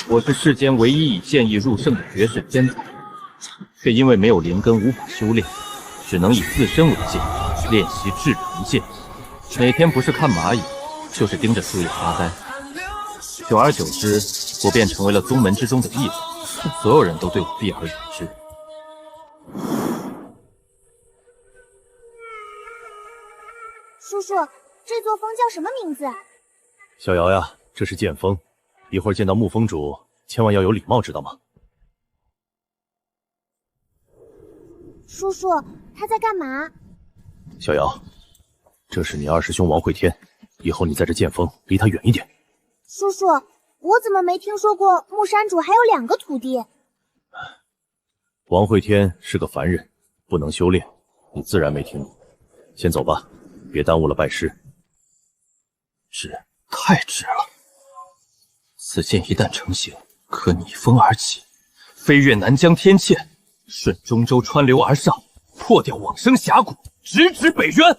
我是世间唯一以剑意入圣的绝世天才，却因为没有灵根无法修炼，只能以自身为剑练习至灵剑。每天不是看蚂蚁，就是盯着树叶发呆。久而久之，我便成为了宗门之中的异类，所有人都对我避而远之。叔叔，这座峰叫什么名字？小瑶呀，这是剑锋，一会儿见到沐风主，千万要有礼貌，知道吗？叔叔，他在干嘛？小瑶，这是你二师兄王会天，以后你在这剑锋离他远一点。叔叔，我怎么没听说过木山主还有2个徒弟？王会天是个凡人，不能修炼，你自然没听过。先走吧，别耽误了拜师。值，太值了！此剑一旦成型，可逆风而起，飞越南疆天堑，顺中州川流而上，破掉往生峡谷，直指北渊。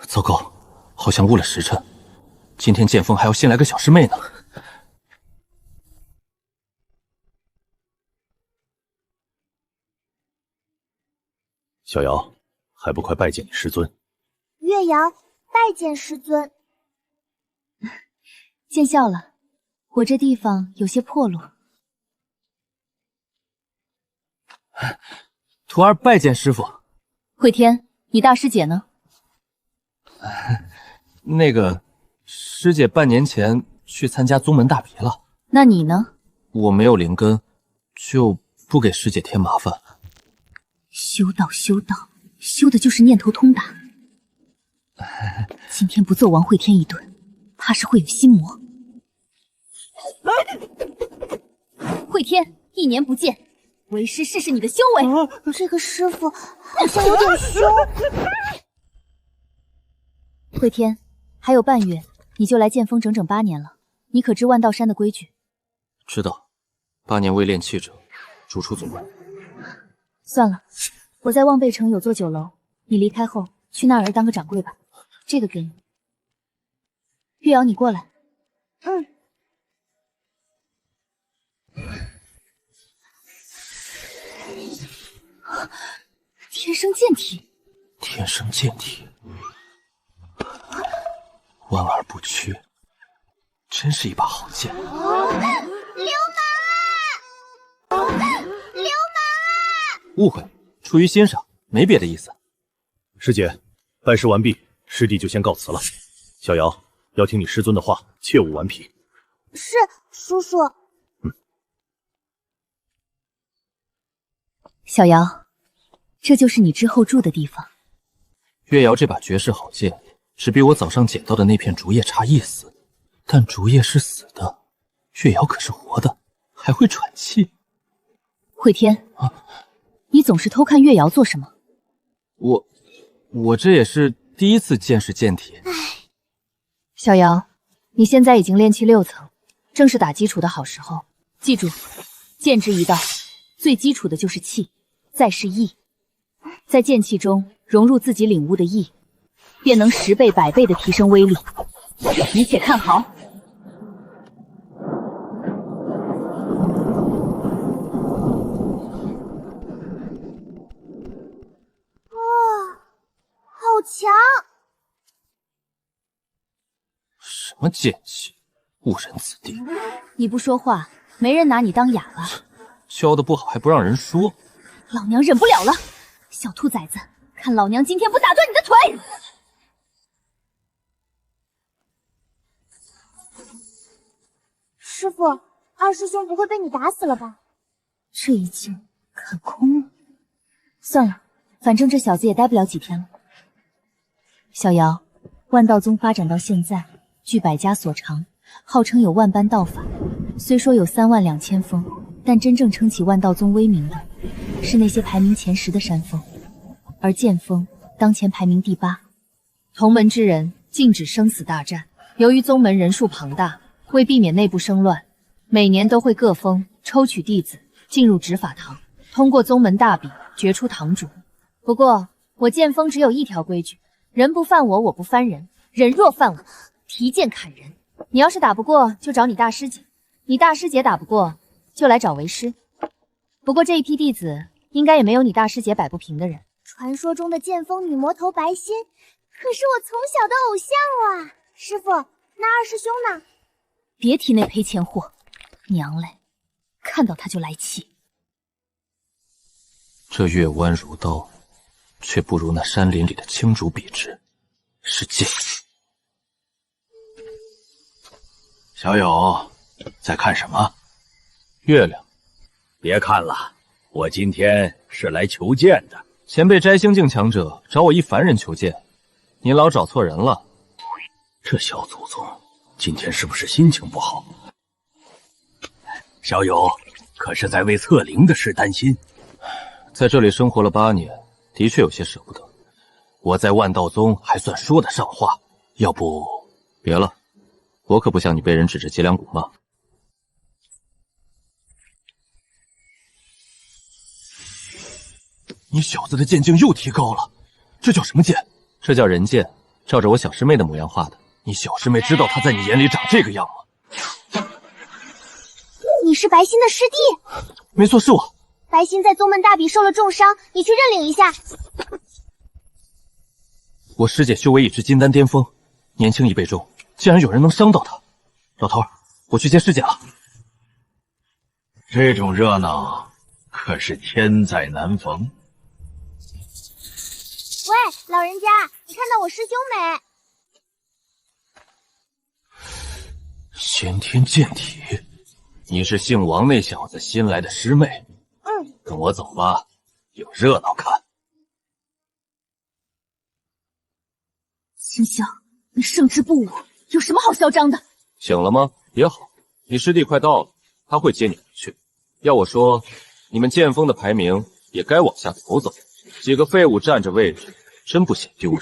糟糕，好像误了时辰。今天剑锋还要先来个小师妹呢。小瑶，还不快拜见你师尊？月瑶，拜见师尊。见笑了，我这地方有些破落。徒儿拜见师傅。会天，你大师姐呢？那个，师姐半年前去参加宗门大比了。那你呢？我没有灵根，就不给师姐添麻烦。修道，修的就是念头通达。今天不揍王会天一顿，怕是会有心魔。会天，1年不见，为师试试你的修为。这个师傅好像有点凶。会天，还有半月，你就来剑锋整整8年了，你可知万道山的规矩？知道，8年未练气者，逐出宗门。算了，我在望贝城有座酒楼，你离开后去那儿当个掌柜吧。这个给你。月瑶，你过来。天生剑体。天生剑体，弯而不屈，真是一把好剑。流氓！误会，出于欣赏，没别的意思。师姐，拜师完毕，师弟就先告辞了。小瑶，要听你师尊的话，切勿顽皮。是，叔叔。小瑶，这就是你之后住的地方。月瑶这把绝世好剑，只比我早上捡到的那片竹叶差一丝，但竹叶是死的，月瑶可是活的，还会喘气。会天，你总是偷看月瑶做什么？我这也是第一次见识剑体。小瑶，你现在已经炼气6层，正是打基础的好时候。记住，剑之一道，最基础的就是气，再是意，在剑气中融入自己领悟的意，便能10倍、100倍的提升威力。你且看好。好强！什么剑气，误人子弟！你不说话，没人拿你当哑巴。教的不好还不让人说，老娘忍不了了！小兔崽子，看老娘今天不打断你的腿！师傅，二师兄不会被你打死了吧？这一剑看空了。算了，反正这小子也待不了几天了。小瑶，万道宗发展到现在，据百家所长，号称有万般道法。虽说有32000峰，但真正撑起万道宗威名的，是那些排名前10的山峰。而剑锋当前排名第8。同门之人禁止生死大战。由于宗门人数庞大，为避免内部生乱，每年都会各峰抽取弟子进入执法堂，通过宗门大比决出堂主。不过我剑锋只有一条规矩：人不犯我，我不翻人；人若犯我，提剑砍人。你要是打不过，就找你大师姐；你大师姐打不过，就来找为师。不过这一批弟子，应该也没有你大师姐摆不平的人。传说中的剑锋女魔头白仙，可是我从小的偶像啊！师傅，那二师兄呢？别提那赔钱货，娘嘞，看到他就来气。这月弯如刀，却不如那山林里的青竹笔直，是剑。小友，在看什么？月亮。别看了，我今天是来求剑的。前辈摘星境强者找我一凡人求剑，您老找错人了。这小祖宗今天是不是心情不好？小友，可是在为策灵的事担心？在这里生活了8年，的确有些舍不得。我在万道宗还算说得上话，要不别了，我可不像你被人指着脊梁骨骂。你小子的剑境又提高了，这叫什么剑？这叫人剑，照着我小师妹的模样画的。你小师妹知道她在你眼里长这个样吗？你是白心的师弟？没错，是我。白心在宗门大比受了重伤，你去认领一下。我师姐修为已至金丹巅峰，年轻一辈中，竟然有人能伤到她。老头儿，我去接师姐了。这种热闹可是千载难逢。喂，老人家，你看到我师兄没？先天剑体，你是姓王那小子新来的师妹。跟我走吧，有热闹看。秦霄，你胜之不武，有什么好嚣张的？醒了吗？也好，你师弟快到了，他会接你回去。要我说，你们剑锋的排名也该往下走走，几个废物占着位置，真不显丢人。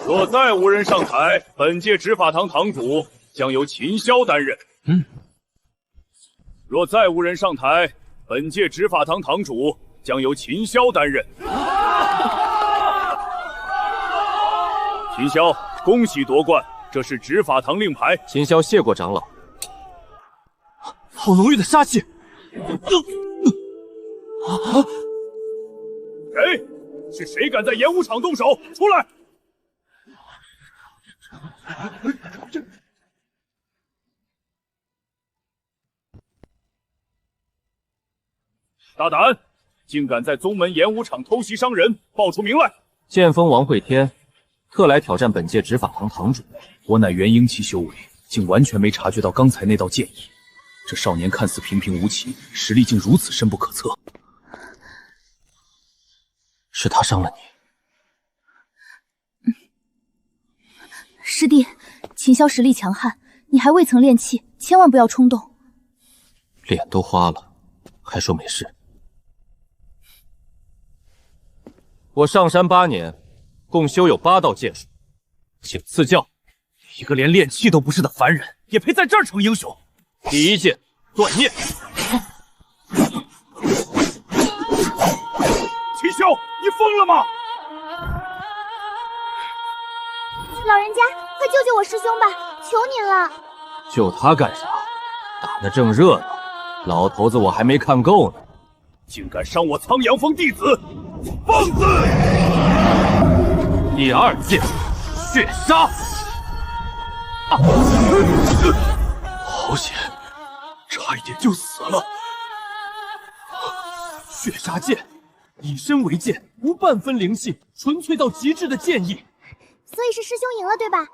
若再无人上台，本届执法堂堂主将由秦霄担任。若再无人上台，本届执法堂堂主将由秦霄担任。秦霄，恭喜夺冠，这是执法堂令牌。秦霄谢过长老。好浓郁的杀气！谁？是谁敢在演武场动手？出来！大胆，竟敢在宗门演武场偷袭伤人，报出名来！剑锋王会天，特来挑战本届执法堂堂主。我乃元婴期修为，竟完全没察觉到刚才那道剑意。这少年看似平平无奇，实力竟如此深不可测。是他伤了你。师弟，秦霄实力强悍，你还未曾练气，千万不要冲动。脸都花了，还说没事。我上山8年，共修有8道剑术，请赐教。一个连练气都不是的凡人，也配在这儿成英雄？第一剑，断念。秦霄，你疯了吗？老人家，快救救我师兄吧，求您了！救他干啥？打得正热闹，老头子我还没看够呢。竟敢伤我苍阳峰弟子，放肆！第2剑，血杀！好险，差一点就死了。血杀剑，以身为剑，无半分灵性，纯粹到极致的剑意。所以是师兄赢了，对吧？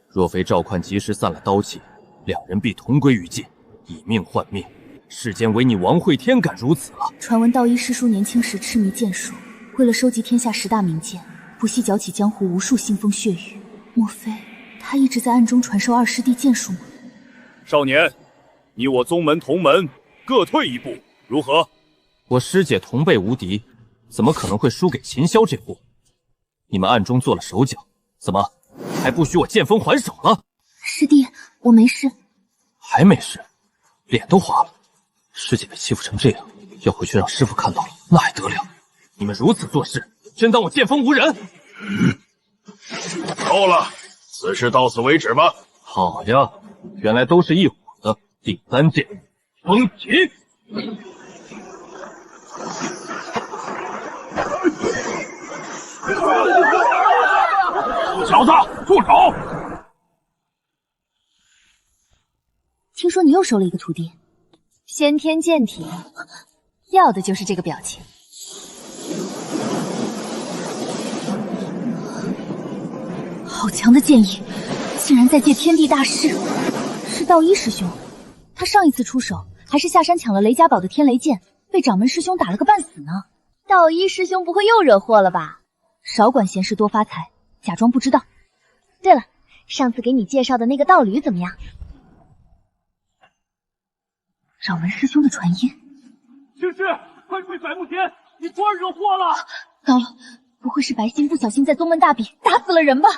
若非赵宽及时散了刀气，2人必同归于尽，以命换命。世间唯你王会天敢如此了。传闻道一师叔年轻时痴迷剑术，为了收集天下10大名剑，不惜搅起江湖无数腥风血雨。莫非他一直在暗中传授2师弟剑术吗？少年，你我宗门同门，各退一步，如何？我师姐同辈无敌，怎么可能会输给秦霄这货？你们暗中做了手脚，怎么还不许我剑锋还手了？师弟，我没事。还没事？脸都花了。师姐被欺负成这样，要回去让师傅看到了，那还得了？你们如此做事，真当我剑锋无人？够了，此事到此为止吧。好呀，原来都是一伙的。第3剑，风起。小子，住手！听说你又收了一个徒弟，先天剑体，要的就是这个表情。好强的剑意，竟然在借天地大势！是道一师兄，他上一次出手还是下山抢了雷家堡的天雷剑，被掌门师兄打了个半死呢。道一师兄不会又惹祸了吧？少管闲事多发财，假装不知道。对了，上次给你介绍的那个道侣怎么样？掌门师兄的传音。青师，快回百慕天，你徒儿惹祸了！糟了，不会是白心不小心在宗门大比打死了人吧？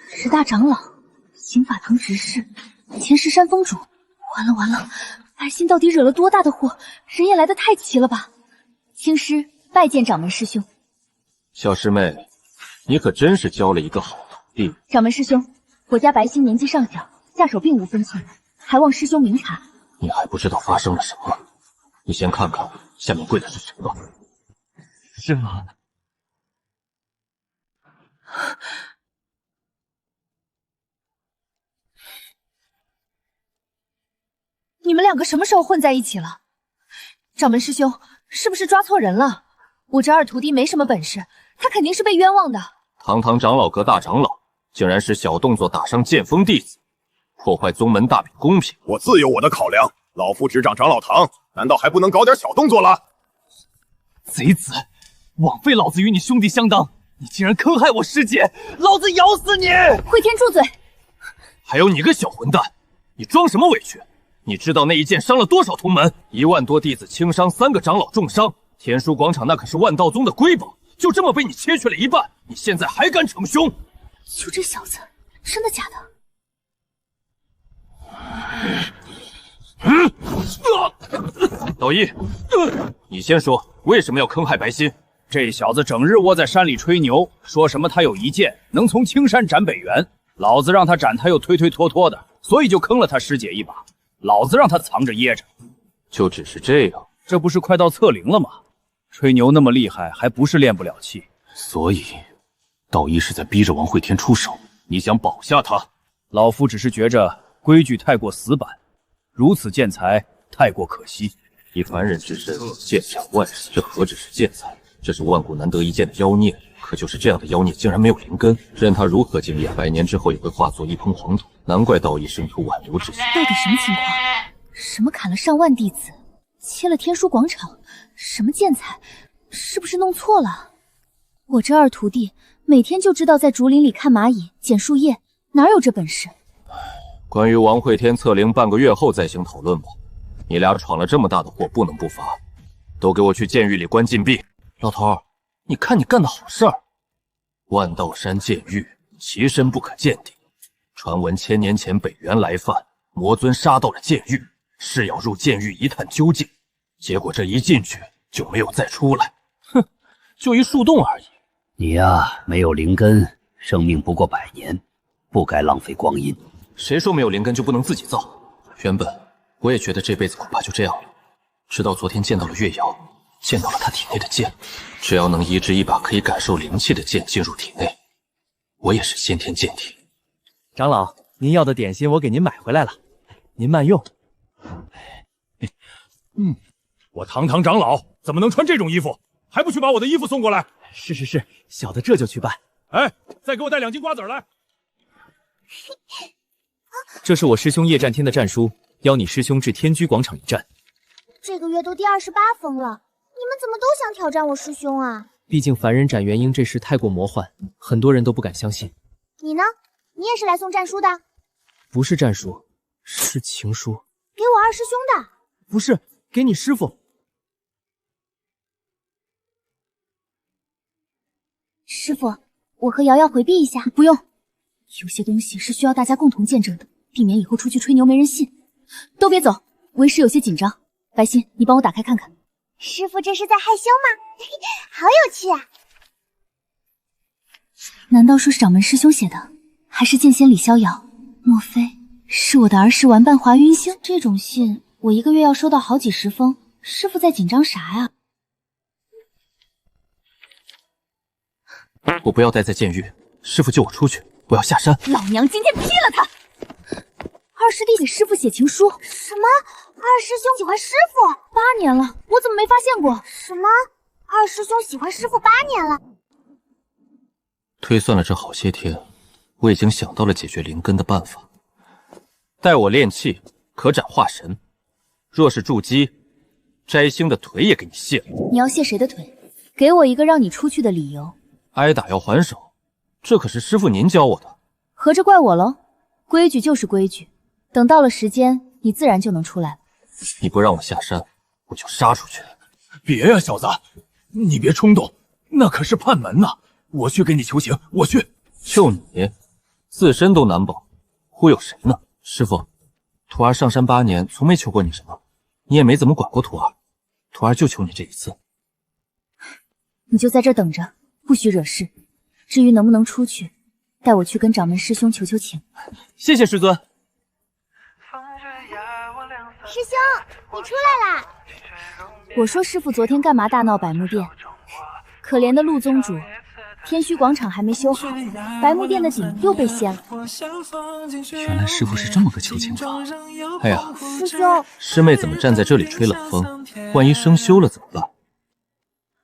十大长老，刑法堂执事，前世山峰主，完了完了，白心到底惹了多大的祸？人也来得太齐了吧？青师拜见掌门师兄。小师妹，你可真是交了一个好徒弟。掌门师兄，我家白心年纪尚小，下手并无分寸，还望师兄明察。你还不知道发生了什么？你先看看下面跪的是谁吧。师傅，你们两个什么时候混在一起了？掌门师兄，是不是抓错人了？我这二徒弟没什么本事，他肯定是被冤枉的。堂堂长老阁大长老，竟然是小动作打伤剑锋弟子，破坏宗门大比公平。我自有我的考量，老夫执掌长老堂，难道还不能搞点小动作了？贼子，枉费老子与你兄弟相当，你竟然坑害我师姐，老子咬死你！慧天住嘴！还有你个小混蛋，你装什么委屈？你知道那一剑伤了多少同门？1万多弟子轻伤，3个长老重伤。天书广场那可是万道宗的瑰宝，就这么被你切去了一半，你现在还敢逞凶？就这小子，真的假的？道一，你先说，为什么要坑害白心？这小子整日窝在山里吹牛，说什么他有一剑能从青山斩北原，老子让他斩他又推推脱脱的，所以就坑了他师姐一把。老子让他藏着掖着，就只是这样？这不是快到测灵了吗？吹牛那么厉害，还不是练不了气？所以，道一是在逼着王慧天出手，你想保下他？老夫只是觉着规矩太过死板，如此剑才太过可惜。以凡人之身，剑斩万人，这何止是剑才？这是万古难得一见的妖孽。可就是这样的妖孽，竟然没有灵根，任他如何惊艳，100年之后也会化作一抔黄土。难怪道一生出挽留之心。到底什么情况？什么砍了上万弟子，切了天书广场，什么剑才？是不是弄错了？我这二徒弟每天就知道在竹林里看蚂蚁、捡树叶，哪有这本事？关于王慧天测灵半个月后再行讨论吧。你俩闯了这么大的祸，不能不罚，都给我去监狱里关禁闭。老头，你看你干的好事儿。万道山剑狱，其深不可见底。传闻1000年前北原来犯，魔尊杀到了剑狱，是要入剑狱一探究竟。结果这一进去就没有再出来。哼，就一树洞而已。你呀，没有灵根，生命不过100年，不该浪费光阴。谁说没有灵根就不能自己造？原本我也觉得这辈子恐怕就这样了，直到昨天见到了月瑶，见到了他体内的剑。只要能移植一把可以感受灵气的剑进入体内，我也是先天剑体。长老，您要的点心我给您买回来了，您慢用。我堂堂长老怎么能穿这种衣服？还不去把我的衣服送过来？是，小的这就去办。哎，再给我带2斤瓜子来。这是我师兄叶战天的战书，邀你师兄至天居广场一战。这个月都第28封了，你们怎么都想挑战我师兄啊？毕竟凡人斩元婴这事太过魔幻，很多人都不敢相信。你呢？你也是来送战书的？不是战书，是情书。给我二师兄的？不是，给你师父。师父，我和瑶瑶回避一下。不用，有些东西是需要大家共同见证的，避免以后出去吹牛没人信。都别走，为师有些紧张。白心，你帮我打开看看。师父这是在害羞吗？好有趣啊！难道说是掌门师兄写的，还是剑仙李逍遥？莫非是我的儿时玩伴华云星？这种信我一个月要收到好几十封，师傅在紧张啥呀？我不要待在剑狱，师傅救我出去，我要下山。老娘今天劈了他！二师弟给师傅写情书，什么？二师兄喜欢师傅8年了，我怎么没发现过？什么？二师兄喜欢师傅8年了？推算了这好些天，我已经想到了解决灵根的办法。待我炼气，可斩化神。若是筑基，摘星的腿也给你卸了。你要卸谁的腿？给我一个让你出去的理由。挨打要还手，这可是师傅您教我的。合着怪我喽？规矩就是规矩，等到了时间，你自然就能出来了。你不让我下山，我就杀出去。别呀，小子，你别冲动，那可是叛门呐！我去给你求情，我去。就你，自身都难保，忽悠谁呢？师傅，徒儿上山8年，从没求过你什么，你也没怎么管过徒儿，徒儿就求你这一次。你就在这等着，不许惹事。至于能不能出去，带我去跟掌门师兄求求情。谢谢师尊。师兄，你出来啦！我说师傅昨天干嘛大闹百木殿？可怜的陆宗主，天虚广场还没修好，白木殿的顶又被掀了。原来师傅是这么个求情法。哎呀，师兄，师妹怎么站在这里吹冷风？万一生锈了怎么办？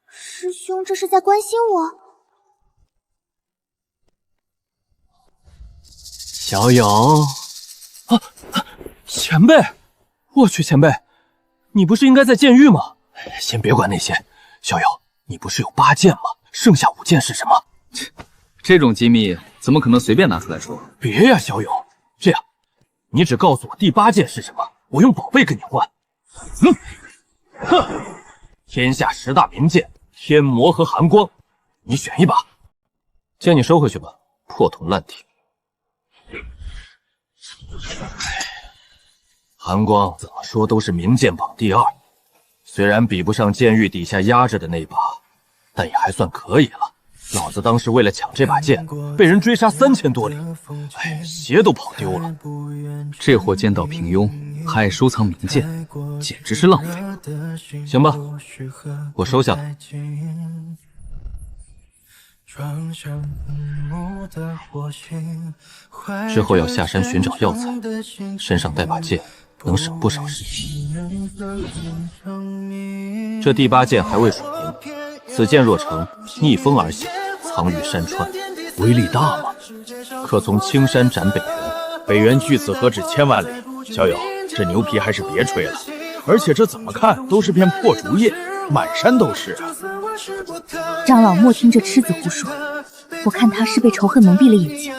师兄这是在关心我。小友，前辈，我去，前辈，你不是应该在剑狱吗？先别管那些，小友，你不是有8剑吗？剩下5剑是什么？这种机密怎么可能随便拿出来说？别呀，小友，这样，你只告诉我第8剑是什么，我用宝贝跟你换。哼，天下10大名剑，天魔和寒光，你选一把。剑你收回去吧，破铜烂铁。寒光怎么说都是名剑榜第2，虽然比不上剑狱底下压着的那把，但也还算可以了。老子当时为了抢这把剑，被人追杀3000多里，鞋都跑丢了。这货剑道平庸，还爱收藏名剑，简直是浪费。行吧，我收下了。之后要下山寻找药材，身上带把剑，能省不少时间。这第8剑还未属灵，此剑若成，逆风而行，藏于山川，威力大吗？可从青山斩北原。北原距此何止千万里？小友，这牛皮还是别吹了。而且这怎么看都是片破竹叶，满山都是啊！长老莫听这痴子胡说，我看他是被仇恨蒙蔽了眼睛。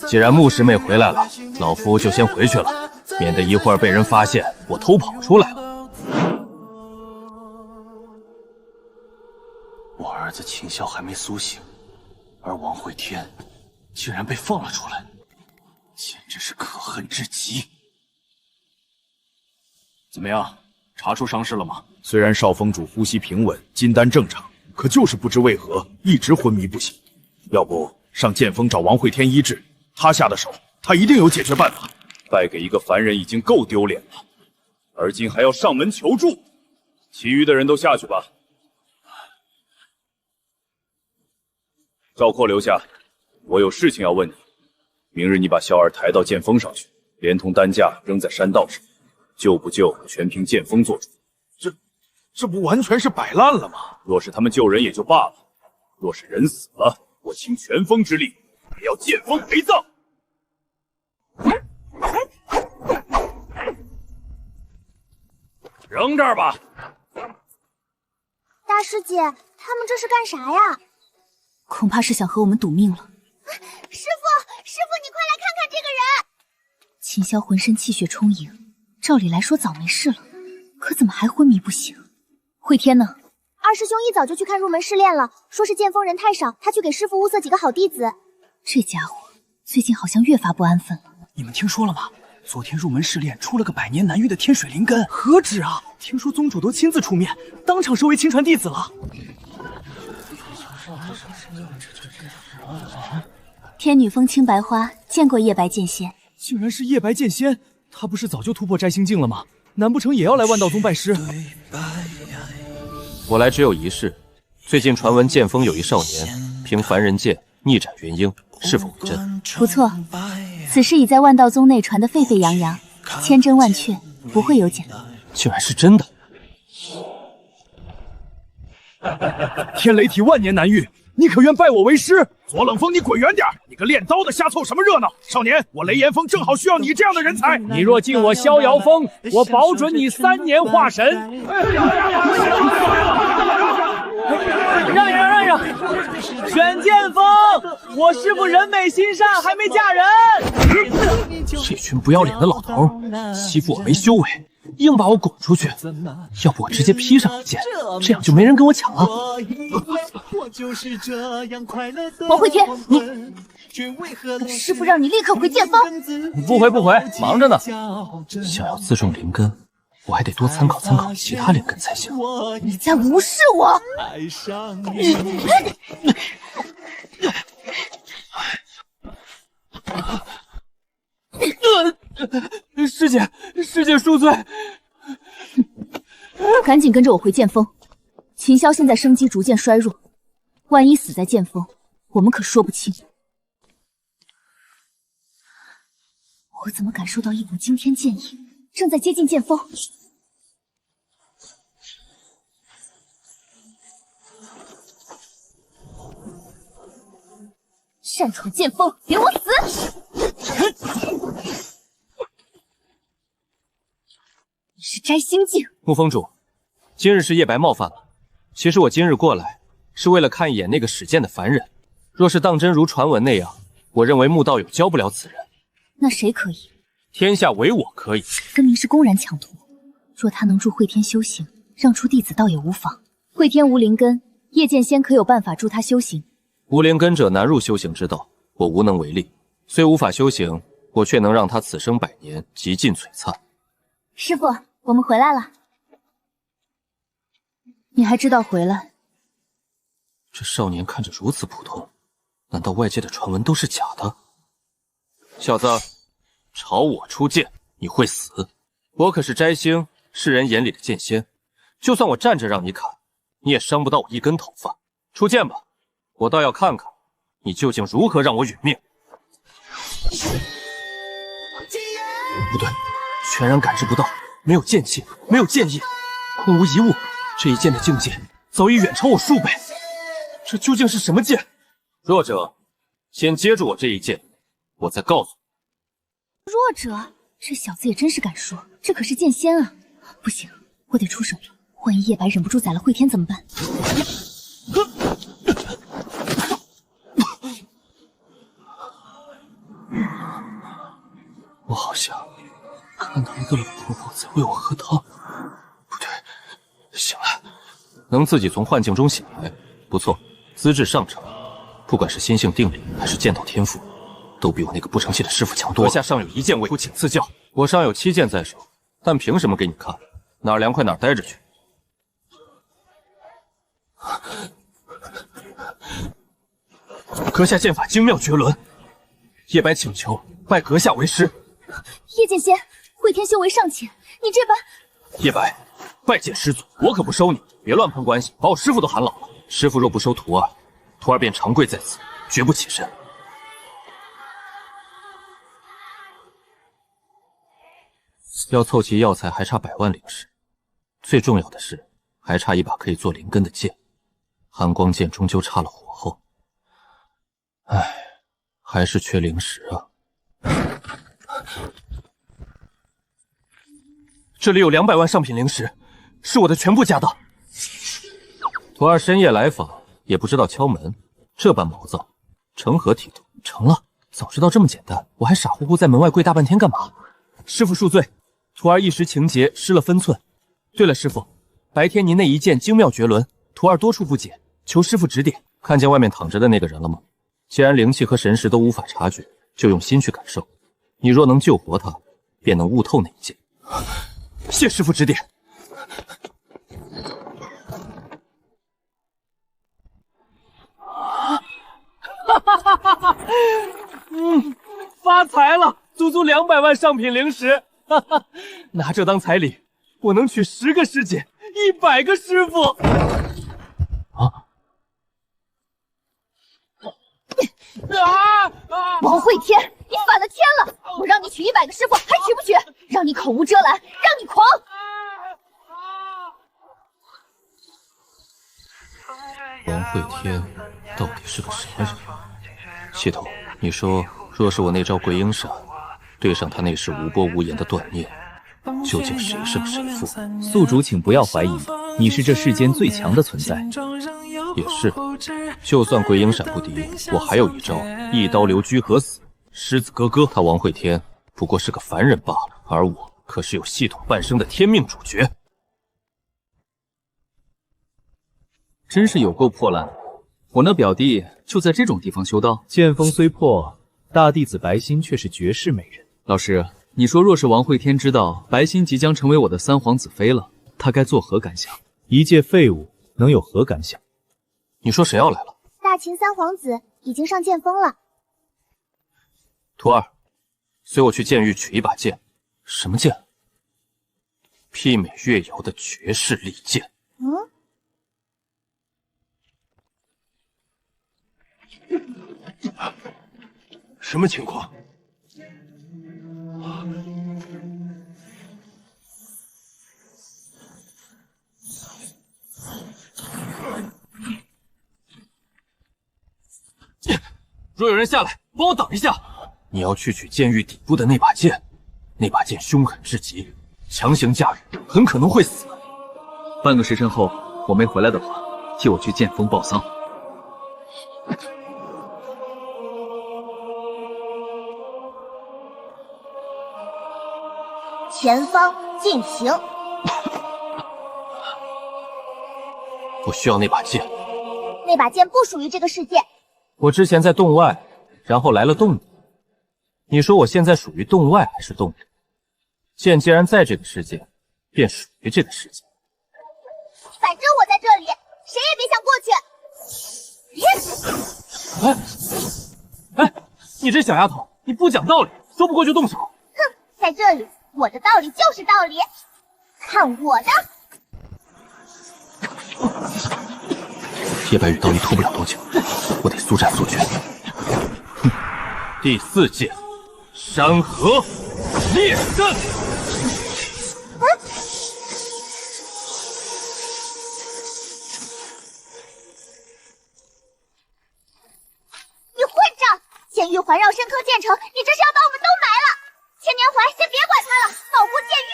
既然穆师妹回来了，老夫就先回去了，免得一会儿被人发现我偷跑出来了。我儿子秦霄还没苏醒，而王会天竟然被放了出来，简直是可恨至极。怎么样，查出伤势了吗？虽然少峰主呼吸平稳，金丹正常，可就是不知为何一直昏迷不醒。要不上剑锋找王会天医治，他下的手，他一定有解决办法。败给一个凡人已经够丢脸了，而今还要上门求助。其余的人都下去吧。赵括留下，我有事情要问你。明日你把小儿抬到剑锋上去，连同担架扔在山道上，救不救全凭剑锋做主。这不完全是摆烂了吗？若是他们救人也就罢了，若是人死了，我倾全锋之力，也要剑锋陪葬。扔这儿吧。大师姐，他们这是干啥呀？恐怕是想和我们赌命了。师傅，你快来看看这个人！秦霄浑身气血充盈，照理来说早没事了，可怎么还昏迷不醒？会天呢？二师兄一早就去看入门试炼了，说是剑锋人太少，他去给师傅物色几个好弟子。这家伙最近好像越发不安分了。你们听说了吗？昨天入门试炼出了个100年难遇的天水灵根，何止啊！听说宗主都亲自出面，当场收为亲传弟子了。天女峰青白花见过夜白剑仙，竟然是夜白剑仙，他不是早就突破摘星境了吗？难不成也要来万道宗拜师？我来只有一事，最近传闻剑锋有一少年凭凡人剑逆斩元婴，是否为真？不错，此事已在万道宗内传得沸沸扬扬，千真万确，不会有假。竟然是真的！天雷体万年难遇，你可愿拜我为师？左冷风，你滚远点！你个练刀的，瞎凑什么热闹？少年，我雷炎峰正好需要你这样的人才。你若进我逍遥峰，我保准你3年化神。让一让，让一让！选剑锋，我师父人美心善，还没嫁人。这群不要脸的老头欺负我没修为，硬把我滚出去。要不我直接劈上一剑，这样就没人跟我抢了。王慧天，师父让你立刻回剑锋。不回，忙着呢。想要自重灵根，我还得多参考参考其他灵根才行。你在无视我！师姐恕罪。赶紧跟着我回剑锋。秦霄现在生机逐渐衰弱，万一死在剑锋，我们可说不清。我怎么感受到一股惊天剑意，正在接近剑锋？擅闯剑锋，给我死！你是摘星境？沐风主，今日是夜白冒犯了。其实我今日过来是为了看一眼那个使剑的凡人。若是当真如传闻那样，我认为穆道友教不了此人。那谁可以？天下唯我可以。分明是公然抢夺。若他能助慧天修行，让出弟子倒也无妨。慧天无灵根，叶剑仙可有办法助他修行？无灵根者难入修行之道，我无能为力。虽无法修行，我却能让他此生百年极尽璀璨。师父，我们回来了。你还知道回来？这少年看着如此普通，难道外界的传闻都是假的？小子，朝我出剑，你会死。我可是摘星世人眼里的剑仙，就算我站着让你砍，你也伤不到我一根头发。出剑吧，我倒要看看你究竟如何让我殒命。不对，全然感知不到，没有剑气，没有剑意，空无一物。这一剑的境界早已远超我数倍。这究竟是什么剑？弱者，先接住我这一剑，我再告诉你。弱者，这小子也真是敢说，这可是剑仙啊！不行，我得出手了。万一叶白忍不住宰了慧天怎么办？我好像看到一个老婆婆在喂我喝汤。不对，醒了，能自己从幻境中醒来，不错，资质上乘。不管是心性定力还是剑道天赋，都比我那个不成器的师傅强多了。阁下尚有一剑未出，请赐教。我尚有7剑在手，但凭什么给你看？哪儿凉快哪儿待着去。阁下剑法精妙绝伦，叶白请求拜阁下为师。叶剑仙，慧天修为尚浅，你这般……叶白，拜见师祖，我可不收你，别乱攀关系，把我师傅都喊老了。师傅若不收徒儿，徒儿便长跪在此，绝不起身。要凑齐药材还差100万灵石，最重要的是还差一把可以做灵根的剑。寒光剑终究差了火候，唉，还是缺灵石啊。这里有200万上品灵石，是我的全部家当。徒儿深夜来访，也不知道敲门，这般毛躁，成何体统？成了，早知道这么简单，我还傻乎乎在门外跪大半天干嘛？师傅恕罪，徒儿一时情节失了分寸。对了，师傅，白天您那一剑精妙绝伦，徒儿多处不解，求师傅指点。看见外面躺着的那个人了吗？既然灵气和神识都无法察觉，就用心去感受。你若能救活他，便能悟透那一剑。谢师傅指点。发财了，足足200万上品灵石，哈哈，拿这当彩礼，我能娶10个师姐，100个师傅。王会天，你反了天了！我让你娶100个师傅，还娶不娶？让你口无遮拦，让你狂！王会天到底是个什么人？系统，你说，若是我那招鬼影闪对上他那时无波无言的断念，究竟谁胜谁负？宿主，请不要怀疑，你是这世间最强的存在。也是，就算鬼影闪不敌，我还有一招一刀流居合死。狮子哥哥，他王会天不过是个凡人罢了，而我可是有系统半生的天命主角。真是有够破烂，我那表弟就在这种地方修道。剑锋虽破，大弟子白心却是绝世美人。老师，你说若是王会天知道白心即将成为我的三皇子妃了，他该作何感想？一介废物能有何感想？你说谁要来了？大秦三皇子已经上剑锋了。徒儿，随我去剑域取一把剑。什么剑？媲美月瑶的绝世利剑。什么情况？若有人下来，帮我挡一下。你要去取剑域底部的那把剑，那把剑凶狠至极，强行驾驭很可能会死。半个时辰后我没回来的话，替我去剑锋报丧。前方进行。我需要那把剑。那把剑不属于这个世界。我之前在洞外，然后来了洞里。你说我现在属于洞外还是洞里？剑既然在这个世界，便属于这个世界。反正我在这里，谁也别想过去。哎，你这小丫头，你不讲道理，说不过就动手。哼，在这里，我的道理就是道理，看我的！叶白羽刀一拖不了多久，我得速战速决。第4剑，山河裂阵。你混账！剑域环绕深坑建成，你这是要把我们都埋了！千年环，先别管他了，保护剑域。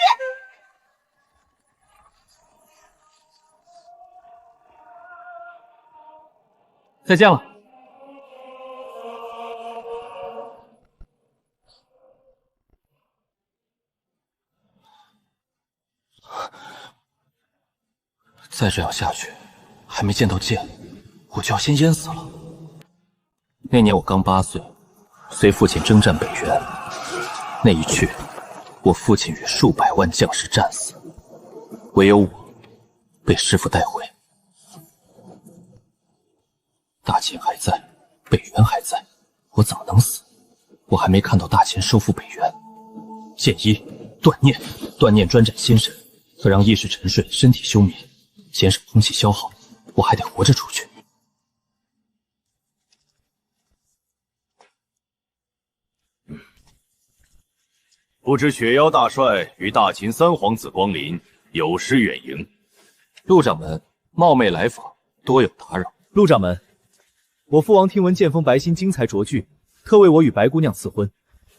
再见了。再这样下去，还没见到剑，我就要先淹死了。那年我刚8岁，随父亲征战北原，那一去，我父亲与数百万将士战死，唯有我被师父带回。大秦还在，北原还在，我怎么能死？我还没看到大秦收复北原。剑一，断念，断念专斩心神，可让意识沉睡，身体休眠，减少空气消耗，我还得活着出去。不知雪妖大帅与大秦三皇子光临，有失远迎。陆掌门冒昧来访，多有打扰。陆掌门，我父王听闻剑锋白心精才卓巨，特为我与白姑娘赐婚，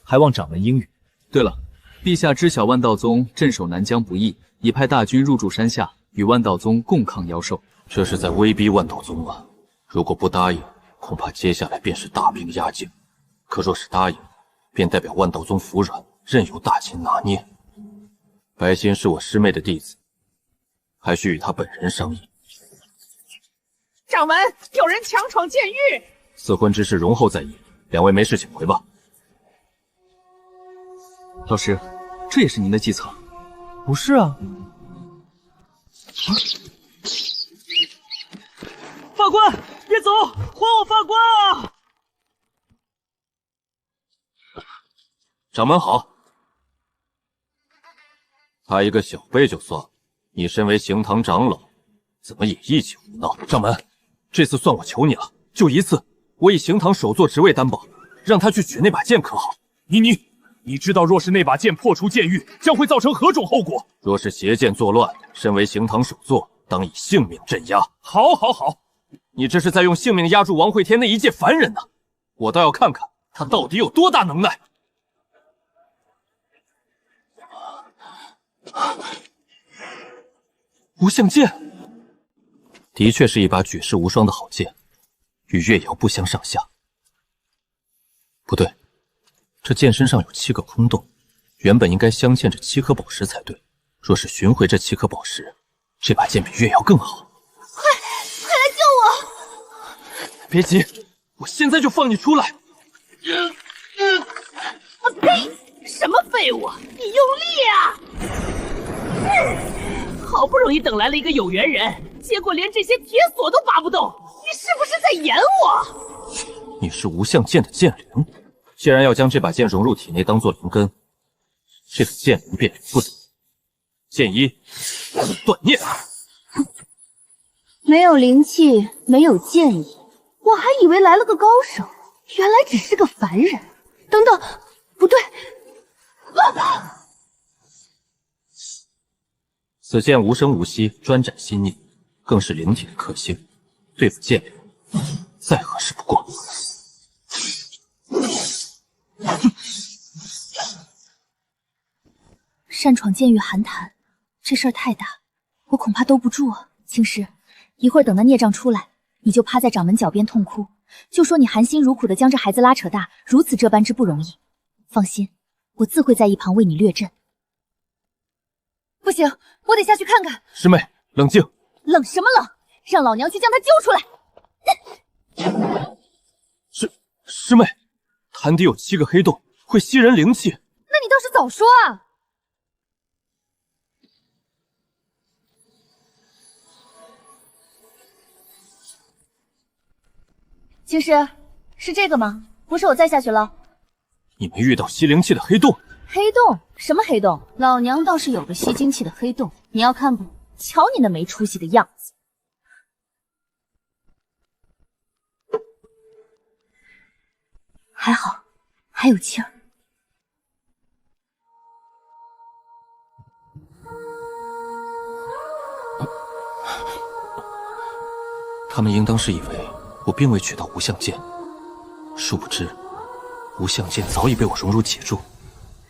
还望掌门应允。对了，陛下知晓万道宗镇守南疆不易，已派大军入驻山下，与万道宗共抗妖兽。这是在威逼万道宗啊！如果不答应，恐怕接下来便是大兵压境；可若是答应，便代表万道宗服软，任由大秦拿捏。白心是我师妹的弟子，还需与他本人商议。掌门，有人强闯剑域。赐婚之事容后再议，两位没事请回吧。老师，这也是您的计策？不是啊。法官，别走，还我法官啊！掌门好。他一个小辈就算了，你身为行堂长老，怎么也一起胡闹？掌门，这次算我求你了，就一次，我以行堂首座职位担保，让他去取那把剑，可好？你知道，若是那把剑破除剑域，将会造成何种后果？若是邪剑作乱，身为行堂首座，当以性命镇压。好，好，好！你这是在用性命压住王会天那一介凡人呢！我倒要看看他到底有多大能耐。无相剑的确是一把举世无双的好剑，与月瑶不相上下。不对，这剑身上有7个空洞，原本应该镶嵌着7颗宝石才对。若是寻回这7颗宝石，这把剑比月瑶更好。快来救我！别急，我现在就放你出来。呸！什么废物！你用力啊！好不容易等来了一个有缘人，结果连这些铁锁都拔不动，你是不是在演我？你是无相剑的剑灵，既然要将这把剑融入体内当做灵根，这个剑灵便留不得。剑一，断念。没有灵气，没有剑意，我还以为来了个高手，原来只是个凡人。等等，不对，此剑无声无息，专斩心念，更是灵体的克星，对付剑灵，再合适不过。擅闯剑域寒潭，这事儿太大，我恐怕兜不住啊。青石，一会儿等那孽障出来，你就趴在掌门脚边痛哭，就说你含辛茹苦的将这孩子拉扯大，如此这般之不容易。放心，我自会在一旁为你掠阵。不行，我得下去看看。师妹，冷静。冷什么冷？让老娘去将他揪出来。师妹，潭底有7个黑洞，会吸人灵气。那你倒是早说啊！青石，是这个吗？不是，我再下去了。你没遇到吸灵气的黑洞？黑洞？什么黑洞？老娘倒是有个吸精气的黑洞，你要看不？瞧你那没出息的样子！还好，还有气儿。他们应当是以为我并未取到无相剑，殊不知无相剑早已被我融入脊柱，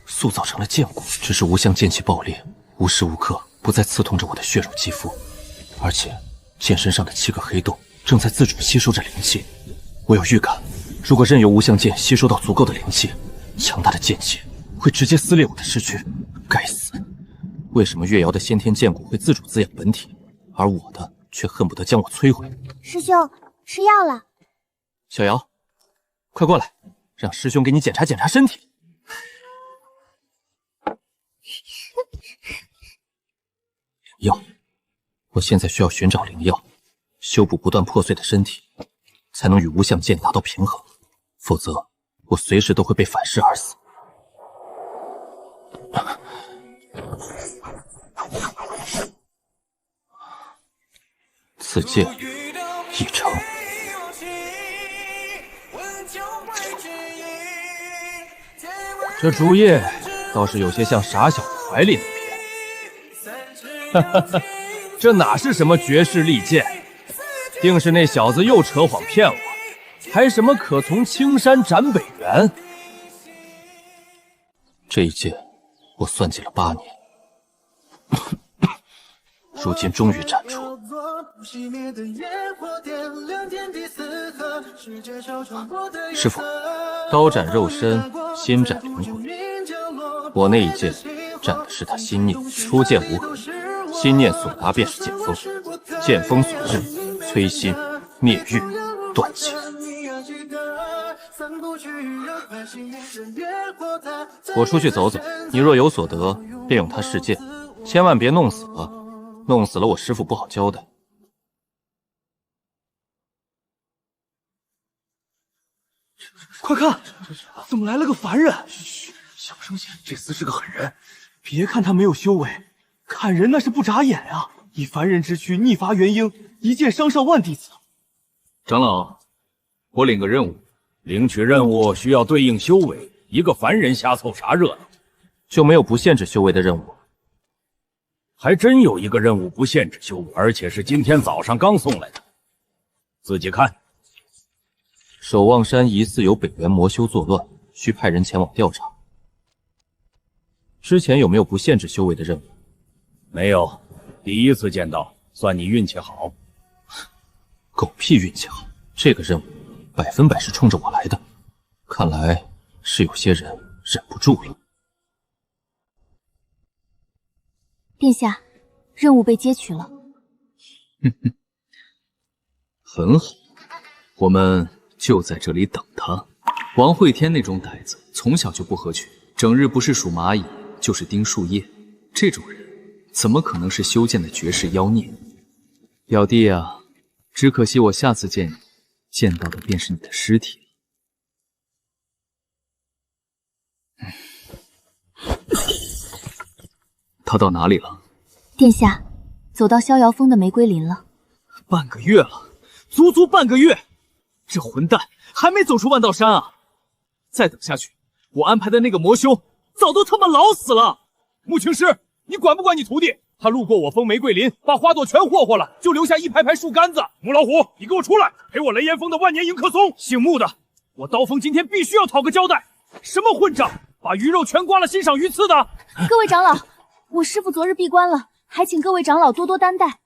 塑造成了剑骨。只是无相剑气爆裂，无时无刻不再刺痛着我的血肉肌肤，而且剑身上的7个黑洞正在自主吸收着灵气。我有预感，如果任由无相剑吸收到足够的灵气，强大的剑气会直接撕裂我的尸躯。该死！为什么月瑶的先天剑骨会自主滋养本体，而我的却恨不得将我摧毁？师兄，吃药了。小瑶，快过来，让师兄给你检查检查身体。灵药，我现在需要寻找灵药，修补不断破碎的身体，才能与无相剑达到平衡，否则我随时都会被反噬而死。此剑已成。这竹叶倒是有些像傻小子怀里的鞭。哈哈，这哪是什么绝世利剑，定是那小子又扯谎骗我，还什么可从青山斩北原。这一剑我算计了8年，如今终于斩出。师父，刀斩肉身，心斩灵魂。我那一剑斩的是他心念，出剑无痕，心念所达便是剑锋，剑锋所至，摧心灭欲，断气。我出去走走，你若有所得，便用它试剑，千万别弄死了，弄死了我师父不好交代。快看，怎么来了个凡人？小生仙，这厮是个狠人。别看他没有修为，砍人那是不眨眼啊！以凡人之躯逆伐元婴，一剑伤上万弟子。长老，我领个任务，领取任务需要对应修为，一个凡人瞎凑啥热闹？就没有不限制修为的任务？还真有一个任务不限制修为，而且是今天早上刚送来的。自己看。守望山疑似有北元魔修作乱，需派人前往调查。之前有没有不限制修为的任务？没有，第一次见到，算你运气好。狗屁运气好！这个任务100%是冲着我来的，看来是有些人忍不住了。殿下，任务被接取了。很好，我们就在这里等他。王慧天那种呆子，从小就不合群，整日不是数蚂蚁，就是盯树叶。这种人，怎么可能是修剑的绝世妖孽？表弟啊，只可惜我下次见你，见到的便是你的尸体了。他到哪里了？殿下，走到逍遥峰的玫瑰林了。半个月了，足足半个月，这混蛋还没走出万道山啊！再等下去，我安排的那个魔修早都他妈老死了。穆青师，你管不管你徒弟？他路过我峰玫瑰林，把花朵全霍霍了，就留下一排排树干子。母老虎，你给我出来，陪我雷岩峰的万年迎客松。姓穆的，我刀锋今天必须要讨个交代。什么混账，把鱼肉全刮了欣赏鱼刺的！各位长老，我师父昨日闭关了，还请各位长老多多担待。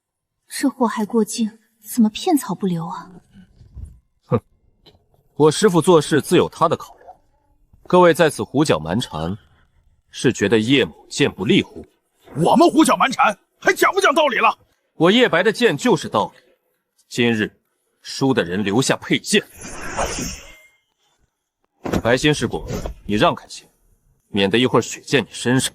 这祸害过境，怎么片草不留啊？哼，我师父做事自有他的考量。各位在此胡搅蛮缠，是觉得叶某剑不利乎？我们胡搅蛮缠，还讲不讲道理了？我叶白的剑就是道理。今日输的人留下佩剑。白心师伯，你让开些，免得一会儿血溅你身上。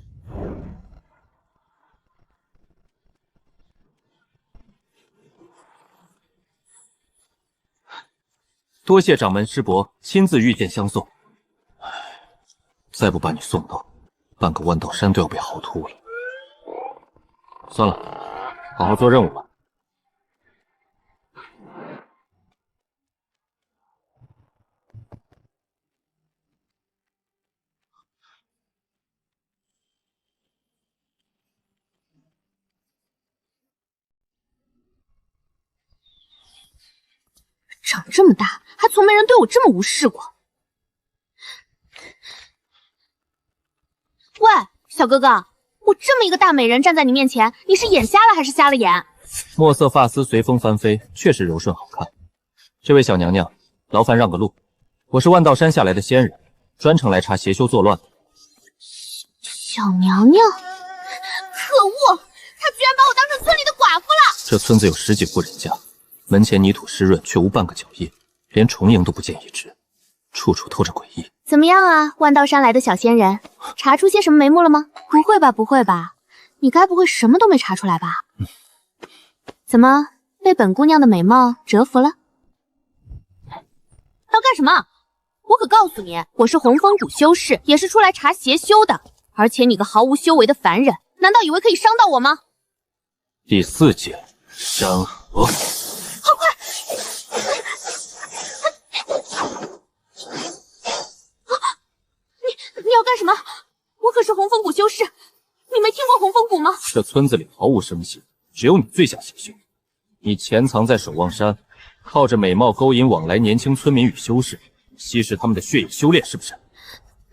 多谢掌门师伯亲自御剑相送。再不把你送到，半个万道山都要被嚎秃了。算了，好好做任务吧。长这么大，还从没人对我这么无视过。喂，小哥哥，我这么一个大美人站在你面前，你是眼瞎了还是瞎了眼？墨色发丝随风翻飞，确实柔顺好看。这位小娘娘，劳烦让个路，我是万道山下来的仙人，专程来查邪修作乱的。小娘娘，可恶，她居然把我当成村里的寡妇了！这村子有10几户人家，门前泥土湿润，却无半个脚印，连重影都不见一只，处处透着诡异。怎么样啊，万道山来的小仙人，查出些什么眉目了吗？不会吧，不会吧，你该不会什么都没查出来吧？怎么被本姑娘的美貌折服了？要干什么？我可告诉你，我是洪峰谷修士，也是出来查邪修的。而且你个毫无修为的凡人，难道以为可以伤到我吗？第4节山河。好快！你要干什么？我可是洪峰谷修士，你没听过洪峰谷吗？这村子里毫无生气，只有你最像邪修。你潜藏在守望山，靠着美貌勾引往来年轻村民与修士，稀释他们的血液修炼，是不是？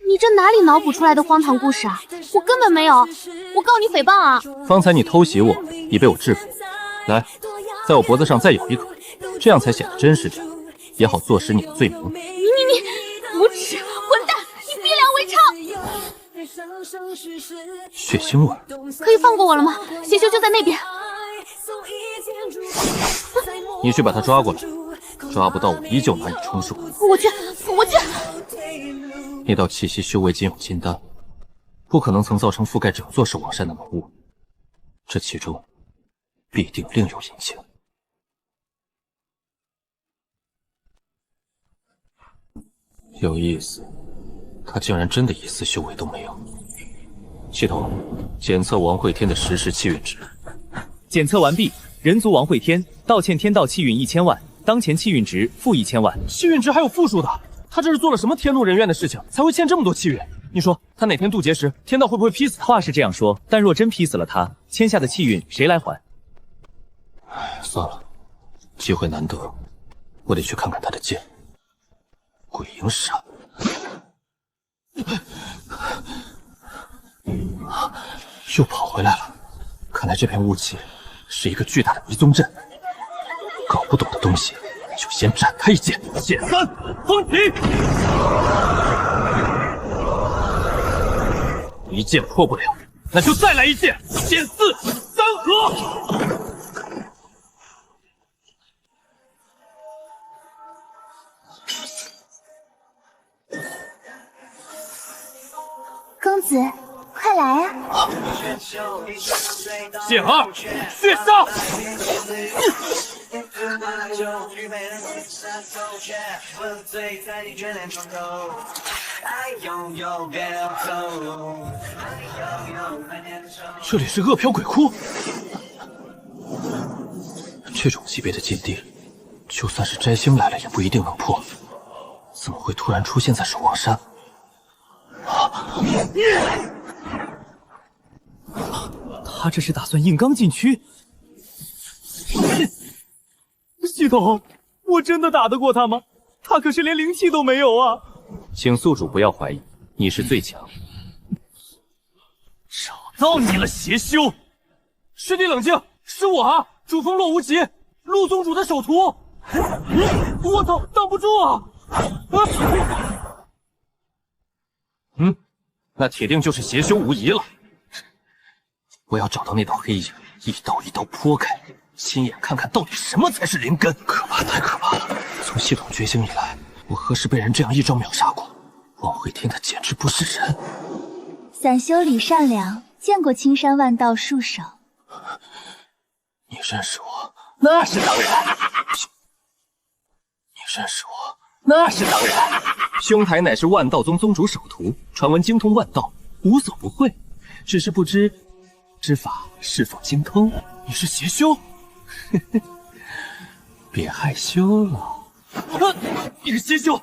你这哪里脑补出来的荒唐故事啊？我根本没有，我告你诽谤啊！方才你偷袭我，已被我制服。来，在我脖子上再咬一口，这样才显得真实点，也好坐实你的罪名。你无耻混蛋！你逼良为娼！血腥味，可以放过我了吗？邪修就在那边。你去把他抓过来，抓不到我依旧拿你充数。我去。那道气息修为仅有金丹，不可能曾造成覆盖整座守望山的浓雾，这其中必定另有隐情。有意思，他竟然真的一丝修为都没有。系统，检测王会天的实时气运值。检测完毕，人族王会天，道歉天道气运1000万，当前气运值-1000万。气运值还有负数的，他这是做了什么天怒人怨的事情，才会欠这么多气运？你说他哪天渡劫时，天道会不会劈死他？话是这样说，但若真劈死了他，欠下的气运谁来还？算了，机会难得，我得去看看他的剑。鬼影闪，又跑回来了。看来这片雾气是一个巨大的迷踪阵。搞不懂的东西就先斩他一剑。剑3，风起！一剑破不了，那就再来一剑。剑4，三合。公子，快来啊！剑2，血杀！这里是恶飘鬼窟，这种级别的禁地，就算是摘星来了也不一定能破。怎么会突然出现在守望山？他这是打算硬刚禁区？系统，我真的打得过他吗？他可是连灵气都没有啊！请宿主不要怀疑，你是最强。找到你了，邪修！师弟冷静，是我啊，主峰洛无极，陆宗主的首徒。我操，挡不住啊！那铁定就是邪修无疑了。我要找到那道黑影，一刀一刀剖开，亲眼看看到底什么才是灵根。可怕，太可怕了！从系统觉醒以来，我何时被人这样一招秒杀过？王会天他简直不是人。散修李善良，见过青山万道束手。你认识我？那是当然。你认识我？那是当然。兄台乃是万道宗宗主首徒，传闻精通万道，无所不会，只是不知之法是否精通。你是邪修？别害羞了。你是邪修，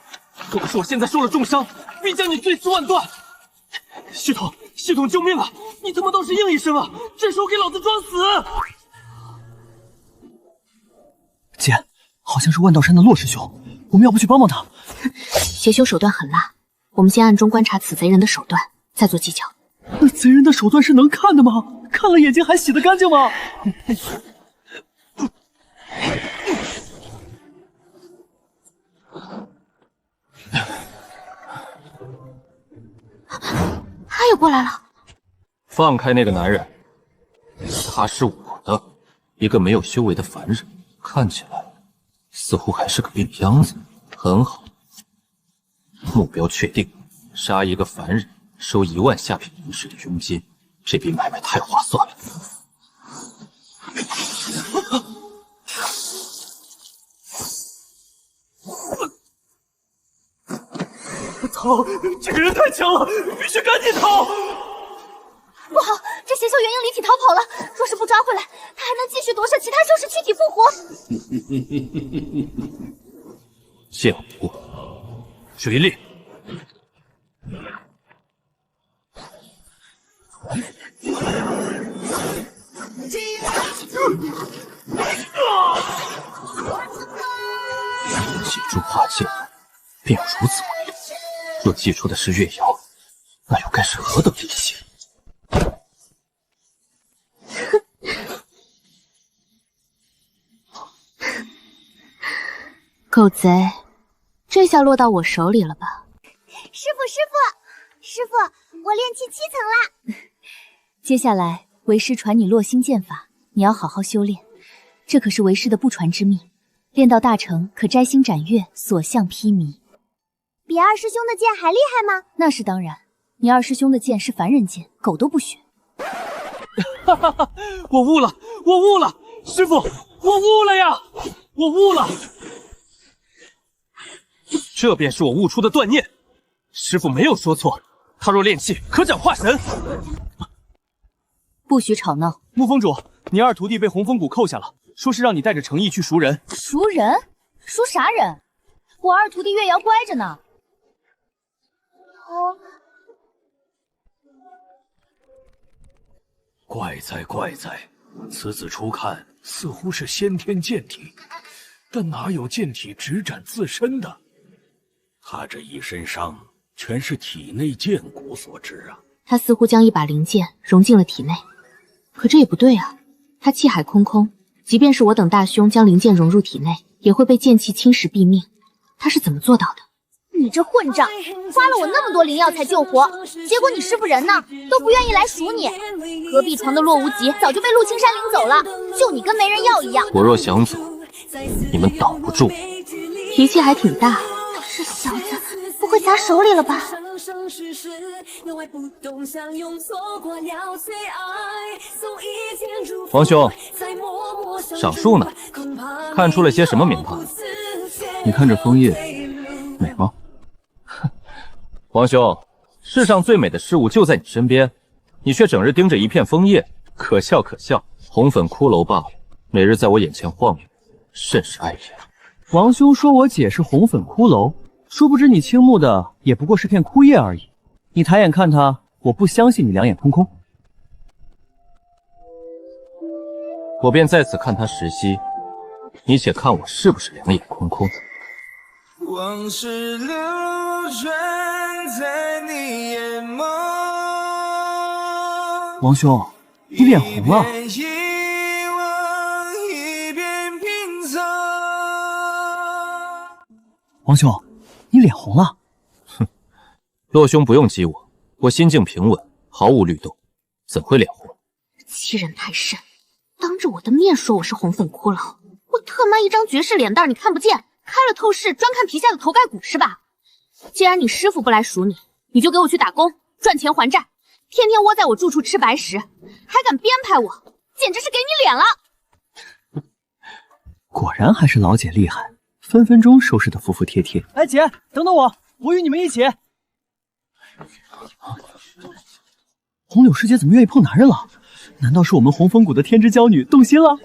可是我现在受了重伤，必将你碎尸万段。系统救命啊！你他妈倒是应一声啊！这时候给老子装死！姐，好像是万道山的洛师兄，我们要不去帮帮他？邪修手段很辣，我们先暗中观察此贼人的手段，再做计较。贼人的手段是能看的吗？看了眼睛还洗得干净吗？他又过来了。放开那个男人，他是我的，一个没有修为的凡人，看起来似乎还是个病秧子。很好，目标确定，杀一个凡人，收1万下品灵石的佣金，这笔买卖太划算了。操！这个人太强了，必须赶紧逃！不好，这邪修元婴离体逃跑了，若是不抓回来，他还能继续夺舍其他修士躯体复活。剑无水力，借珠化剑，便有如此威力。若祭出的是月瑶，那又该是何等厉险！狗贼，这下落到我手里了吧？师傅，我练气7层啦！接下来为师传你洛星剑法，你要好好修炼，这可是为师的不传之秘。练到大成，可摘星斩月，所向披靡。比二师兄的剑还厉害吗？那是当然，你二师兄的剑是凡人剑，狗都不学。哈哈哈！我悟了，师傅，我悟了呀！我悟了，这便是我悟出的断念。师傅没有说错，他若练气，可斩化神。不许吵闹！沐风主，你二徒弟被洪峰谷扣下了，说是让你带着诚意去赎人。赎人？赎啥人？我二徒弟月瑶乖着呢。怪哉怪哉，此子初看似乎是先天剑体，但哪有剑体直斩自身的？他这一身伤，全是体内剑骨所致啊！他似乎将一把灵剑融进了体内，可这也不对啊！他气海空空，即便是我等大兄将灵剑融入体内，也会被剑气侵蚀毙命。他是怎么做到的？你这混账，花了我那么多灵药才救活，结果你师傅人呢，都不愿意来赎你。隔壁床的洛无极早就被陆青山领走了，就你跟没人要一样。我若想走，你们挡不住。脾气还挺大。这小子不会砸手里了吧？王兄，赏树呢？看出了些什么名堂？你看这枫叶美吗？王兄，世上最美的事物就在你身边，你却整日盯着一片枫叶，可笑可笑。红粉骷髅罢了，每日在我眼前晃悠，甚是碍眼。王兄说我姐是红粉骷髅，殊不知你倾慕的也不过是片枯叶而已。你抬眼看她，我不相信你两眼空空。我便在此看他时息，你且看我是不是两眼空空。往事流转在你眼眸。王兄，你脸红了。王兄，你脸红了。哼，洛兄不用激我，我心境平稳，毫无律动，怎会脸红？欺人太甚，当着我的面说我是红粉骷髅，我特妈一张绝世脸蛋你看不见，开了透视专看皮下的头盖骨是吧？既然你师傅不来赎你，你就给我去打工赚钱还债，天天窝在我住处吃白食，还敢编排我，简直是给你脸了。果然还是老姐厉害，分分钟收拾得服服帖帖。哎姐，等等我，我与你们一起。红柳师姐怎么愿意碰男人了？难道是我们红枫谷的天之娇女动心了？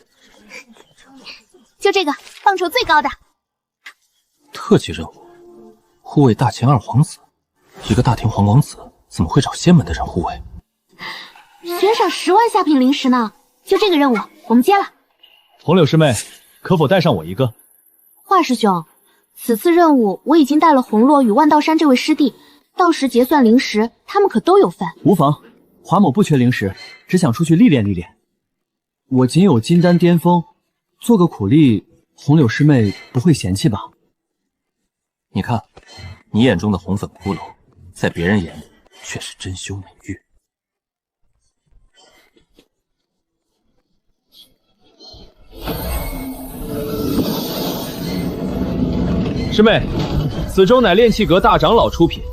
就这个，报酬最高的。特级任务，护卫大秦二皇子。一个大天皇王子怎么会找仙门的人护卫？悬赏10万下品灵石呢。就这个任务，我们接了。红柳师妹，可否带上我一个？华师兄，此次任务我已经带了红洛与万道山这位师弟，到时结算灵石，他们可都有份。无妨，华某不缺灵石，只想出去历练历练。我仅有金丹巅峰，做个苦力，红柳师妹不会嫌弃吧？你看，你眼中的红粉骷髅，在别人眼里却是珍馐美玉。师妹，此舟乃炼气阁大长老出品，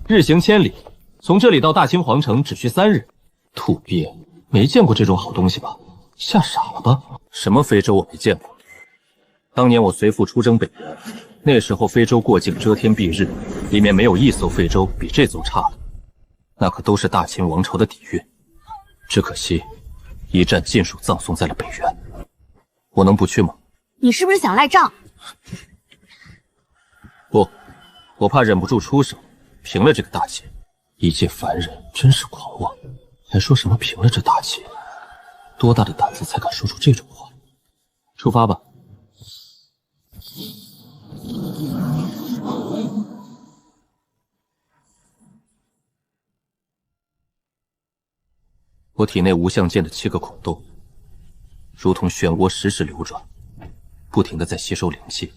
日行千里，从这里到大清皇城只需3日。土鳖，没见过这种好东西吧？吓傻了吧？什么非洲我没见过？当年我随父出征北原，那时候非洲过境遮天蔽日，里面没有一艘非洲比这艘差的，那可都是大秦王朝的底蕴。只可惜，一战尽数葬送在了北原。我能不去吗？你是不是想赖账？不，我怕忍不住出手，平了这个大旗。一介凡人真是狂妄，还说什么平了这大旗？多大的胆子才敢说出这种话？出发吧。我体内无相剑的7个孔洞，如同漩涡时时流转，不停地在吸收灵气。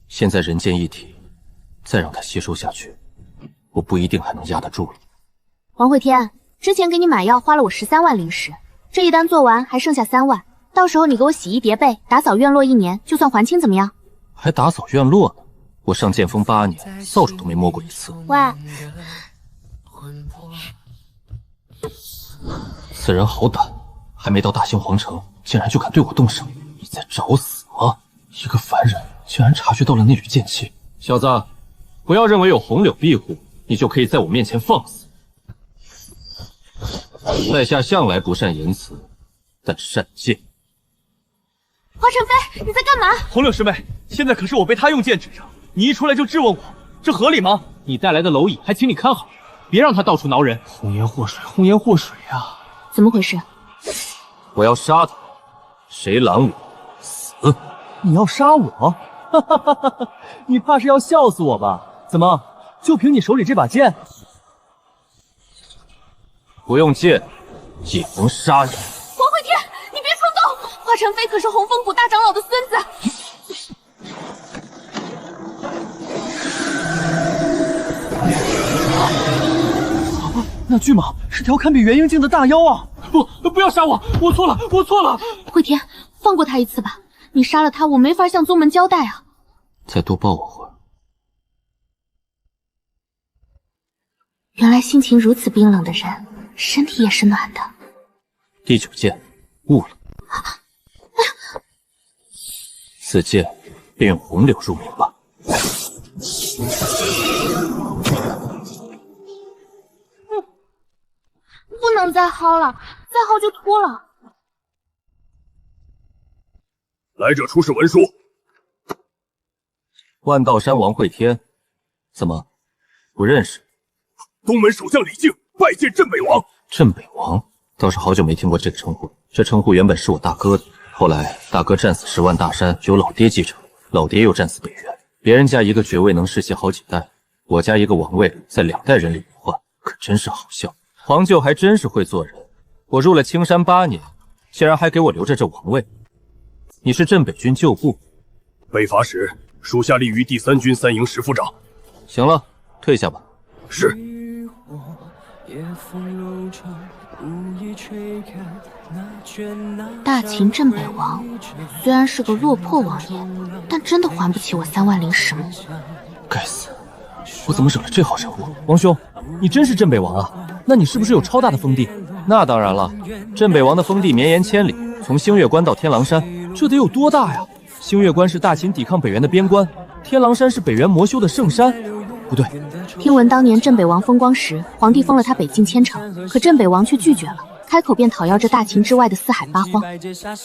现在人剑一体，再让它吸收下去，我不一定还能压得住了。王会天，之前给你买药花了我13万灵石，这一单做完还剩下3万，到时候你给我洗衣叠被，打扫院落1年，就算还清，怎么样？还打扫院落呢？我上剑锋8年，扫帚都没摸过一次。喂，此人好胆，还没到大兴皇城，竟然就敢对我动手！你在找死吗？一个凡人竟然察觉到了那缕剑气！小子，不要认为有红柳庇护，你就可以在我面前放肆。在下向来不善言辞，但善剑。华晨飞，你在干嘛？红柳师妹，现在可是我被他用剑指着，你一出来就质问我，这合理吗？你带来的蝼蚁还请你看好，别让他到处挠人。红颜祸水，红颜祸水啊！怎么回事？我要杀他，谁拦我，死！你要杀我？哈哈哈哈！你怕是要笑死我吧？怎么，就凭你手里这把剑？不用剑，也能杀人。黄慧天，你别冲动！华晨飞可是洪峰谷大长老的孙子。那巨蟒是条堪比元婴境的大妖啊！不要杀我！我错了，我错了！慧天，放过他一次吧。你杀了他，我没法向宗门交代啊。再多抱我会儿。原来性情如此冰冷的人，身体也是暖的。第9剑，悟了。此剑便用红柳入名吧。不能再薅了，再薅就秃了。来者出示文书。万道山王会天，怎么不认识？东门守将李靖拜见镇北王。镇北王倒是好久没听过这个称呼。这称呼原本是我大哥的，后来大哥战死10万大山，由老爹继承，老爹又战死北原。别人家一个爵位能世袭好几代，我家一个王位在2代人里轮换，可真是好笑。皇舅还真是会做人，我入了青山8年，竟然还给我留着这王位。你是镇北军旧部？北伐时，属下立于第3军3营10副长。行了，退下吧。是。大秦镇北王虽然是个落魄王爷，但真的还不起我3万灵石吗？该死，我怎么惹了这号人物？王兄，你真是镇北王啊？那你是不是有超大的封地？那当然了，镇北王的封地绵延千里，从星月关到天狼山，这得有多大呀？星月关是大秦抵抗北原的边关，天狼山是北原魔修的圣山。不对，听闻当年镇北王风光时，皇帝封了他北境千城，可镇北王却拒绝了，开口便讨要这大秦之外的四海八荒。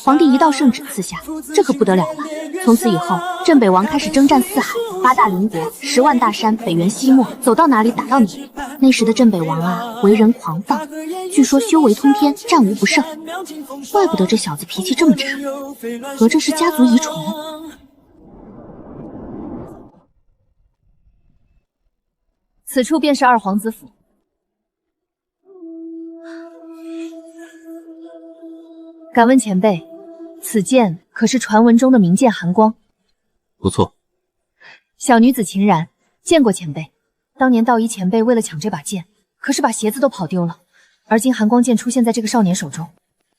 皇帝一道圣旨赐下，这可不得了了。从此以后，镇北王开始征战四海、8大邻国、10万大山，北原西没，走到哪里打到哪里。那时的镇北王啊，为人狂放，据说修为通天，战无不胜。怪不得这小子脾气这么差，合着是家族遗传。此处便是二皇子府。敢问前辈，此剑可是传闻中的名剑寒光？不错。小女子秦然见过前辈。当年道一前辈为了抢这把剑，可是把鞋子都跑丢了。而今寒光剑出现在这个少年手中，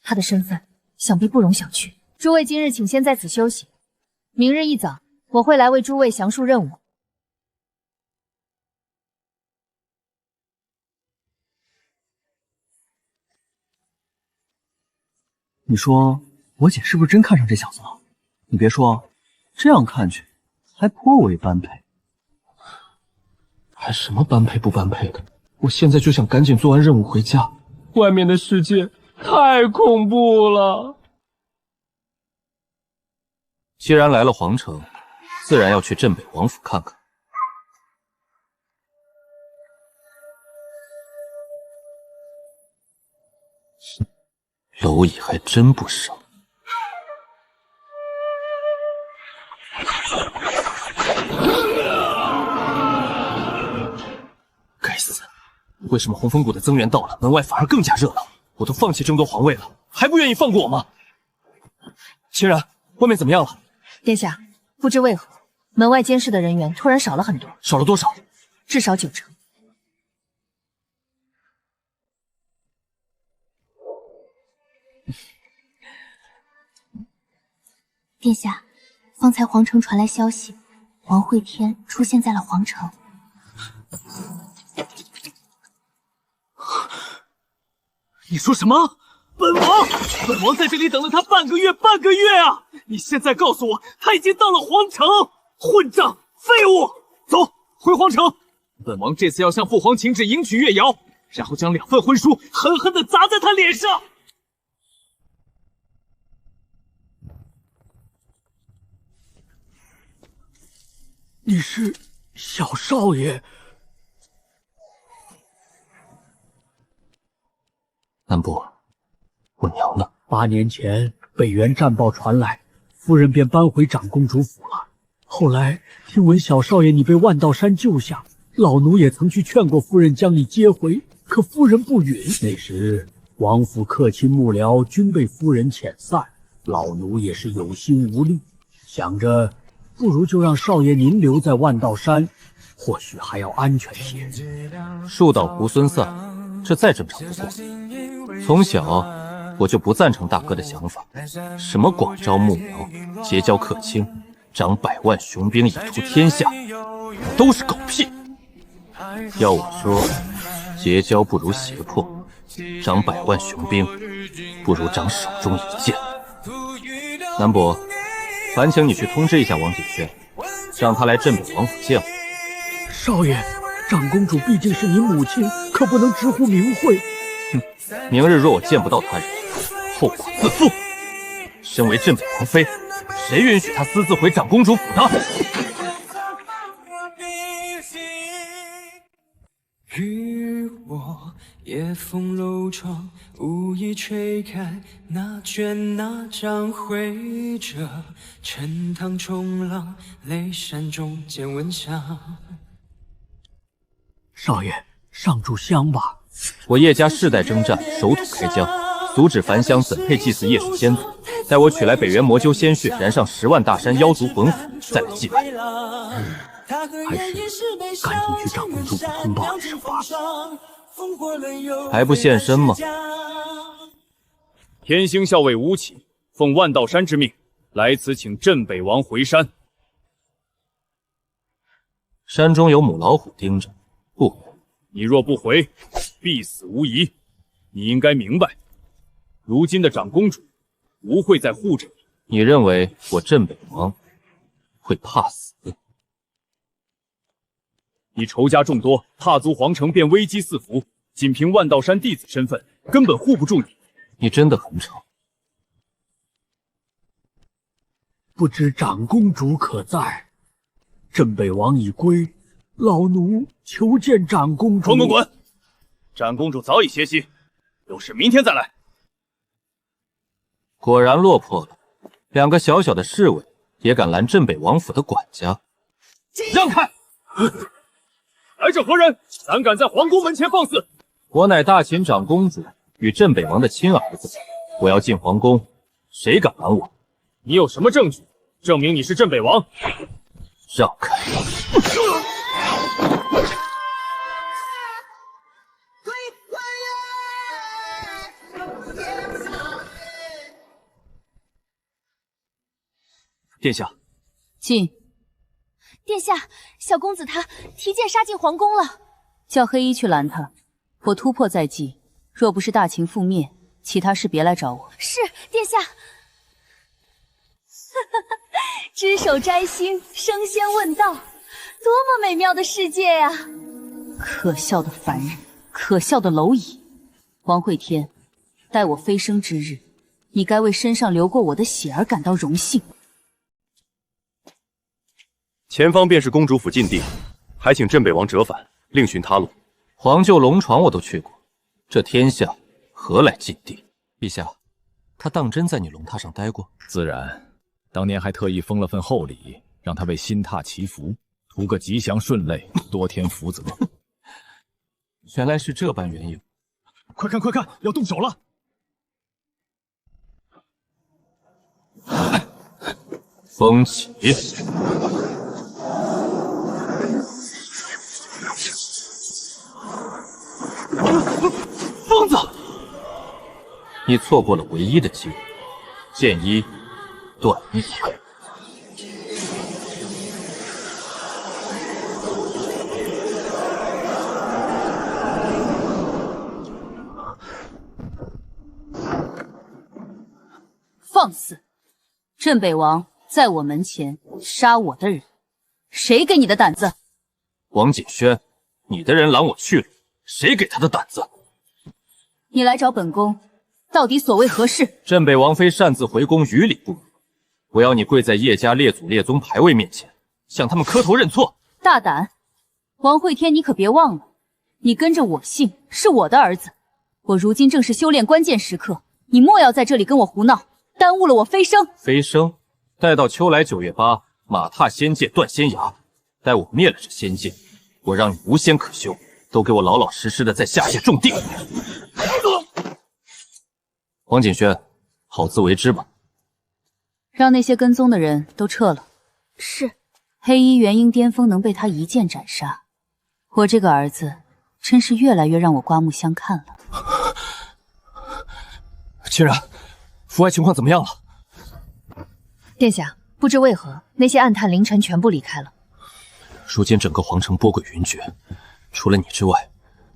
他的身份想必不容小觑。诸位今日请先在此休息，明日一早我会来为诸位详述任务。你说我姐是不是真看上这小子了？你别说，这样看去还颇为般配。还什么般配不般配的？我现在就想赶紧做完任务回家。外面的世界太恐怖了。既然来了皇城，自然要去镇北王府看看。蝼蚁还真不少。该死！为什么洪峰谷的增援到了，门外反而更加热闹？我都放弃争夺皇位了，还不愿意放过我吗？秦然，外面怎么样了？殿下，不知为何，门外监视的人员突然少了很多。少了多少？至少9成。殿下，方才皇城传来消息，王会天出现在了皇城。你说什么？本王在这里等了他半个月啊！你现在告诉我他已经到了皇城，混账废物！走，回皇城。本王这次要向父皇请旨迎娶月瑶，然后将2份婚书狠狠地砸在他脸上。你是小少爷？南波，我娘呢？8年前北原战报传来，夫人便搬回长公主府了。后来听闻小少爷你被万道山救下，老奴也曾去劝过夫人将你接回，可夫人不允。那时王府客卿幕僚均被夫人遣散，老奴也是有心无力，想着不如就让少爷您留在万道山，或许还要安全些。树倒猢狲散，这再正常不过。从小我就不赞成大哥的想法，什么广招幕僚、结交客卿、掌100万雄兵以图天下，都是狗屁。要我说，结交不如胁迫，掌100万雄兵不如掌手中一剑。南伯，烦请你去通知一下王景轩，让他来镇北王府见我。少爷，长公主毕竟是你母亲，可不能直呼名讳。明日若我见不到他人，后果自负。身为镇北王妃，谁允许她私自回长公主府的？与我夜风楼窗，无意吹开那卷那张绘着沉塘冲浪，泪山中见闻香。少爷，上炷香吧。我叶家世代征战，守土开疆，阻止凡乡怎配祭祀夜水先祖？待我取来北原魔鸠鲜血，燃上10万大山妖族魂斧，再来祭拜。还是赶紧去长公主府通报一声吧。还不现身吗？天星校尉吴起奉万道山之命来此请镇北王回山。山中有母老虎盯着，不回。你若不回，必死无疑。你应该明白，如今的长公主不会再护着你。你认为我镇北王会怕死？你仇家众多，踏足皇城便危机四伏，仅凭万道山弟子身份，根本护不住你。你真的很丑。不知长公主可在？镇北王已归，老奴求见长公主。滚！长公主早已歇息，有事明天再来。果然落魄了，2个小小的侍卫也敢拦镇北王府的管家。让开！来者何人？胆敢在皇宫门前放肆！我乃大秦长公主与镇北王的亲儿子，我要进皇宫，谁敢拦我？你有什么证据证明你是镇北王？让开！殿下，进。殿下，小公子他提剑杀进皇宫了，叫黑衣去拦他。我突破在即，若不是大秦覆灭，其他事别来找我。是，殿下。只手摘星，升仙问道，多么美妙的世界呀！可笑的凡人，可笑的蝼蚁。王会天，待我飞升之日，你该为身上流过我的血而感到荣幸。前方便是公主府禁地，还请镇北王折返，另寻他路。皇舅龙床我都去过，这天下何来禁地？陛下，他当真在你龙榻上待过？自然，当年还特意封了份厚礼，让他为新榻祈福，图个吉祥顺累，多添福泽。原来是这般缘由。快看，要动手了！风起。疯子！你错过了唯一的机会，剑一断一。放肆！镇北王在我门前杀我的人，谁给你的胆子？王锦轩，你的人拦我去了，谁给他的胆子？你来找本宫，到底所谓何事？镇北王妃擅自回宫，于理不如。我要你跪在叶家列祖列宗牌位面前，向他们磕头认错。大胆！王惠天，你可别忘了，你跟着我姓，是我的儿子。我如今正是修炼关键时刻，你莫要在这里跟我胡闹，耽误了我飞升。飞升？待到秋来9月8，马踏仙界断仙崖，待我灭了这仙界，我让你无仙可修，都给我老老实实的在下界种地。王锦轩，好自为之吧。让那些跟踪的人都撤了。是。黑衣元婴巅峰能被他一剑斩杀，我这个儿子真是越来越让我刮目相看了。清然，府外情况怎么样了？殿下，不知为何，那些暗探凌晨全部离开了。如今整个皇城波诡云谲，除了你之外，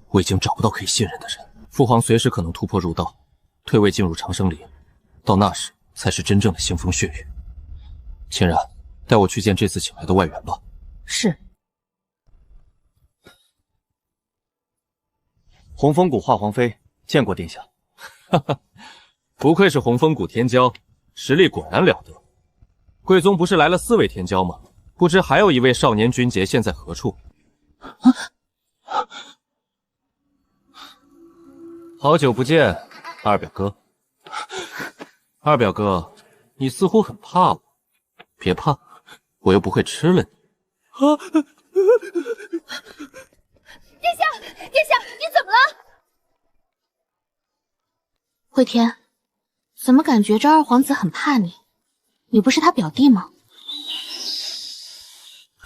我已经找不到可以信任的人。父皇随时可能突破入道，退位进入长生林，到那时才是真正的腥风血雨。清然，带我去见这次请来的外援吧。是。红枫谷华皇妃见过殿下。哈哈，不愧是红枫谷天骄，实力果然了得。贵宗不是来了4位天骄吗？不知还有一位少年军杰现在何处？好久不见，二表哥。二表哥，你似乎很怕我。别怕，我又不会吃了你。殿下，殿下，你怎么了？惠天，怎么感觉这二皇子很怕你？你不是他表弟吗？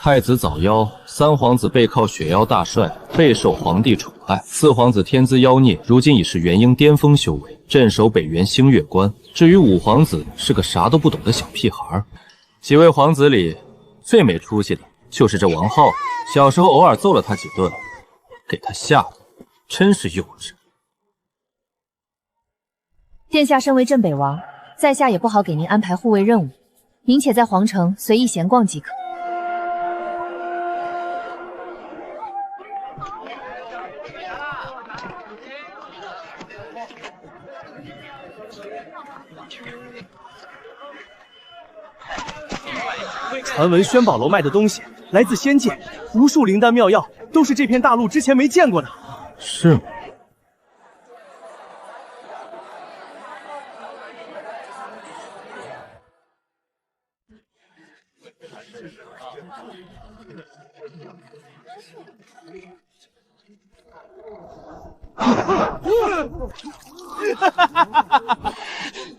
太子早夭，3皇子背靠雪妖大帅，备受皇帝宠爱。4皇子天资妖孽，如今已是元婴巅峰修为，镇守北原星月关。至于5皇子，是个啥都不懂的小屁孩。几位皇子里，最没出息的就是这王浩，小时候偶尔揍了他几顿，给他吓的，真是幼稚。殿下身为镇北王，在下也不好给您安排护卫任务，您且在皇城随意闲逛即可。传闻轩宝楼卖的东西来自仙界，无数灵丹妙药都是这片大陆之前没见过的。是吗？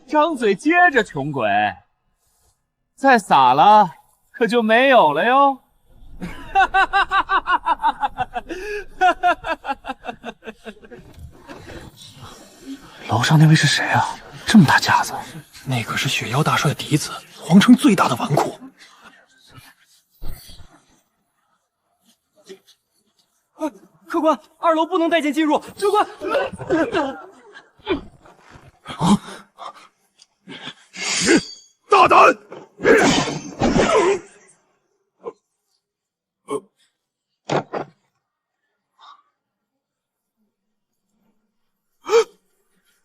张嘴接着，穷鬼，再撒了可就没有了哟。楼上那位是谁啊？这么大架子，那可是雪妖大帅的嫡子，皇城最大的纨绔。客官，2楼不能带剑进入。客官，大胆！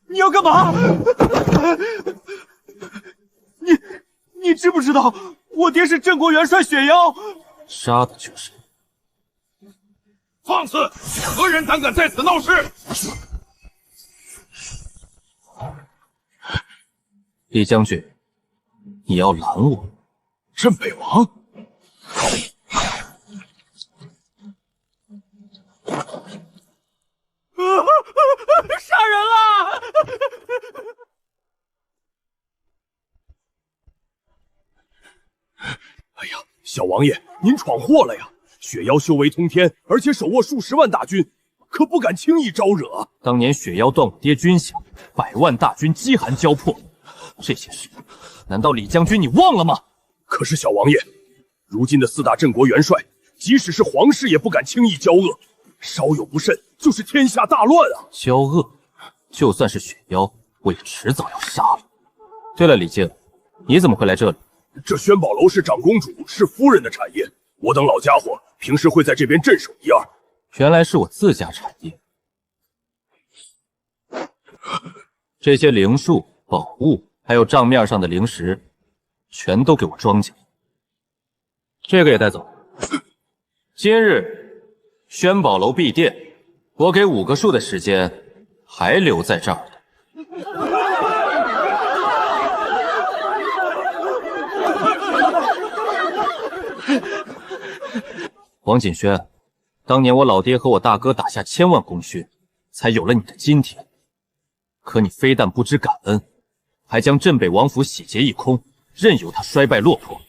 你要干嘛？你知不知道我爹是镇国元帅雪妖？杀的就是。放肆！何人胆敢在此闹事？李将军，你要拦我？镇北王，杀人了！哎呀，小王爷，您闯祸了呀！雪妖修为通天，而且手握数10万大军，可不敢轻易招惹。当年雪妖断我爹军饷，100万大军饥寒交迫，这些事，难道李将军你忘了吗？可是小王爷，如今的4大镇国元帅，即使是皇室也不敢轻易交恶，稍有不慎就是天下大乱啊！交恶，就算是雪妖，我也迟早要杀了。对了，李靖，你怎么会来这里？这轩宝楼是长公主、是夫人的产业，我等老家伙平时会在这边镇守一二。原来是我自家产业。这些灵树、宝物，还有账面上的灵石，全都给我装起来。这个也带走。今日轩宝楼闭店，我给5个数的时间，还留在这儿的。王锦轩，当年我老爹和我大哥打下1000万功勋，才有了你的今天。可你非但不知感恩，还将镇北王府洗劫一空，任由他衰败落魄。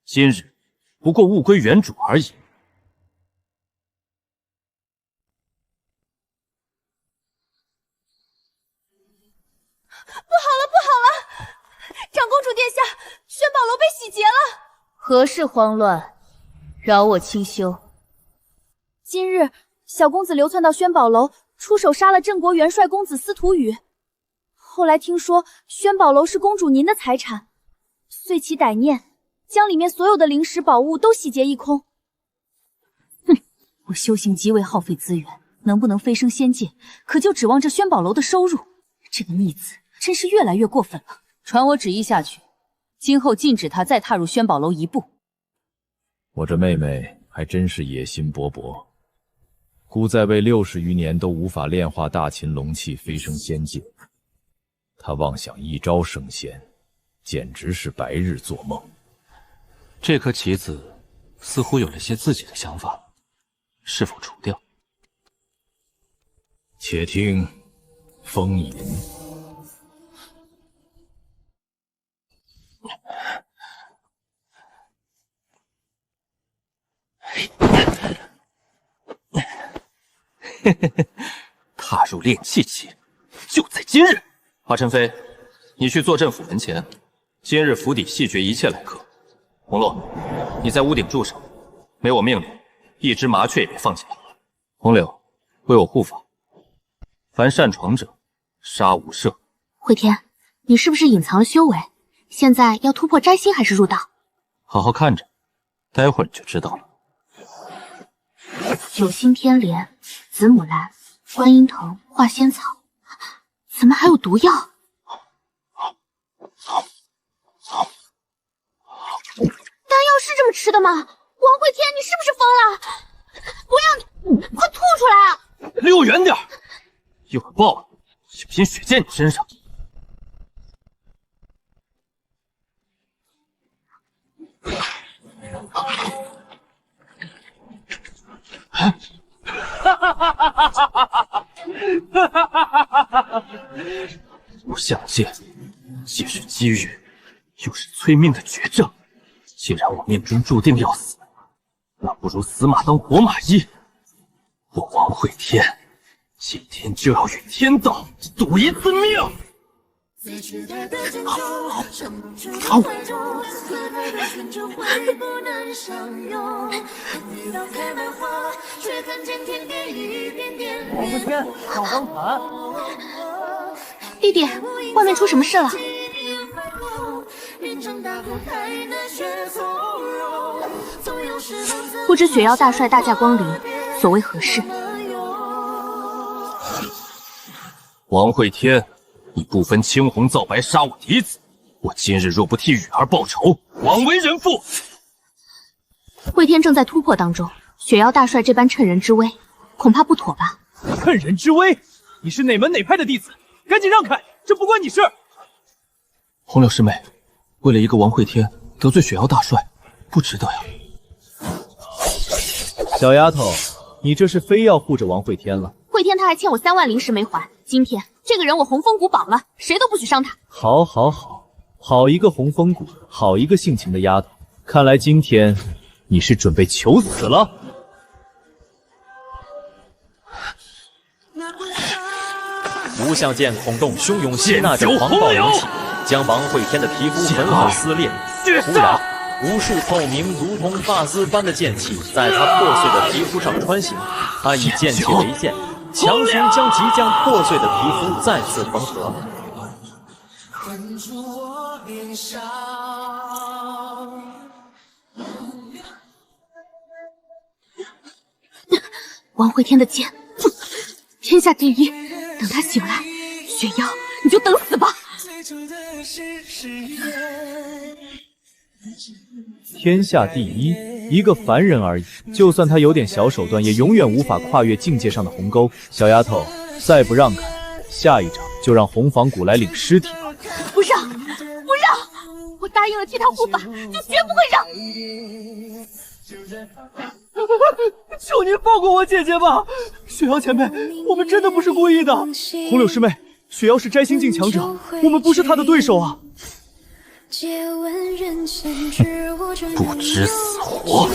今日不过物归原主而已。不好了，不好了！长公主殿下，轩宝楼被洗劫了。何事慌乱？饶我清修。今日小公子流窜到轩宝楼，出手杀了镇国元帅公子司徒羽。后来听说轩宝楼是公主您的财产，遂起歹念，将里面所有的灵石宝物都洗劫一空。哼，我修行极为耗费资源，能不能飞升仙界，可就指望这轩宝楼的收入。这个逆子真是越来越过分了。传我旨意下去，今后禁止他再踏入轩宝楼一步。我这妹妹还真是野心勃勃，姑在位60余年都无法炼化大秦龙气飞升仙界，她妄想一朝升仙，简直是白日做梦。这颗棋子似乎有了些自己的想法，是否除掉？且听风吟。踏入炼气期，就在今日。华晨飞，你去坐镇府门前，今日府邸细决一切来客。红洛，你在屋顶驻守，没我命令，一只麻雀也别放进来。红柳，为我护法，凡擅闯者，杀无赦。慧天，你是不是隐藏了修为？现在要突破摘星还是入道？好好看着，待会儿你就知道了。九星天莲、紫母兰、观音藤、化仙草，怎么还有毒药？丹药是这么吃的吗？王慧天，你是不是疯了？不要你，快吐出来啊！离我远点，一会儿爆了，小心血溅你身上。不相见，既是机遇，又是催命的绝症。既然我命中注定要死，那不如死马当活马医。我王慧天今天就要与天道赌一次命！王慧天，上荒谈。弟弟，外面出什么事了？不知雪妖大帅大驾光临，所为何事？王慧天，你不分青红皂白杀我嫡子，我今日若不替雨儿报仇，枉为人父。慧天正在突破当中，雪妖大帅这般趁人之危，恐怕不妥吧？趁人之危？你是哪门哪派的弟子？赶紧让开，这不关你事。红柳师妹，为了一个王慧天得罪雪妖大帅，不值得呀。小丫头，你这是非要护着王慧天了？慧天他还欠我3万灵石没还，今天这个人我红枫谷保了，谁都不许伤他。好，好，好，好一个红枫谷，好一个性情的丫头。看来今天你是准备求死了。无相剑孔洞汹涌吸纳着狂暴灵气，将王慧天的皮肤狠狠撕裂。突然，无数透明如同发丝般的剑气在他破碎的皮肤上穿行，他以剑气为剑，强行将即将破碎的皮肤再次缝合。困住我脸上。王会天的剑，天下第一。等他醒来，雪瑶，你就等死吧。天下第一，一个凡人而已，就算他有点小手段，也永远无法跨越境界上的鸿沟。小丫头，再不让开，下一场就让红房谷来领尸体吧。不让，不让！我答应了替他护法，就绝不会让。求您放过我姐姐吧，雪瑶前辈，我们真的不是故意的。红柳师妹，雪瑶是摘星境强者，我们不是她的对手啊。不知死活！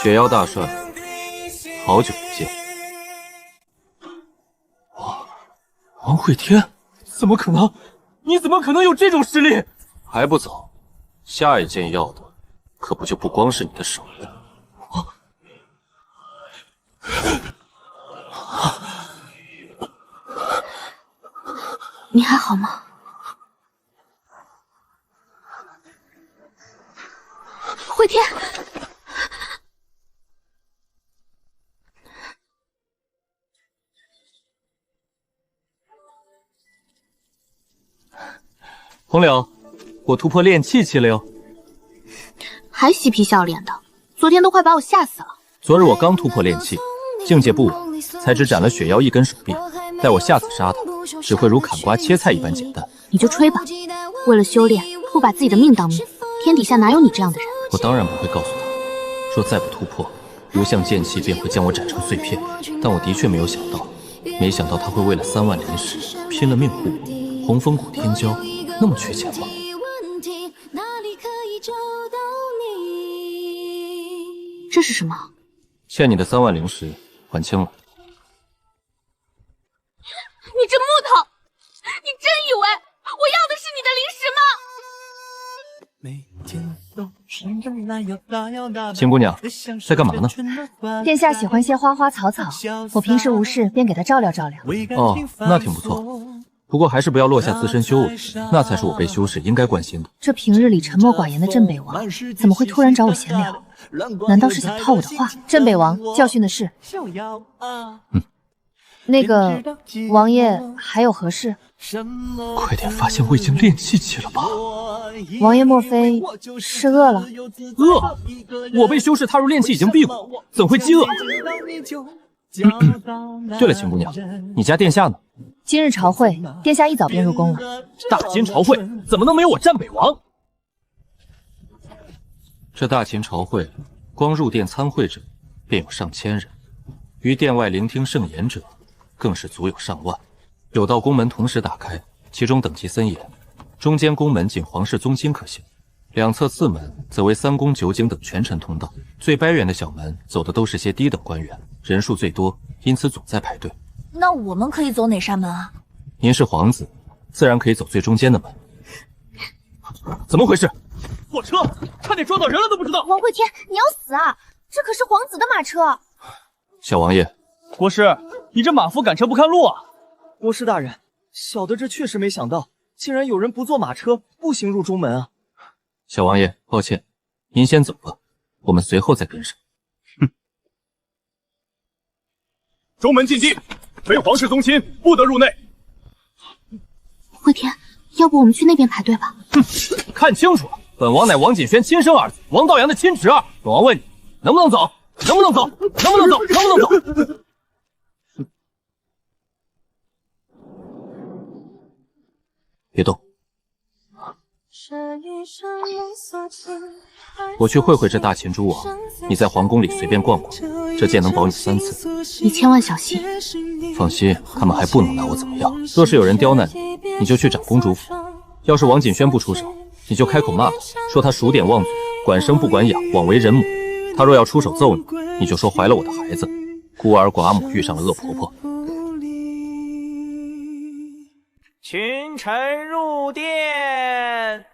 雪妖大帅，好久不见。王会天，怎么可能？你怎么可能有这种实力？还不走？下一件要的可不就不光是你的手了。你还好吗？会天，红柳，我突破炼气期了哟。还嬉皮笑脸的，昨天都快把我吓死了。昨日我刚突破炼气，境界不稳，才只斩了雪妖一根手臂。待我下次杀他，只会如砍瓜切菜一般简单。你就吹吧，为了修炼，不把自己的命当命，天底下哪有你这样的人？我当然不会告诉他，若再不突破，无相剑气便会将我斩成碎片。但我的确没有想到，他会为了3万灵石拼了命护我。红枫谷天骄那么缺钱吗？这是什么？欠你的3万灵石还清了。你这木头，你真以为我要的是你的灵石吗？秦姑娘在干嘛呢？殿下喜欢些花花草草，我平时无事便给他照料照料。哦，那挺不错。不过还是不要落下自身修为，那才是我辈修士应该关心的。这平日里沉默寡言的镇北王，怎么会突然找我闲聊？难道是想套我的话？镇北王教训的是，那个王爷还有何事？快点发现我已经炼气期了吧！王爷莫非是饿了？饿？我辈修士踏入炼气已经闭关，怎会饥饿？对了，秦姑娘，你家殿下呢？今日朝会，殿下一早便入宫了。大秦朝会怎么能没有我战北王？这大秦朝会，光入殿参会者便有上千人，于殿外聆听盛言者，更是足有上万。有道宫门同时打开，其中等级森严，中间宫门仅皇室宗亲可行，两侧次门则为3宫9景等权臣通道，最边缘的小门走的都是些低等官员，人数最多，因此总在排队。那我们可以走哪扇门啊？您是皇子，自然可以走最中间的门。怎么回事？火车差点撞到人了都不知道。王会天，你要死啊！这可是皇子的马车。小王爷，国师，你这马夫赶车不看路啊！国师大人，小的这确实没想到，竟然有人不坐马车步行入中门啊！小王爷，抱歉，您先走吧，我们随后再跟上。中门禁地，非皇室宗亲不得入内。会天，要不我们去那边排队吧？哼，看清楚了，本王乃王谨轩亲生儿子，王道阳的亲侄儿。本王问你，能不能走？能不能走？能不能走？能不能走？别动。我去会会这大秦诸王，你在皇宫里随便逛逛，这剑能保你3次。你千万小心。放心，他们还不能拿我怎么样。若是有人刁难你，你就去长公主府；要是王谨轩不出手，你就开口骂他，说他数典忘祖，管生不管养，枉为人母。他若要出手揍你，你就说怀了我的孩子，孤儿寡母遇上了恶婆婆。群臣入殿。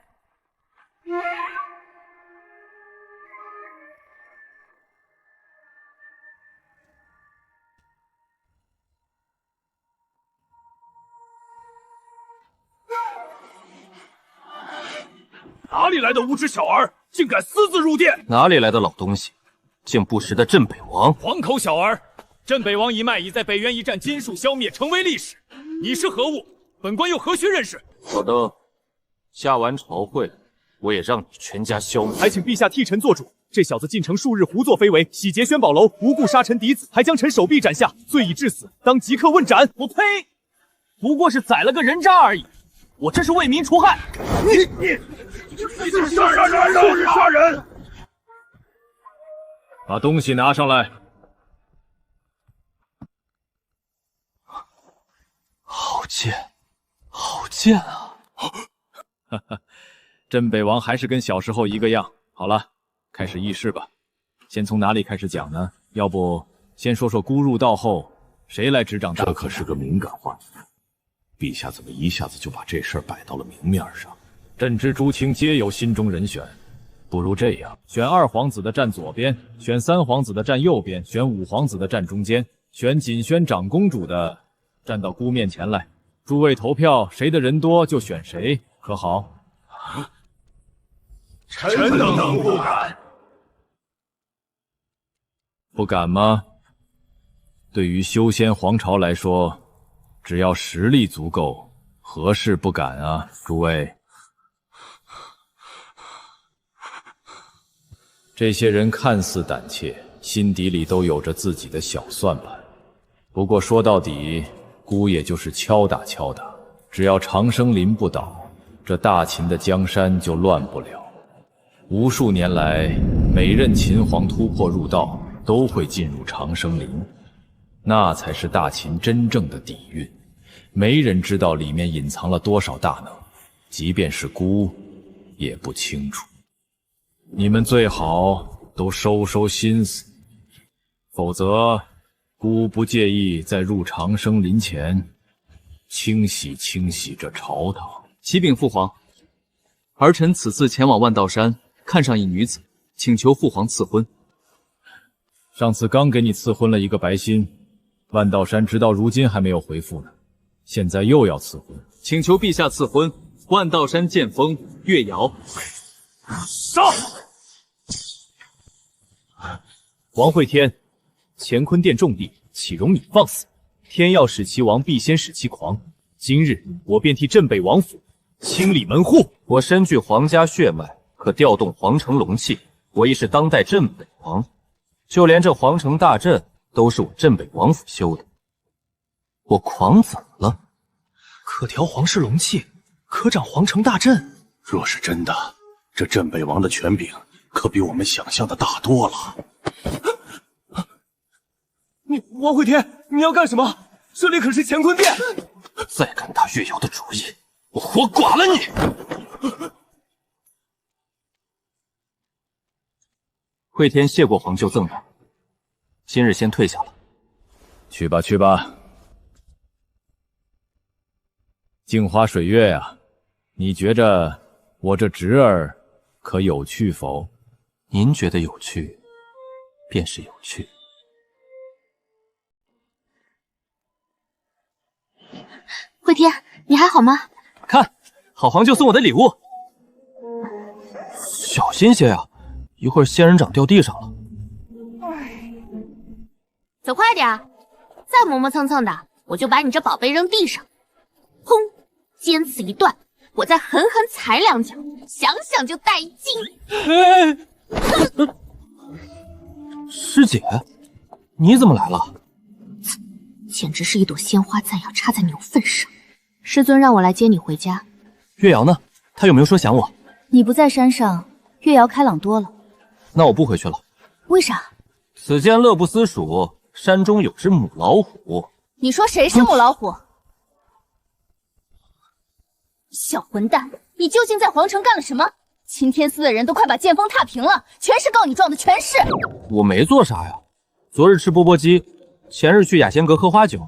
哪里来的无知小儿，竟敢私自入殿？哪里来的老东西，竟不识得镇北王？黄口小儿，镇北王一脉已在北渊一战尽数消灭，成为历史。你是何物？本官又何须认识？好的，下完朝会，我也让你全家消灭。还请陛下替臣做主。这小子进城数日，胡作非为，洗劫轩宝楼，无故杀臣嫡子，还将臣手臂斩下，罪已至死，当即刻问斩。我呸！不过是宰了个人渣而已，我这是为民除害。你是杀人，就是杀人！把东西拿上来。好贱，好贱啊！哈哈，镇北王还是跟小时候一个样。好了。开始议事吧，先从哪里开始讲呢？要不先说说孤入道后谁来执掌大？这可是个敏感话题，陛下怎么一下子就把这事儿摆到了明面上？朕知诸卿皆有心中人选，不如这样，选二皇子的站左边，选三皇子的站右边，选五皇子的站中间，选锦轩长公主的站到姑面前来。诸位投票，谁的人多就选谁，可好？臣等不敢。不敢吗？对于修仙皇朝来说，只要实力足够，何事不敢啊？诸位，这些人看似胆怯，心底里都有着自己的小算盘。不过说到底，孤也就是敲打敲打，只要长生林不倒，这大秦的江山就乱不了。无数年来，每任秦皇突破入道，都会进入长生林，那才是大秦真正的底蕴。没人知道里面隐藏了多少大能，即便是孤，也不清楚。你们最好都收收心思，否则孤不介意在入长生林前清洗清洗这朝堂。启禀父皇，儿臣此次前往万道山，看上一女子，请求父皇赐婚。上次刚给你赐婚了一个白心，万道山直到如今还没有回复呢，现在又要赐婚，请求陛下赐婚。万道山剑锋月瑶。杀！王会天，乾坤殿重地，岂容你放肆？天要使其亡，必先使其狂。今日我便替镇北王府清理门户。我身具皇家血脉，可调动皇城龙气，我亦是当代镇北王。就连这皇城大阵都是我镇北王府修的，我狂怎么了？可调皇室龙气，可掌皇城大阵。若是真的，这镇北王的权柄可比我们想象的大多了。你王会天，你要干什么？这里可是乾坤殿！再敢打月瑶的主意，我活剐了你！惠天谢过皇舅赠言，今日先退下了。去吧去吧。镜花水月呀，你觉着我这侄儿可有趣否？您觉得有趣，便是有趣。惠天，你还好吗？看，好皇舅送我的礼物。小心些呀，一会儿仙人掌掉地上了。走快点，再磨磨蹭蹭的，我就把你这宝贝扔地上。轰！尖刺一断，我再狠狠踩两脚，想想就带劲。师姐，你怎么来了？简直是一朵鲜花赞要插在牛粪上。师尊让我来接你回家。月瑶呢？她有没有说想我？你不在山上，月瑶开朗多了。那我不回去了。为啥？此间乐不思蜀，山中有只母老虎。你说谁是母老虎？小混蛋，你究竟在皇城干了什么？青天司的人都快把剑锋踏平了，全是告你状的，全是。我没做啥呀，昨日吃钵钵鸡，前日去雅仙阁喝花酒，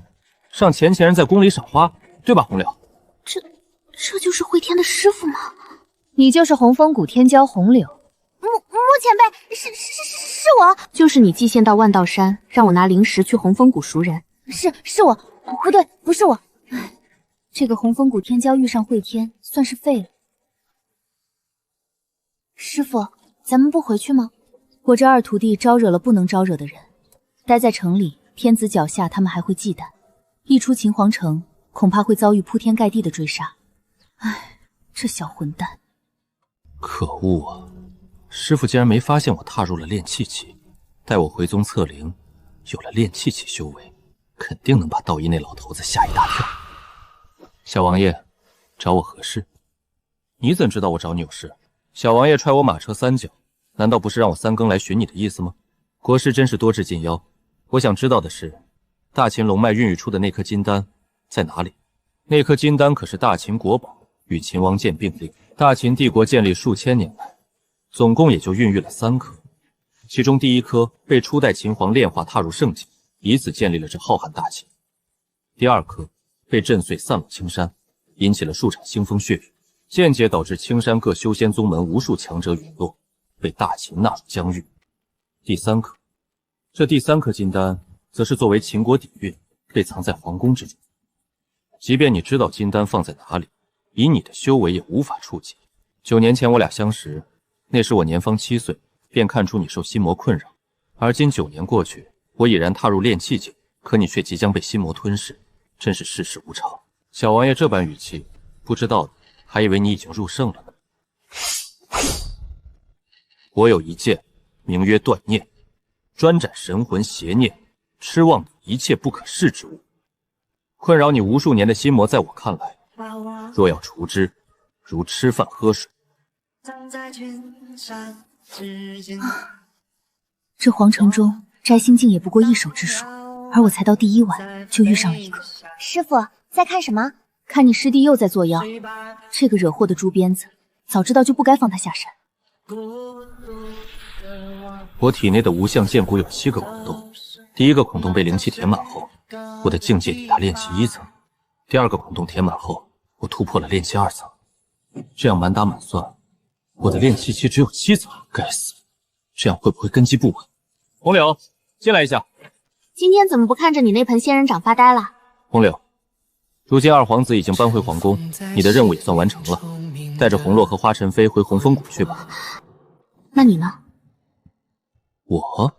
上前人在宫里赏花，对吧，红柳？这就是惠天的师傅吗？你就是洪峰谷天骄红柳。穆前辈，是我，就是你寄信到万道山，让我拿灵石去洪峰谷赎人。是我，不对，不是我。唉，这个洪峰谷天骄遇上惠天，算是废了。师傅，咱们不回去吗？我这二徒弟招惹了不能招惹的人，待在城里，天子脚下他们还会忌惮，一出秦皇城，恐怕会遭遇铺天盖地的追杀。唉，这小混蛋！可恶啊！师傅竟然没发现我踏入了炼气期，待我回宗测灵，有了炼气期修为，肯定能把道一那老头子吓一大跳。小王爷，找我何事？你怎知道我找你有事？小王爷踹我马车3脚，难道不是让我3更来寻你的意思吗？国师真是多智近妖。我想知道的是，大秦龙脉孕育出的那颗金丹在哪里？那颗金丹可是大秦国宝，与秦王剑并立。大秦帝国建立数千年来，总共也就孕育了3颗，其中第1颗被初代秦皇炼化踏入圣境，以此建立了这浩瀚大秦；第2颗被震碎散落青山，引起了数场腥风血雨，间接导致青山各修仙宗门无数强者陨落，被大秦纳入疆域。第3颗，这第3颗金丹则是作为秦国底蕴，被藏在皇宫之中。即便你知道金丹放在哪里，以你的修为也无法触及。9年前我俩相识，那时我年方7岁，便看出你受心魔困扰。而今9年过去，我已然踏入炼气境，可你却即将被心魔吞噬，真是世事无常。小王爷这般语气，不知道的还以为你已经入圣了呢。我有一剑，名曰断念，专斩神魂邪念，痴妄的一切不可视之物。困扰你无数年的心魔，在我看来，若要除之，如吃饭喝水。这皇城中摘星镜也不过1手之数，而我才到第1晚就遇上了一个。师傅在看什么？看你师弟又在作妖，这个惹祸的猪鞭子，早知道就不该放他下山。我体内的无相剑骨有7个孔洞，第1个孔洞被灵气填满后，我的境界抵达炼气1层；第2个孔洞填满后，我突破了炼气2层。这样满打满算，我的炼气期只有7层。该死，这样会不会根基不稳？红柳，进来一下。今天怎么不看着你那盆仙人掌发呆了？红柳，如今2皇子已经搬回皇宫，你的任务也算完成了，带着红洛和花尘飞回红风谷去吧。那你呢？我？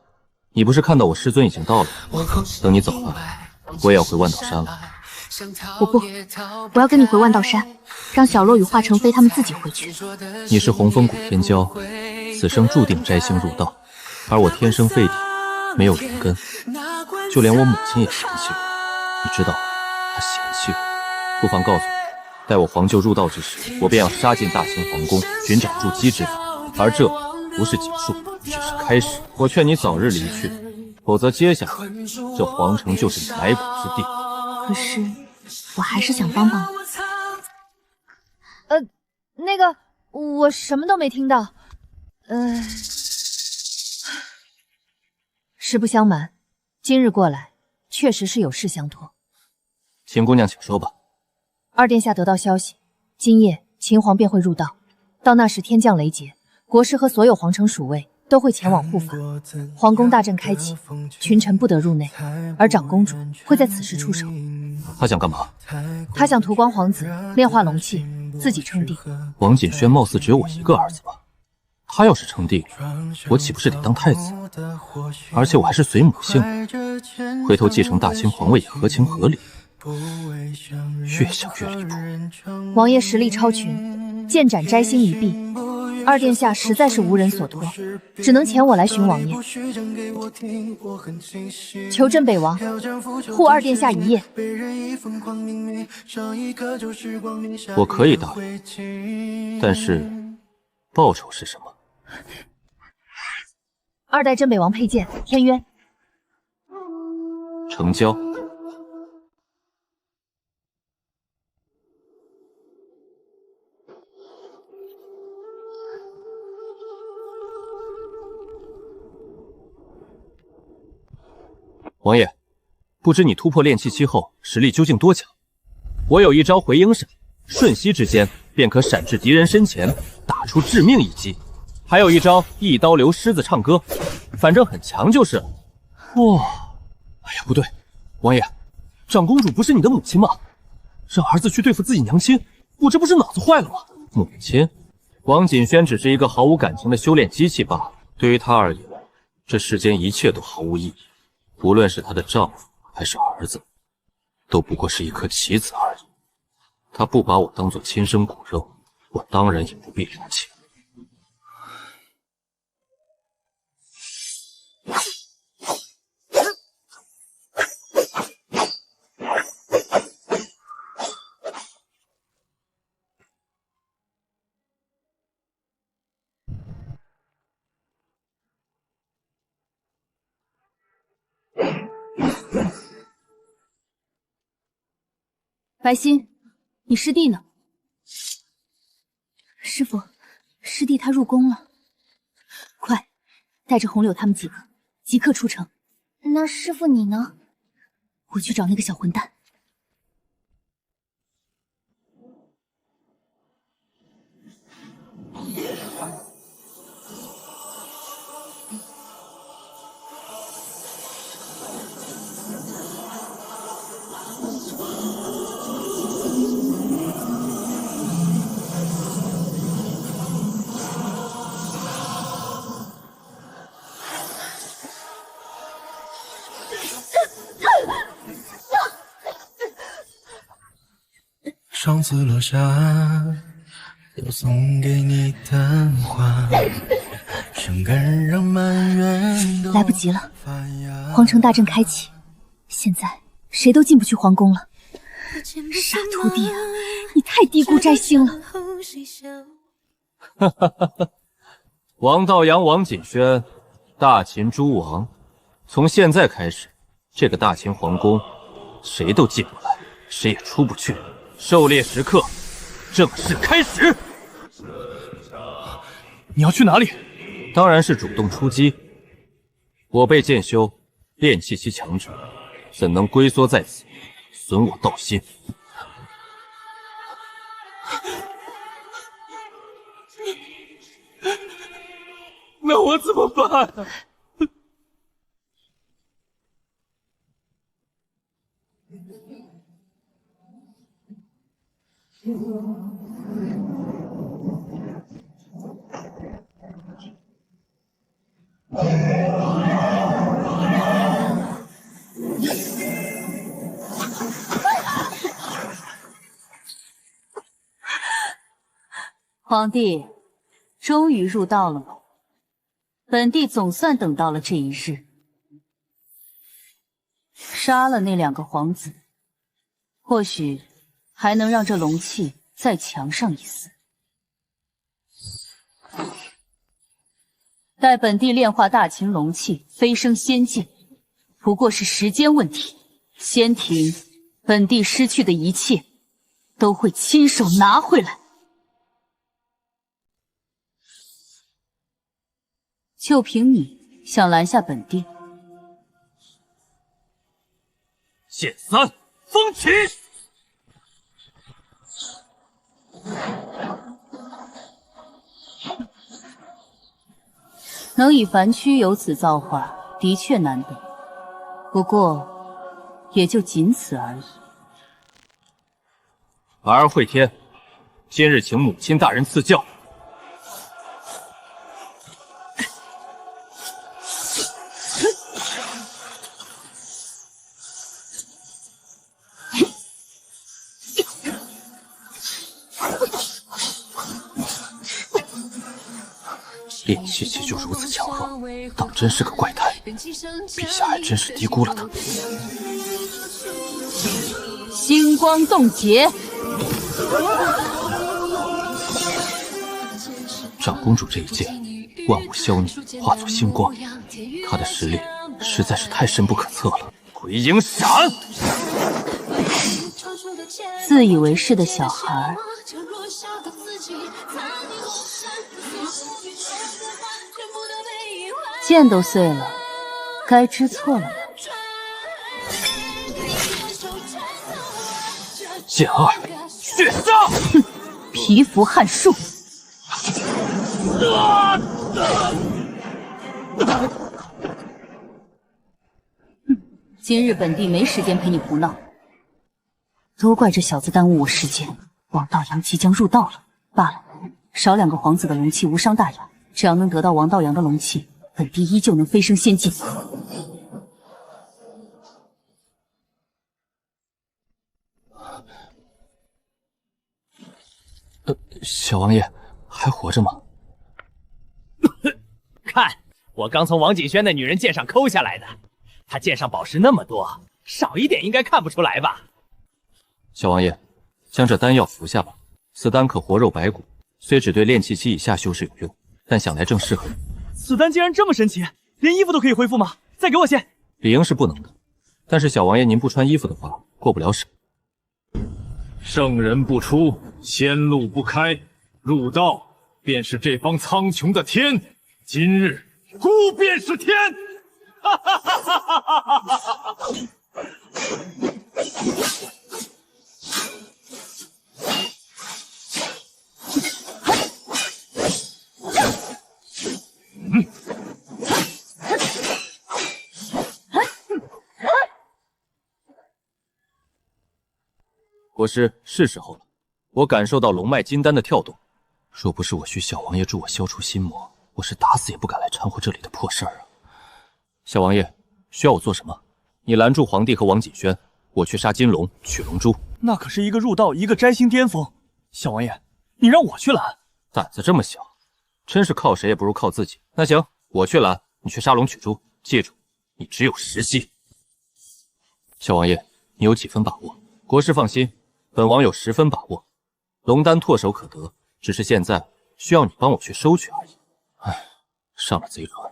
你不是看到我师尊已经到了？等你走了，我也要回万道山了。我不，我要跟你回万道山，让小洛与华成飞他们自己回去。你是红风谷天骄，此生注定摘星入道，而我天生废体，没有灵根，就连我母亲也嫌弃我。你知道，她嫌弃我，不妨告诉我，待我皇舅入道之时，我便要杀进大秦皇宫，寻找筑基之法，而这不是结束，只是开始。我劝你早日离去，否则接下来这皇城就是你埋骨之地。可是我还是想帮帮你。那个，我什么都没听到。实不相瞒，今日过来确实是有事相托。秦姑娘，请说吧。二殿下得到消息，今夜秦皇便会入道，到那时天降雷劫，国师和所有皇城属卫都会前往护法，皇宫大阵开启，群臣不得入内，而长公主会在此时出手。她想干嘛？她想屠光皇子，炼化龙气，自己称帝。王锦轩貌似只有我一个儿子吧？他要是称帝，我岂不是得当太子？而且我还是随母姓，回头继承大清皇位也合情合理。越想越离谱。王爷实力超群，剑斩摘星一臂，二殿下实在是无人所托，只能前我来寻王爷，求镇北王护二殿下一夜。我可以答应，但是报酬是什么？二代镇北王佩剑，天渊。成交。王爷，不知你突破炼气期后实力究竟多强？我有一招回影闪，瞬息之间便可闪至敌人身前，打出致命一击；还有一招一刀流狮子唱歌，反正很强就是了。哇！哎呀，不对，王爷，长公主不是你的母亲吗？让儿子去对付自己娘亲，我这不是脑子坏了吗？母亲？王锦轩只是一个毫无感情的修炼机器罢了。对于他而言，这世间一切都毫无意义，无论是她的丈夫还是儿子，都不过是一颗棋子而已。她不把我当作亲生骨肉，我当然也不必留情。白歆，你师弟呢？师傅，师弟他入宫了。快，带着红柳他们几个，即刻出城。那师傅你呢？我去找那个小混蛋。双子落下，又送给你的花，生根让满园都来不及了，皇城大阵开启，现在谁都进不去皇宫了。傻徒弟啊，你太低估摘星了。哈哈哈哈！王道阳、王锦轩，大秦诸王，从现在开始，这个大秦皇宫，谁都进不来，谁也出不去。狩猎时刻正式开始。你要去哪里？当然是主动出击。我被剑修炼气期强者，怎能龟缩在此，损我道心？那我怎么办？皇帝，终于入道了吗？本帝总算等到了这一日。杀了那2个皇子，或许还能让这龙气再强上一丝。待本帝炼化大秦龙气，飞升仙境，不过是时间问题。仙庭，本帝失去的一切，都会亲手拿回来。就凭你想拦下本帝？剑三，风起！能以凡躯有此造化，的确难得，不过也就仅此而已。儿会天，今日请母亲大人赐教。炼气期就如此强弱，当真是个怪胎。陛下还真是低估了他。星光冻结。长公主这一剑，万物消匿，化作星光，她的实力实在是太深不可测了。鬼影闪！自以为是的小孩。剑都碎了，该知错了吧？剑二，血杀！哼，蚍蜉撼树。今日本帝没时间陪你胡闹，都怪这小子耽误我时间。王道阳即将入道了，罢了，少2个皇子的龙气无伤大雅，只要能得到王道阳的龙气，本帝依旧能飞升仙境。小王爷还活着吗？看，我刚从王景轩那女人剑上抠下来的，她剑上宝石那么多，少一点应该看不出来吧？小王爷，将这丹药服下吧。此丹可活肉白骨，虽只对炼气期以下修士有用，但想来正适合你。此丹竟然这么神奇，连衣服都可以恢复吗？再给我些。理应是不能的，但是小王爷您不穿衣服的话，过不了审。圣人不出，仙路不开，入道便是这方苍穹的天。今日孤便是天！哈哈哈哈哈哈！国师，是时候了。我感受到龙脉金丹的跳动，若不是我需小王爷助我消除心魔，我是打死也不敢来掺和这里的破事儿啊！小王爷，需要我做什么？你拦住皇帝和王景轩，我去杀金龙，取龙珠。那可是一个入道，一个摘星巅峰。小王爷，你让我去拦？胆子这么小，真是靠谁也不如靠自己。那行，我去拦，你去杀龙取珠。记住，你只有10息。小王爷，你有几分把握？国师放心，本王有10分把握。龙丹唾手可得，只是现在需要你帮我去收取而已。唉，上了贼船。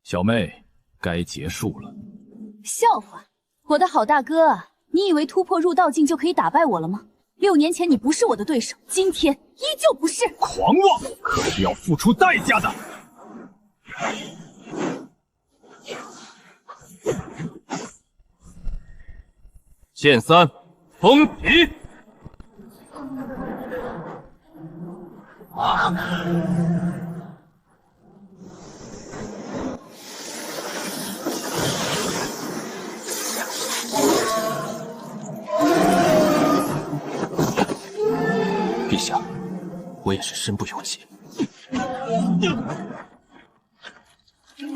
小妹，该结束了。笑话，我的好大哥啊！你以为突破入道境就可以打败我了吗？6年前你不是我的对手，今天依旧不是。狂妄，可是要付出代价的。剑3，封皮。陛下，我也是身不由己。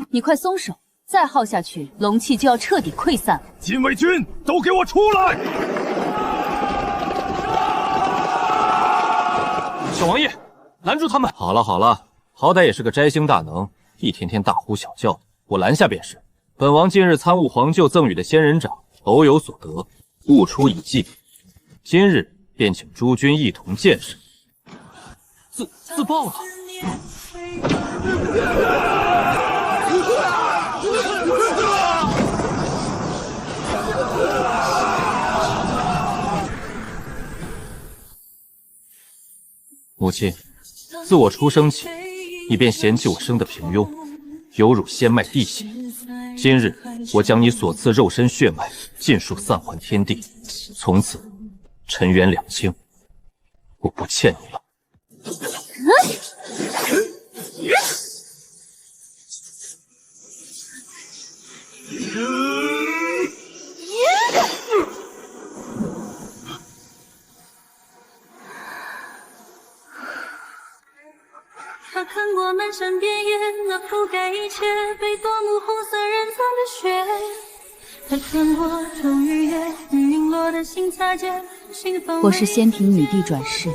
你快松手，再耗下去，龙气就要彻底溃散了。禁卫军都给我出来！小王爷，拦住他们！好了好了，好歹也是个摘星大能，一天天大呼小叫的，我拦下便是。本王近日参悟皇舅赠予的仙人掌，偶有所得，悟出一计，今日便请诸君一同见识。自爆了！母亲，自我出生起，你便嫌弃我生得平庸，有辱仙脉地血。今日我将你所赐肉身血脉尽数散还天地，从此尘缘两清，我不欠你了。他看过漫山遍野，那覆盖一切被夺目红色染脏的血。他穿过终日夜，陨落的心擦肩。我是仙嫔女帝转世，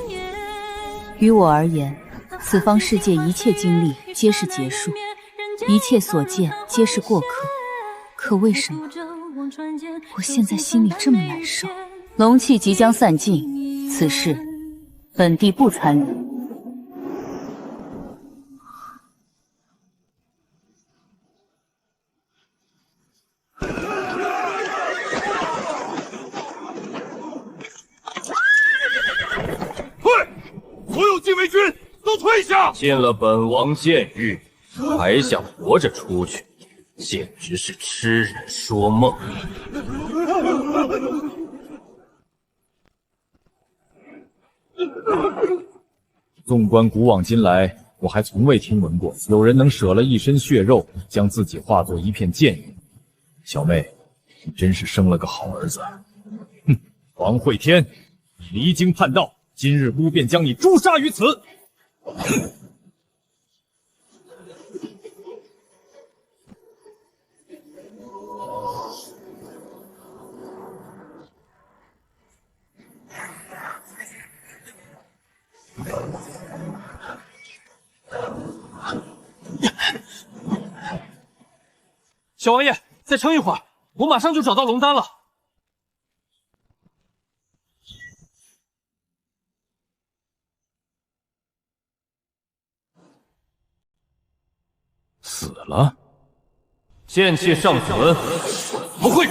于我而言，此方世界一切经历皆是结束，一切所见皆是过客。可为什么我现在心里这么难受？龙气即将散尽，此事本帝不参与。所有禁卫军都退下！进了本王监狱，还想活着出去，简直是痴人说梦。纵观古往今来，我还从未听闻过有人能舍了一身血肉，将自己化作一片剑影。小妹，你真是生了个好儿子。哼，王会天，你离经叛道，今日姑便将你诛杀于此。小王爷，再撑一会儿，我马上就找到龙丹了。死了？剑气尚存，不会。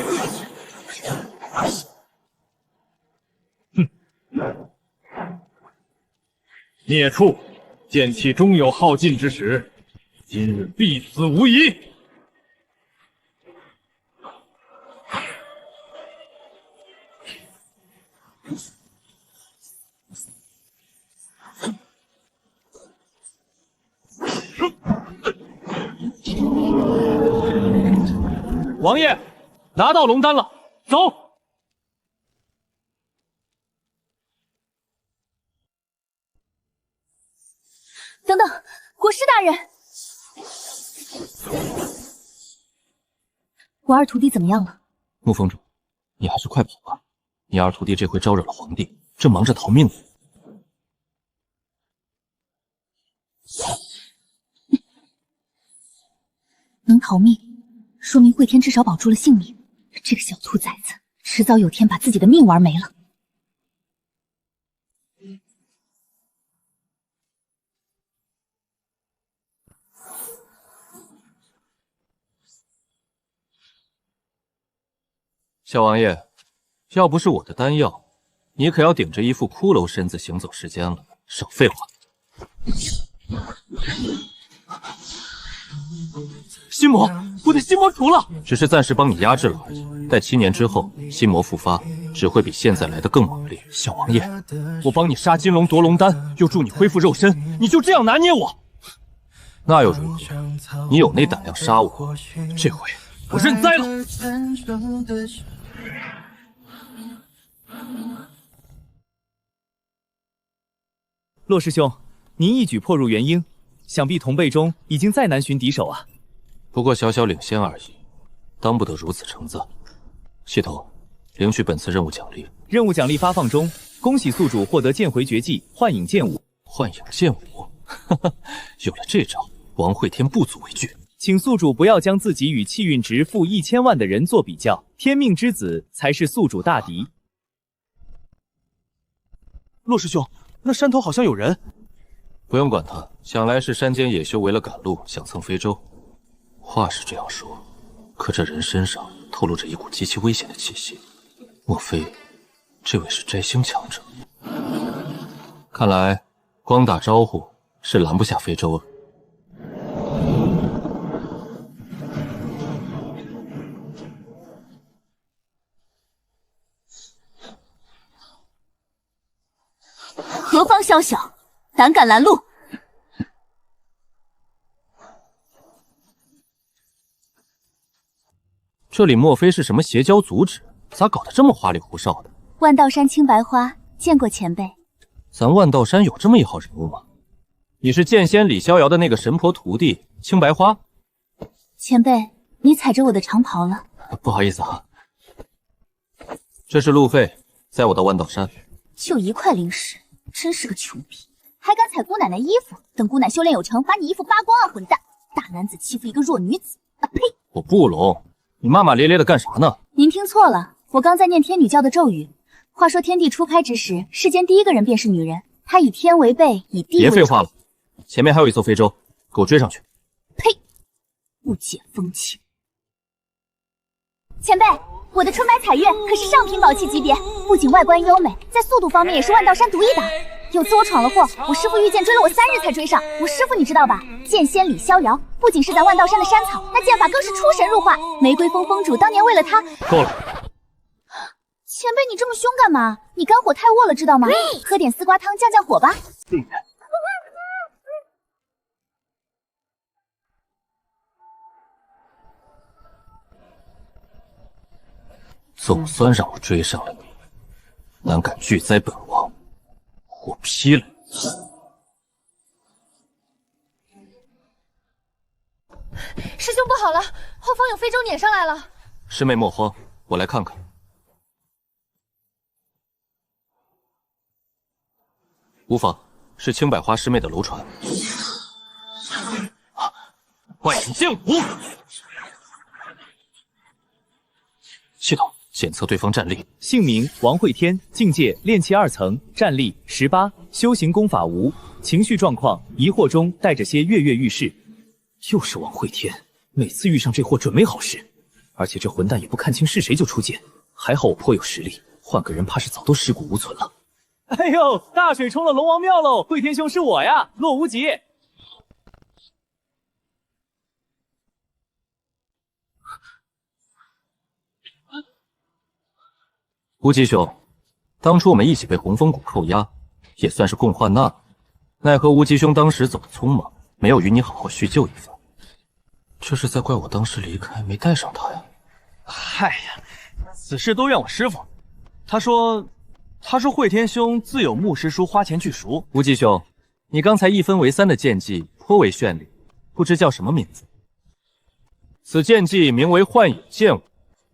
孽畜，剑气终有耗尽之时，今日必死无疑。王爷，拿到龙丹了，走。等等，国师大人，我二徒弟怎么样了？沐风主，你还是快跑吧，你二徒弟这回招惹了皇帝，正忙着逃命呢。能逃命，说明慧天至少保住了性命。这个小兔崽子，迟早有天把自己的命玩没了。小王爷，要不是我的丹药，你可要顶着一副骷髅身子行走世间了。少废话。心魔，我的心魔除了，只是暂时帮你压制了而已。待7年之后，心魔复发，只会比现在来得更猛烈。小王爷，我帮你杀金龙夺龙丹，又助你恢复肉身，你就这样拿捏我？那又如何？你有那胆量杀我，这回我认栽了。洛师兄，您一举破入元婴，想必同辈中已经再难寻敌手啊。不过小小领先而已，当不得如此称赞。系统，领取本次任务奖励。任务奖励发放中，恭喜宿主获得剑回绝技幻影剑舞。幻影剑舞，哈哈，有了这招，王会天不足为惧。请宿主不要将自己与气运值负1000万的人做比较，天命之子才是宿主大敌。洛师兄，那山头好像有人。不用管他，想来是山间野修为了赶路，想蹭非洲。话是这样说，可这人身上透露着一股极其危险的气息，莫非这位是摘星强者？看来光打招呼是拦不下非洲了。何方宵小，胆敢拦路！这里莫非是什么邪教组织？咋搞得这么花里胡哨的？万道山青白花见过前辈。咱万道山有这么一号人物吗？你是剑仙李逍遥的那个神婆徒弟青白花？前辈，你踩着我的长袍了。不好意思啊，这是路费，载我到万道山。就1块零食，真是个穷逼，还敢踩姑奶奶衣服！等姑奶修炼有成，把你衣服扒光啊！混蛋，大男子欺负一个弱女子！啊呸！我不聋，你骂骂咧咧的干啥呢？您听错了，我刚在念天女教的咒语。话说天地初开之时，世间第一个人便是女人，她以天为被，以地为别废话了，前面还有一艘非洲，给我追上去！呸！不解风情。前辈，我的春白彩月可是上品宝器级别，不仅外观优美，在速度方面也是万道山独一档。有次我闯了祸，我师父御剑追了我3日才追上。我师父你知道吧？剑仙李逍遥，不仅是咱万道山的山草，那剑法更是出神入化。玫瑰峰峰主当年为了他……够了！前辈你这么凶干嘛？你肝火太旺了知道吗？喝点丝瓜汤降降火吧。总算让我追上了你，胆敢拒灾本王，我劈了你！师兄不好了，后方有非洲撵上来了。师妹莫慌，我来看看。无妨，是青百花师妹的楼船。幻影剑舞，系统检测对方战力，姓名王慧天，境界炼气2层，战力18，修行功法无，情绪状况疑惑中带着些跃跃欲试。又是王慧天，每次遇上这货准没好事，而且这混蛋也不看清是谁就出剑，还好我颇有实力，换个人怕是早都尸骨无存了。哎呦，大水冲了龙王庙喽！慧天兄是我呀，洛无极。无极兄，当初我们一起被洪峰谷扣押，也算是共患难，奈何无极兄当时走得匆忙，没有与你好好叙旧一番。这是在怪我当时离开没带上他呀？嗨呀，此事都怨我师傅。他说慧天兄自有牧师书，花钱去赎。无极兄，你刚才1分为3的剑技颇为绚丽，不知叫什么名字？此剑技名为幻影剑舞，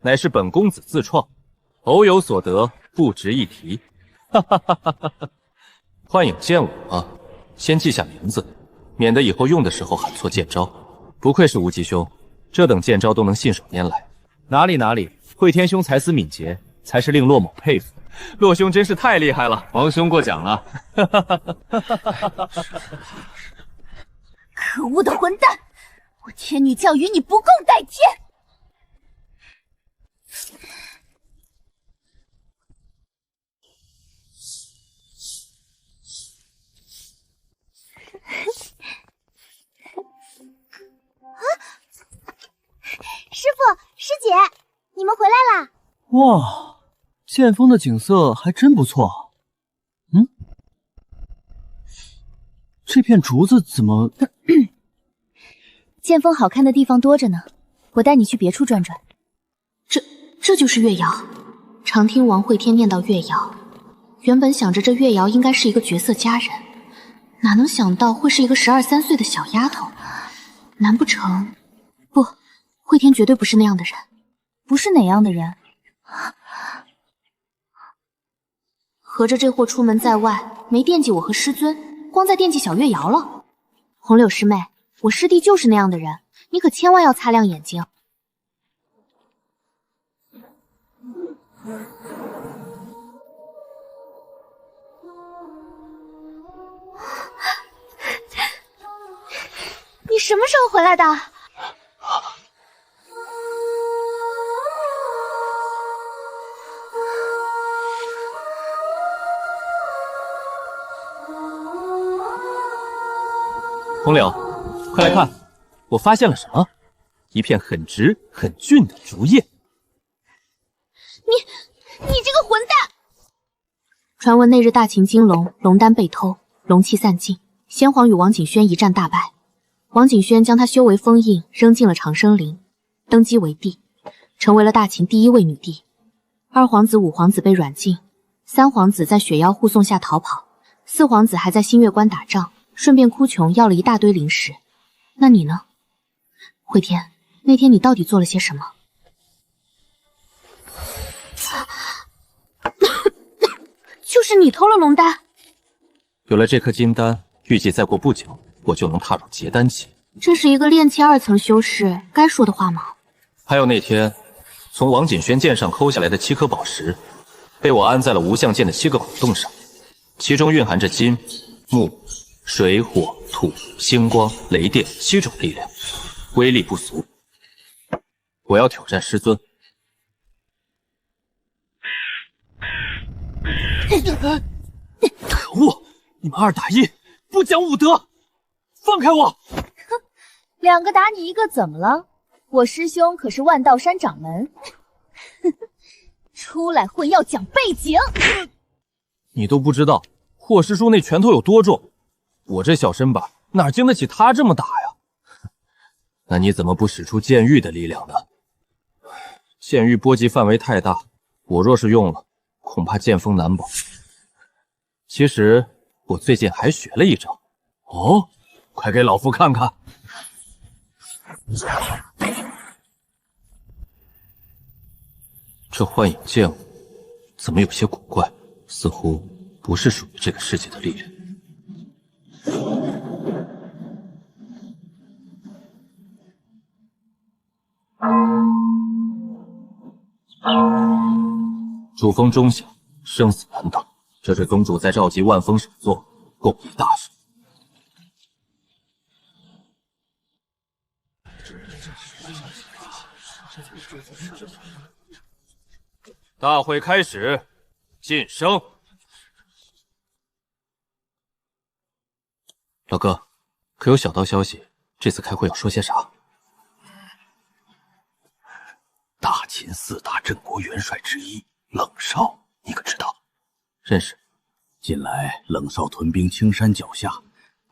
乃是本公子自创，偶有所得，不值一提。哈哈哈哈哈哈！幻影剑舞啊，先记下名字，免得以后用的时候喊错剑招。不愧是无极兄，这等剑招都能信手拈来。哪里，慧天兄才思敏捷，才是令洛某佩服。洛兄真是太厉害了，王兄过奖了。可恶的混蛋！我天女教与你不共戴天！师傅、师姐，你们回来啦！哇，剑锋的景色还真不错。这片竹子怎么……剑锋好看的地方多着呢，我带你去别处转转。这就是月瑶。常听王慧天念叨月瑶，原本想着这月瑶应该是一个绝色佳人，哪能想到会是一个12、13岁的小丫头？难不成……不，慧天绝对不是那样的人。不是哪样的人？合着这货出门在外，没惦记我和师尊，光在惦记小月瑶了。红柳师妹，我师弟就是那样的人，你可千万要擦亮眼睛。你什么时候回来的？红柳，快来看，我发现了什么？一片很直很俊的竹叶。你这个混蛋！传闻那日大秦金龙龙丹被偷，龙气散尽，先皇与王景轩一战大败，王景轩将他修为封印，扔进了长生林，登基为帝，成为了大秦第1位女帝。2皇子、5皇子被软禁，3皇子在雪妖护送下逃跑，4皇子还在新月关打仗，顺便哭穷要了一大堆灵石。那你呢？慧天，那天你到底做了些什么？就是你偷了龙丹。有了这颗金丹，预计再过不久，我就能踏入结丹期。这是一个炼气2层修士该说的话吗？还有那天从王景轩剑上抠下来的7颗宝石，被我安在了无相剑的7个孔洞上，其中蕴含着金、木、水、火、土、星光、雷电7种力量，威力不俗。我要挑战师尊。可恶！你们2打1，不讲武德！放开我！2个打你1个，怎么了？我师兄可是万道山掌门。出来混要讲背景。你都不知道霍师叔那拳头有多重，我这小身板哪经得起他这么打呀？那你怎么不使出剑域的力量呢？剑域波及范围太大，我若是用了，恐怕剑锋难保。其实我最近还学了一招。哦，快给老夫看看。这幻影剑舞怎么有些古怪，似乎不是属于这个世界的力量。主峰钟响，生死难挡。这是宗主在召集万峰首座，共议大事。大会开始，晋升。老哥，可有小道消息？这次开会要说些啥？大秦4大镇国元帅之一冷少，你可知道？认识。近来冷少屯兵青山脚下，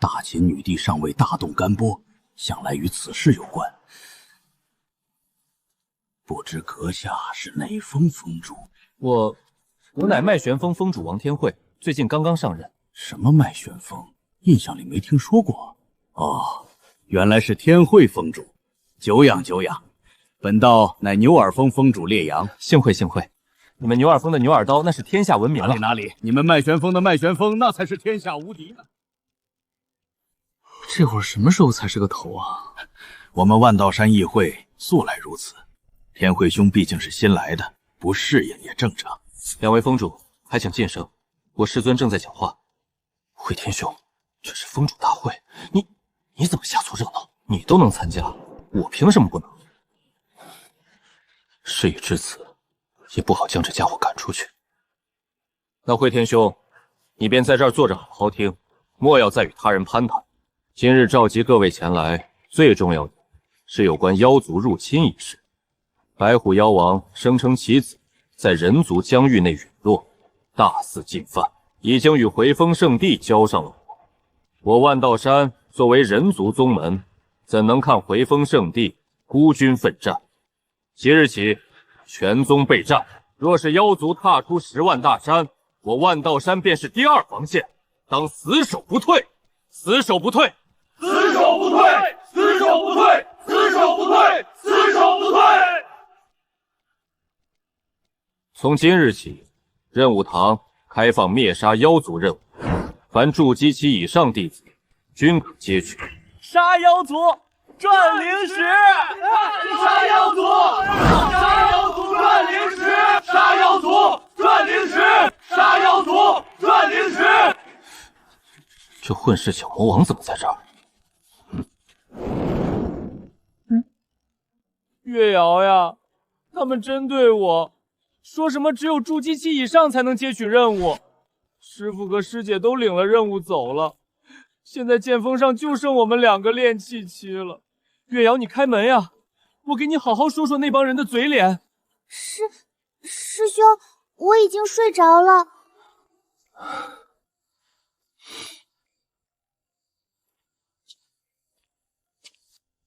大秦女帝尚未大动干波，想来与此事有关。不知阁下是哪峰峰主？我乃麦旋风峰主王天惠，最近刚刚上任。什么麦旋风？印象里没听说过。哦，原来是天惠峰主，久仰久仰。本道乃牛耳峰峰主烈阳，幸会幸会。你们牛耳峰的牛耳刀那是天下闻名了。哪里？你们麦旋风的麦旋风那才是天下无敌呢。这会儿什么时候才是个头啊？我们万道山议会素来如此。天惠兄毕竟是新来的，不适应也正常。两位峰主，还请晋升。我师尊正在讲话。惠天兄，这是峰主大会，你怎么瞎凑热闹？你都能参加，我凭什么不能？事已至此，也不好将这家伙赶出去。那惠天兄，你便在这儿坐着好好听，莫要再与他人攀谈。今日召集各位前来，最重要的是有关妖族入侵一事。白虎妖王声称其子在人族疆域内陨落，大肆进犯，已经与回风圣地交上了火。我万道山作为人族宗门，怎能看回风圣地孤军奋战？即日起，全宗备战。若是妖族踏出10万大山，我万道山便是第2防线，当死守不退，死守不退，死守不退，死守不退，死守不退，死守不退。从今日起，任务堂开放灭杀妖族任务，凡筑基期以上弟子均可接取。杀妖族，赚灵石！杀妖族，杀妖族赚灵石！杀妖族赚灵石！杀妖族赚灵石！这混世小魔王怎么在这儿？月瑶呀，他们针对我，说什么只有筑基期以上才能接取任务。师傅和师姐都领了任务走了，现在剑锋上就剩我们2个炼气期了。月瑶，你开门呀！我给你好好说说那帮人的嘴脸。师兄，我已经睡着了。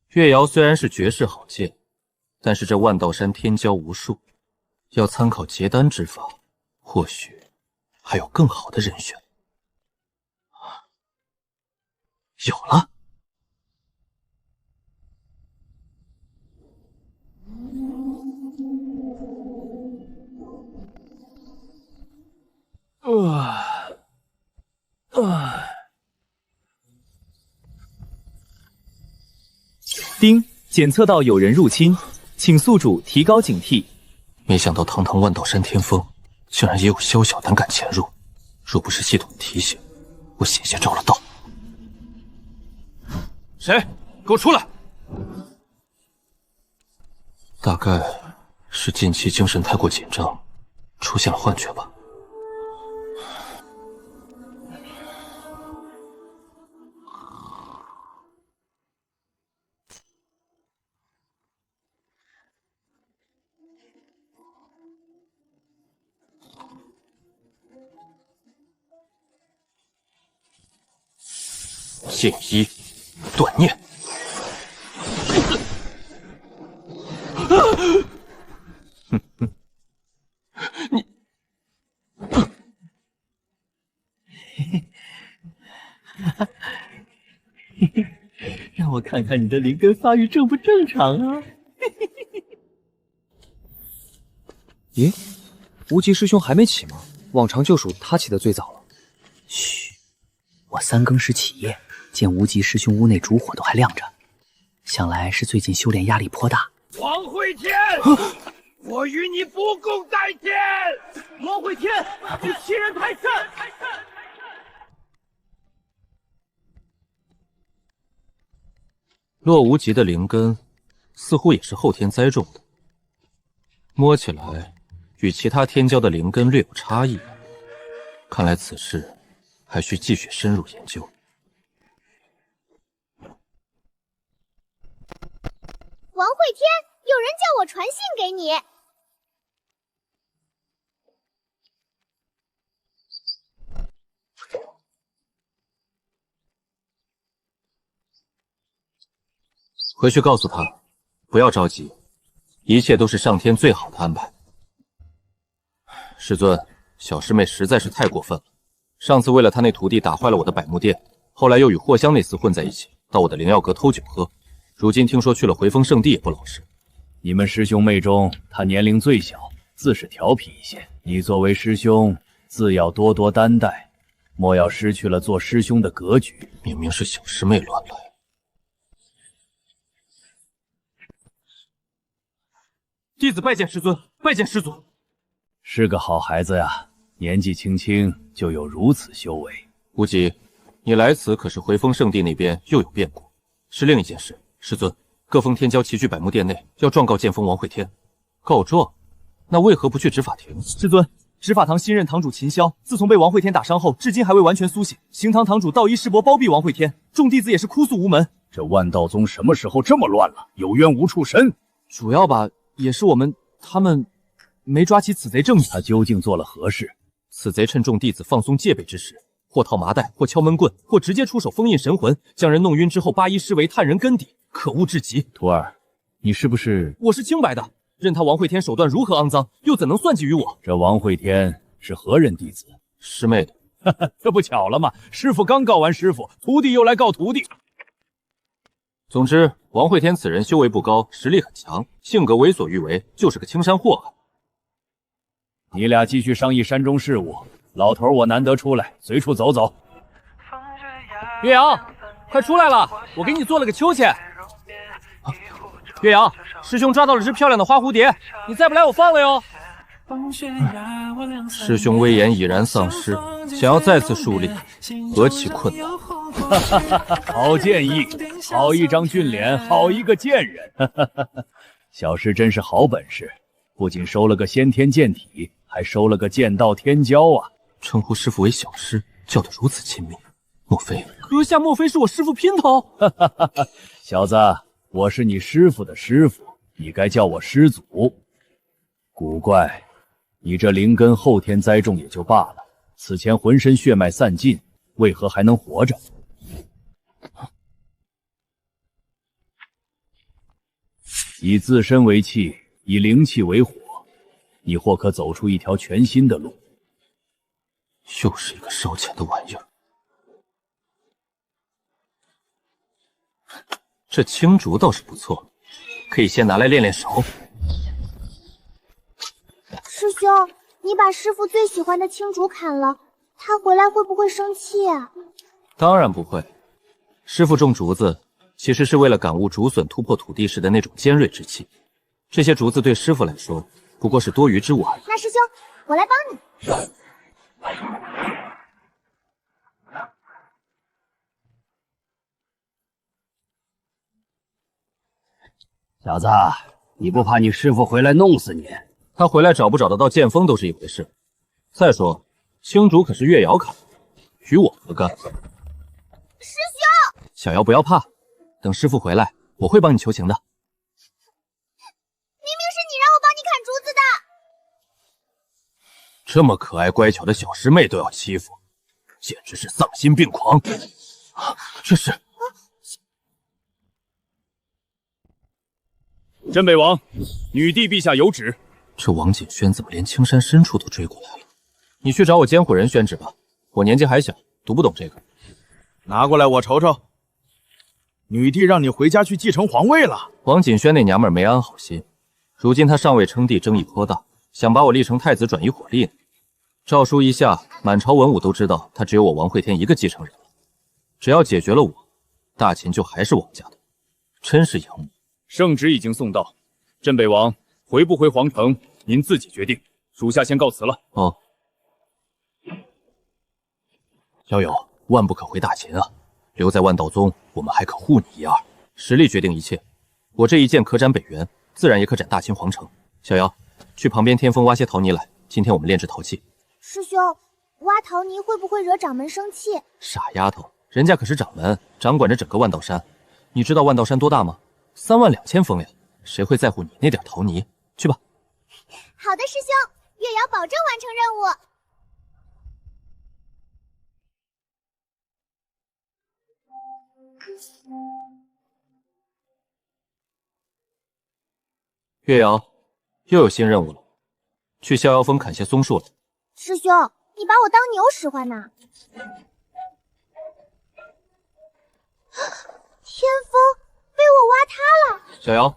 月瑶虽然是绝世好剑，但是这万道山天骄无数，要参考结丹之法，或许还有更好的人选。有了！丁，检测到有人入侵，请宿主提高警惕。没想到堂堂万道山天锋，竟然也有宵小胆敢潜入。若不是系统的提醒，我险些着了道。谁？给我出来！大概是近期精神太过紧张，出现了幻觉吧。剑一，断念。让我看看你的灵根发育正不正常啊！咦，无极师兄还没起吗？往常就属他起的最早了。嘘，我3更时起夜，见无极师兄屋内烛火都还亮着，想来是最近修炼压力颇大。王会天，我与你不共戴天！王会天，你欺人太甚！洛无极的灵根似乎也是后天栽种的，摸起来与其他天骄的灵根略有差异，看来此事还需继续深入研究。王会天，有人叫我传信给你。回去告诉他，不要着急，一切都是上天最好的安排。师尊，小师妹实在是太过分了。上次为了她那徒弟打坏了我的百木殿，后来又与霍香那厮混在一起，到我的灵药阁偷酒喝。如今听说去了回风圣地也不老实。你们师兄妹中，他年龄最小，自是调皮一些。你作为师兄，自要多多担待，莫要失去了做师兄的格局。明明是小师妹乱来。弟子拜见师尊，拜见师祖。是个好孩子呀，年纪轻轻就有如此修为。无极，你来此可是回风圣地那边又有变故，是另一件事。师尊，各封天骄齐聚百木殿内，要状告剑锋王会天。告状？那为何不去执法庭？师尊，执法堂新任堂主秦霄，自从被王会天打伤后，至今还未完全苏醒。行堂堂主道一师伯包庇王会天，众弟子也是哭诉无门。这万道宗什么时候这么乱了？有冤无处伸。主要吧，也是他们没抓起此贼证据。他究竟做了何事？此贼趁众弟子放松戒备之时，或套麻袋，或敲闷棍，或直接出手封印神魂，将人弄晕之后扒衣施为，探人根底，可恶至极。徒儿，你是不是？我是清白的，任他王会天手段如何肮脏，又怎能算计于我？这王会天是何人弟子？师妹的。这不巧了吗？师傅刚告完师傅，徒弟又来告徒弟。总之，王会天此人修为不高，实力很强，性格为所欲为，就是个青山祸害。你俩继续商议山中事务，老头我难得出来，随处走走。岳阳，快出来了，我给你做了个秋千。岳阳，师兄抓到了只漂亮的花蝴蝶，你再不来我放了哟。师兄威严已然丧失，想要再次树立，何其困难！好建议，好一张俊脸，好一个贱人。小师真是好本事，不仅收了个先天剑体，还收了个剑道天骄啊！称呼师父为小师，叫得如此亲密，莫非阁下莫非是我师父姘头？小子，我是你师父的师父，你该叫我师祖。古怪，你这灵根后天栽种也就罢了，此前浑身血脉散尽，为何还能活着？以自身为气，以灵气为火，你或可走出一条全新的路。又是一个烧钱的玩意儿。这青竹倒是不错，可以先拿来练练手。师兄，你把师父最喜欢的青竹砍了，他回来会不会生气啊？当然不会，师父种竹子其实是为了感悟竹笋突破土地时的那种尖锐之气，这些竹子对师父来说不过是多余之物而已。那师兄，我来帮你。小子，你不怕你师父回来弄死你？他回来找不找得到剑锋都是一回事。再说，青竹可是月瑶砍的，与我何干？师兄，小瑶不要怕，等师父回来，我会帮你求情的。明明是你让我帮你砍竹子的。这么可爱乖巧的小师妹都要欺负，简直是丧心病狂！这是。镇北王，女帝陛下有旨。这王景轩怎么连青山深处都追过来了？你去找我监护人宣旨吧，我年纪还小，读不懂这个。拿过来我瞅瞅。女帝让你回家去继承皇位了。王锦轩那娘们儿没安好心，如今她上位称帝，争议颇大，想把我立成太子转移火力呢。诏书一下，满朝文武都知道她只有我王会天一个继承人了。只要解决了我，大秦就还是王家的，真是养母。圣旨已经送到，镇北王回不回皇城，您自己决定。属下先告辞了。哦，小友，万不可回大秦啊！留在万道宗，我们还可护你一二。实力决定一切，我这一剑可斩北元，自然也可斩大秦皇城。小瑶，去旁边天峰挖些陶泥来，今天我们炼制陶器。师兄，挖陶泥会不会惹掌门生气？傻丫头，人家可是掌门，掌管着整个万道山。你知道万道山多大吗？32000峰呀，谁会在乎你那点陶泥？去吧。好的，师兄，月瑶保证完成任务。月瑶，又有新任务了，去逍遥峰砍些松树来。师兄，你把我当牛使唤呢？天峰被我挖塌了。小瑶，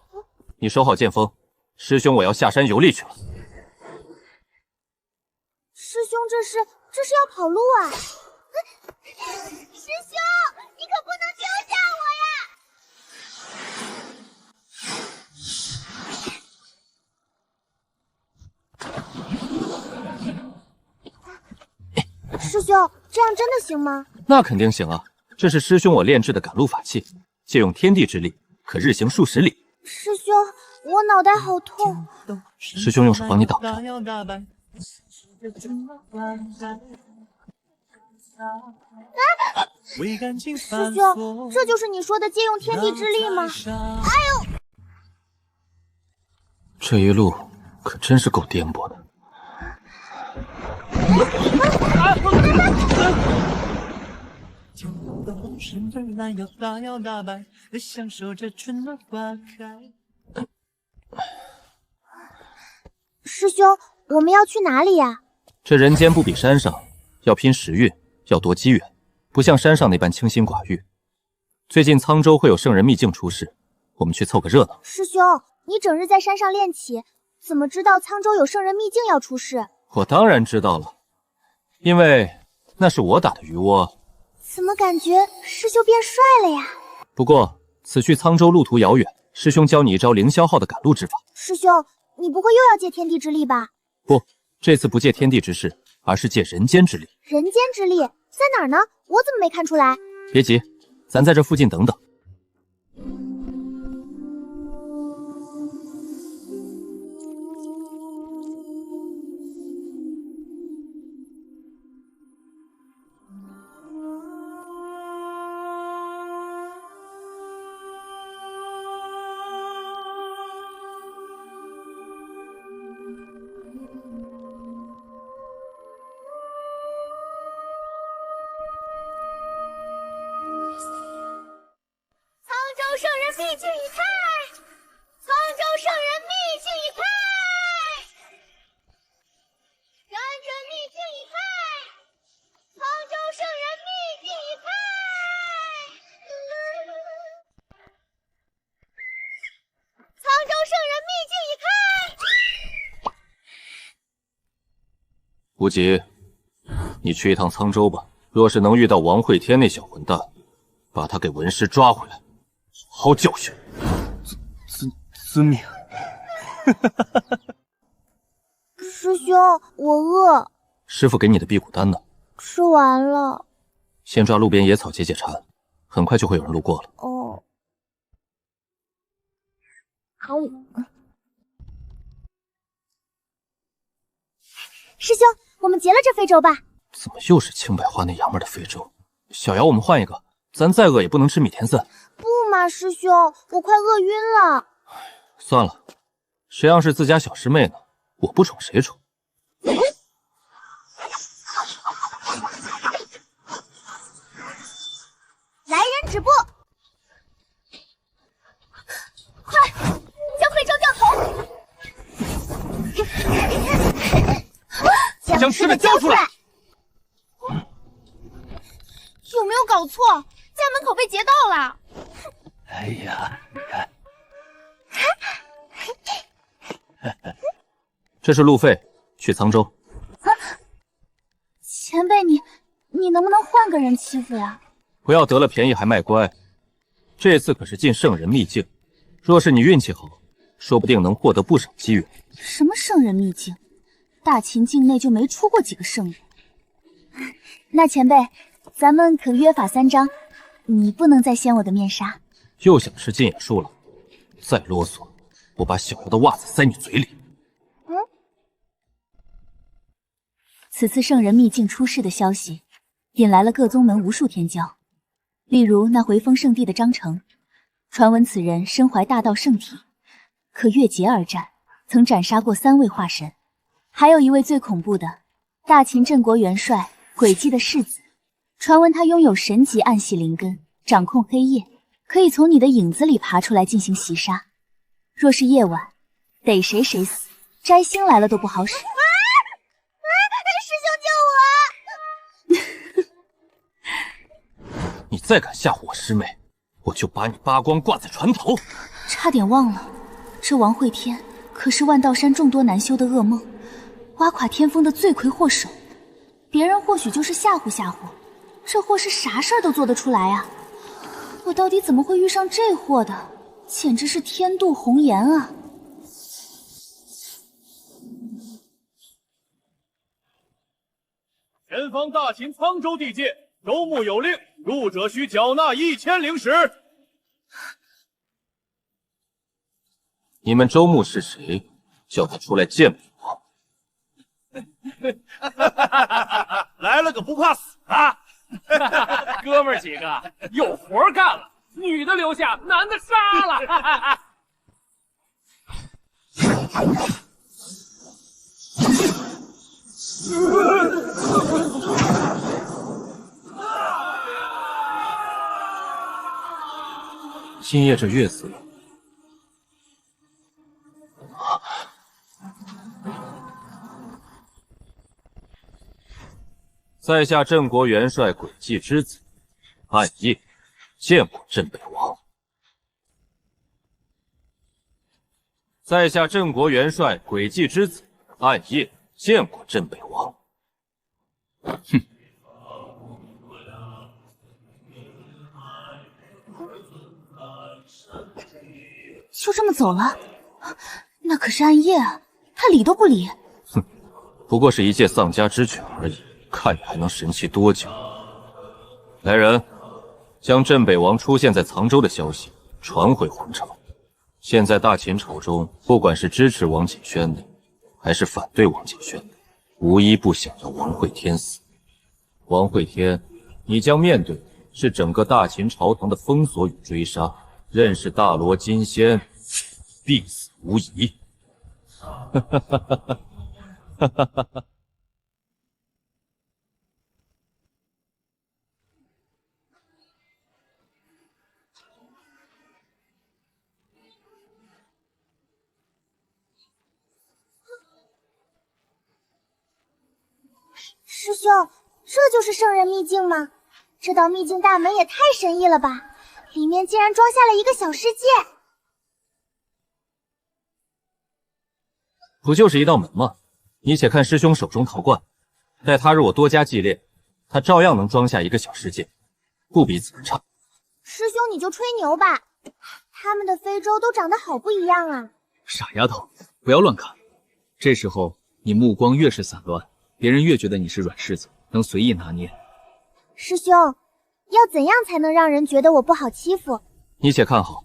你收好剑锋，师兄我要下山游历去了。师兄这是要跑路啊！师兄，你可不能丢下我呀！师兄，这样真的行吗？那肯定行啊！这是师兄我炼制的赶路法器，借用天地之力，可日行数十里。师兄，我脑袋好痛。师兄用手帮你挡着。师兄，这就是你说的借用天地之力吗？哎呦！这一路可真是够颠簸的。师兄，我们要去哪里呀？这人间不比山上，要拼时运，要夺机缘，不像山上那般清心寡欲。最近沧州会有圣人秘境出世，我们去凑个热闹。师兄，你整日在山上练棋，怎么知道沧州有圣人秘境要出世？我当然知道了，因为那是我打的鱼窝。怎么感觉师兄变帅了呀？不过此去沧州路途遥远，师兄教你一招零消耗的赶路之法。师兄，你不会又要借天地之力吧？不，这次不借天地之势，而是借人间之力。人间之力在哪儿呢？我怎么没看出来？别急，咱在这附近等等。无极，你去一趟沧州吧。若是能遇到王会天那小混蛋，把他给为师抓回来，好好教训。遵命。师兄，我饿。师傅给你的辟谷丹呢？吃完了。先抓路边野草解解馋，很快就会有人路过了。哦。好。师兄，我们劫了这非洲吧。怎么又是青百花那娘们的非洲？小瑶，我们换一个，咱再饿也不能吃米田森。不嘛，师兄，我快饿晕了。算了，谁让是自家小师妹呢？我不宠谁宠？来人止步！快，将非洲掉头！将尸们交出来！有没有有搞错，家门口被劫盗了。哎呀，你看，这是路费，去沧州。前辈，你能不能换个人欺负呀？不要得了便宜还卖乖。这次可是进圣人秘境，若是你运气好，说不定能获得不少机缘。什么圣人秘境？大秦境内就没出过几个圣人。那前辈，咱们可约法三章，你不能再掀我的面纱。又想吃禁眼术了？再啰嗦，我把小妖的袜子塞你嘴里。此次圣人秘境出事的消息，引来了各宗门无数天骄。例如那回风圣地的张成，传闻此人身怀大道圣体，可越劫而战，曾斩杀过3位化神。还有一位最恐怖的，大秦镇国元帅诡计的世子，传闻他拥有神级暗系灵根，掌控黑夜，可以从你的影子里爬出来进行袭杀。若是夜晚，逮谁谁死，摘星来了都不好使。师兄救我！你再敢吓唬我师妹，我就把你扒光挂在船头。差点忘了，这王会天可是万道山众多难修的噩梦，挖垮天风的罪魁祸首。别人或许就是吓唬吓唬，这货是啥事儿都做得出来啊！我到底怎么会遇上这货的？简直是天妒红颜啊！前方大秦沧州地界，州牧有令，入者需缴纳1000灵石。你们州牧是谁？叫他出来见我。来了个不怕死啊！哥们儿几个有活干了，女的留下，男的杀了。今夜这月色，在下镇国元帅诡计之子，暗夜见过镇北王。在下镇国元帅诡计之子，暗夜见过镇北王。哼！就这么走了？那可是暗夜啊，他理都不理。哼，不过是一介丧家之犬而已，看你还能神气多久。来人，将镇北王出现在沧州的消息传回皇朝。现在大秦朝中，不管是支持王景轩的，还是反对王景轩的，无一不想要王会天死。王会天，你将面对是整个大秦朝堂的封锁与追杀，认识大罗金仙，必死无疑。哈哈哈哈哈哈哈哈！师兄，这就是圣人秘境吗？这道秘境大门也太神异了吧！里面竟然装下了一个小世界。不就是一道门吗？你且看师兄手中陶罐，待他日我多加祭炼，他照样能装下一个小世界，不比此人差。师兄你就吹牛吧，他们的非洲都长得好不一样啊！傻丫头，不要乱看。这时候你目光越是散乱，别人越觉得你是软柿子，能随意拿捏。师兄，要怎样才能让人觉得我不好欺负？你且看好，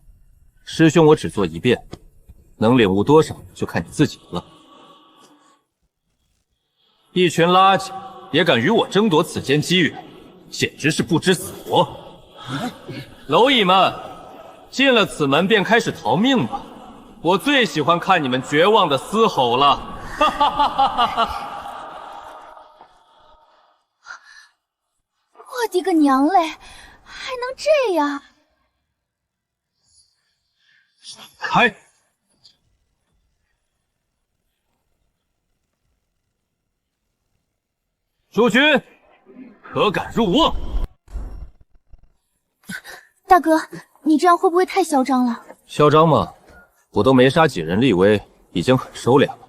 师兄我只做一遍，能领悟多少就看你自己了。一群垃圾也敢与我争夺此间机缘，简直是不知死活！蝼蚁们，进了此门便开始逃命吧！我最喜欢看你们绝望的嘶吼了！哈哈哈哈哈哈！我的个娘嘞，还能这样？开！诸君，可敢入瓮？大哥，你这样会不会太嚣张了？嚣张吗？我都没杀几人立威，已经很收敛了。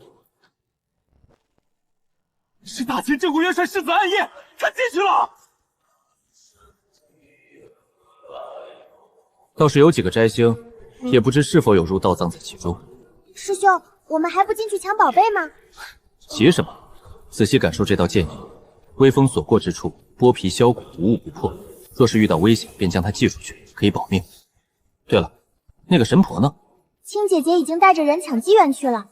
是大秦镇国元帅世子暗夜，他进去了。倒是有几个摘星，也不知是否有入道葬在其中。师兄，我们还不进去抢宝贝吗？急什么？仔细感受这道剑影，微风所过之处，剥皮削骨，无物不破。若是遇到危险，便将它寄出去，可以保命。对了，那个神婆呢？青姐姐已经带着人抢机缘去了。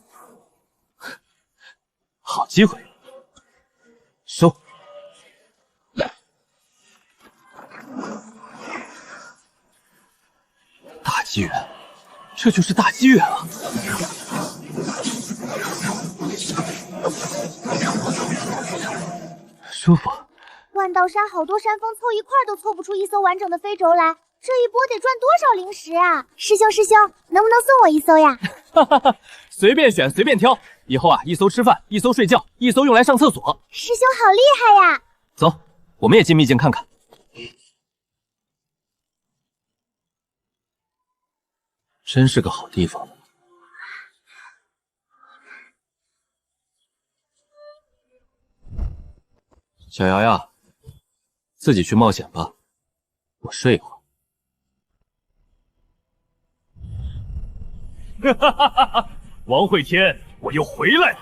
好机会，收。大机缘，这就是大机缘啊！舒服。万道山好多山峰凑一块都凑不出一艘完整的飞轴来，这一波得赚多少灵石啊！师兄，能不能送我一艘呀？哈哈哈，随便选，随便挑。以后啊，一艘吃饭，一艘睡觉，一艘用来上厕所。师兄好厉害呀！走，我们也进秘境看看。真是个好地方。小瑶呀，自己去冒险吧，我睡一会哈儿。哈哈哈哈！王会天，我又回来了。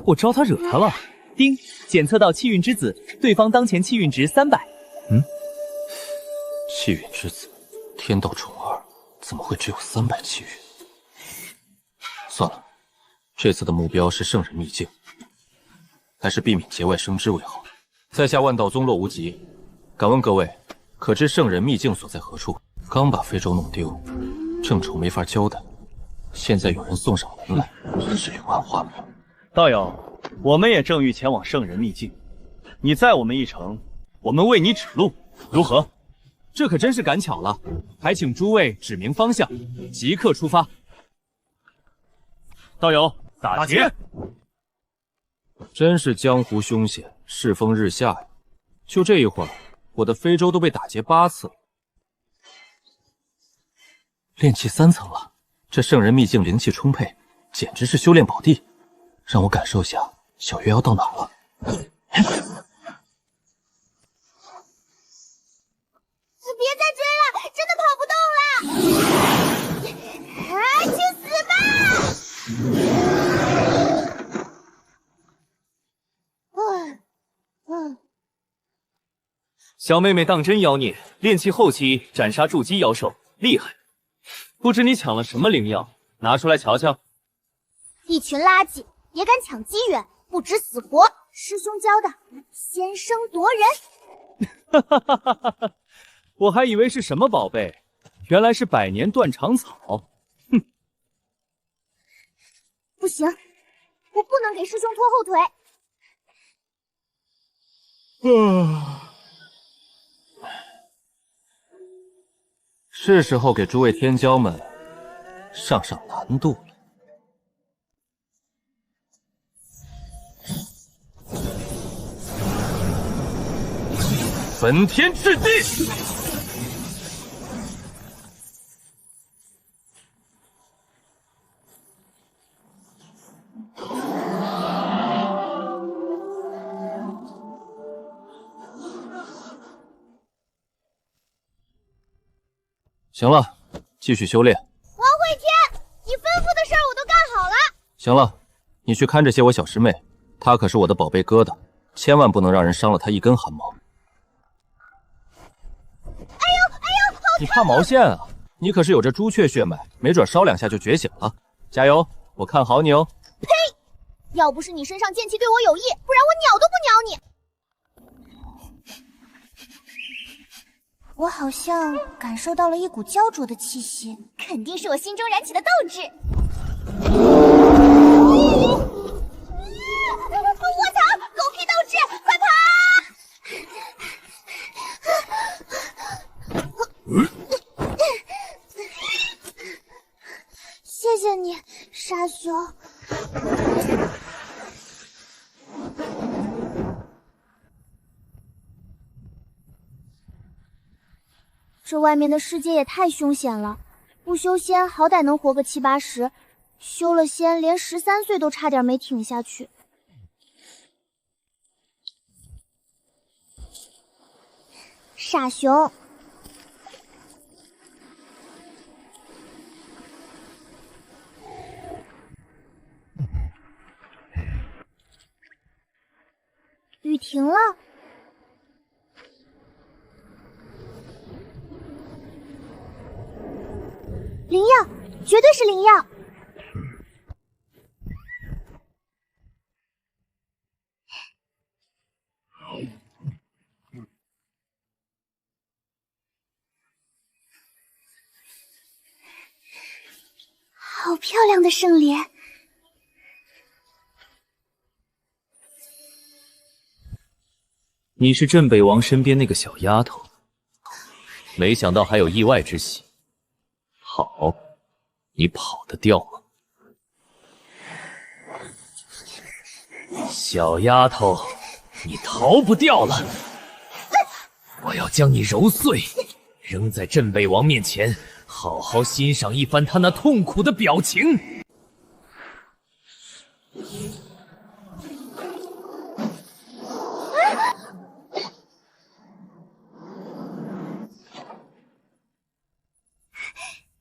我招他惹他了。丁，检测到气运之子，对方当前气运值300。气运之子，天道宠儿，怎么会只有300气运？算了，这次的目标是圣人秘境，还是避免节外生枝为好。在下万道宗洛无极，敢问各位，可知圣人秘境所在何处？刚把非洲弄丢，正愁没法交代，现在有人送上门来，真是柳暗花明。道友，我们也正欲前往圣人秘境，你载我们一程，我们为你指路，如何？这可真是赶巧了，还请诸位指明方向，即刻出发。道友，打劫！真是江湖凶险，世风日下呀！就这一会儿，我的非洲都被打劫8次了。炼气3层了，这圣人秘境灵气充沛，简直是修炼宝地。让我感受一下小月要到哪了。别再追了，真的跑不动了！啊，去死吧！小妹妹当真妖孽，炼气后期斩杀筑基妖兽，厉害！不知你抢了什么灵药，拿出来瞧瞧。一群垃圾！也敢抢机缘，不知死活！师兄教的，先声夺人。哈哈哈哈哈！我还以为是什么宝贝，原来是百年断肠草。哼！不行，我不能给师兄拖后腿。是时候给诸位天骄们上上难度了。焚天赤地！行了，继续修炼。王会天，你吩咐的事儿我都干好了。行了，你去看着些我小师妹，她可是我的宝贝疙瘩，千万不能让人伤了她一根汗毛。你怕毛线啊？你可是有着朱雀血脉，没准烧2下就觉醒了。加油，我看好你哦。呸！要不是你身上剑气对我有益，不然我鸟都不鸟你。我好像感受到了一股焦灼的气息，肯定是我心中燃起的斗志。卧槽！狗屁斗志，快跑！谢沙兄，这外面的世界也太凶险了。不修仙，好歹能活个7、80；修了仙，连13岁都差点没挺下去。傻熊，雨停了。灵药，绝对是灵药。好漂亮的圣莲。你是镇北王身边那个小丫头，没想到还有意外之喜。好，你跑得掉吗？小丫头，你逃不掉了！我要将你揉碎，扔在镇北王面前，好好欣赏一番他那痛苦的表情。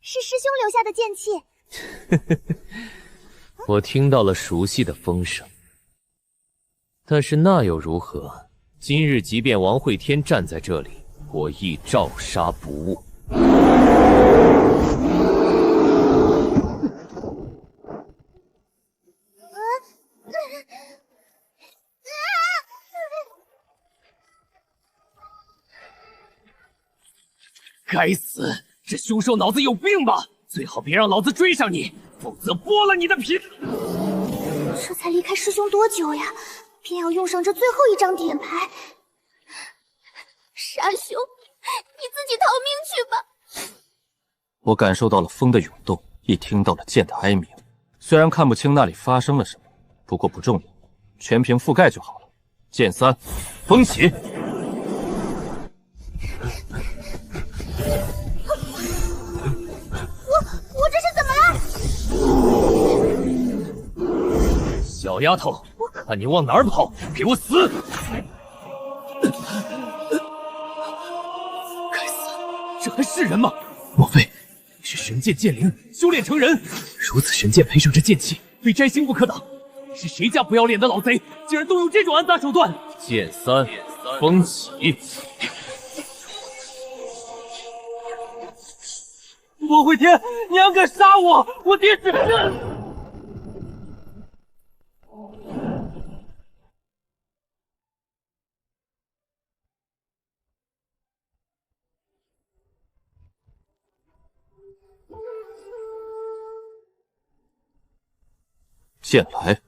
是师兄留下的剑气。我听到了熟悉的风声，但是那又如何？今日即便王会天站在这里，我亦照杀不误。该死！这凶手脑子有病吧？最好别让老子追上你，否则剥了你的皮！这才离开师兄多久呀？偏要用上这最后一张点牌。沙兄，你自己逃命去吧。我感受到了风的涌动，亦听到了剑的哀鸣。虽然看不清那里发生了什么，不过不重要，全屏覆盖就好了。剑3，风起。我这是怎么了？小丫头，看你往哪儿跑！给我死！该死，这还是人吗？莫非你是神剑剑灵修炼成人？如此神剑配上这剑气，非摘星不可挡。是谁家不要脸的老贼，竟然动用这种暗杀手段？剑3，风起。王会天，你还敢杀我？我爹是……剑来！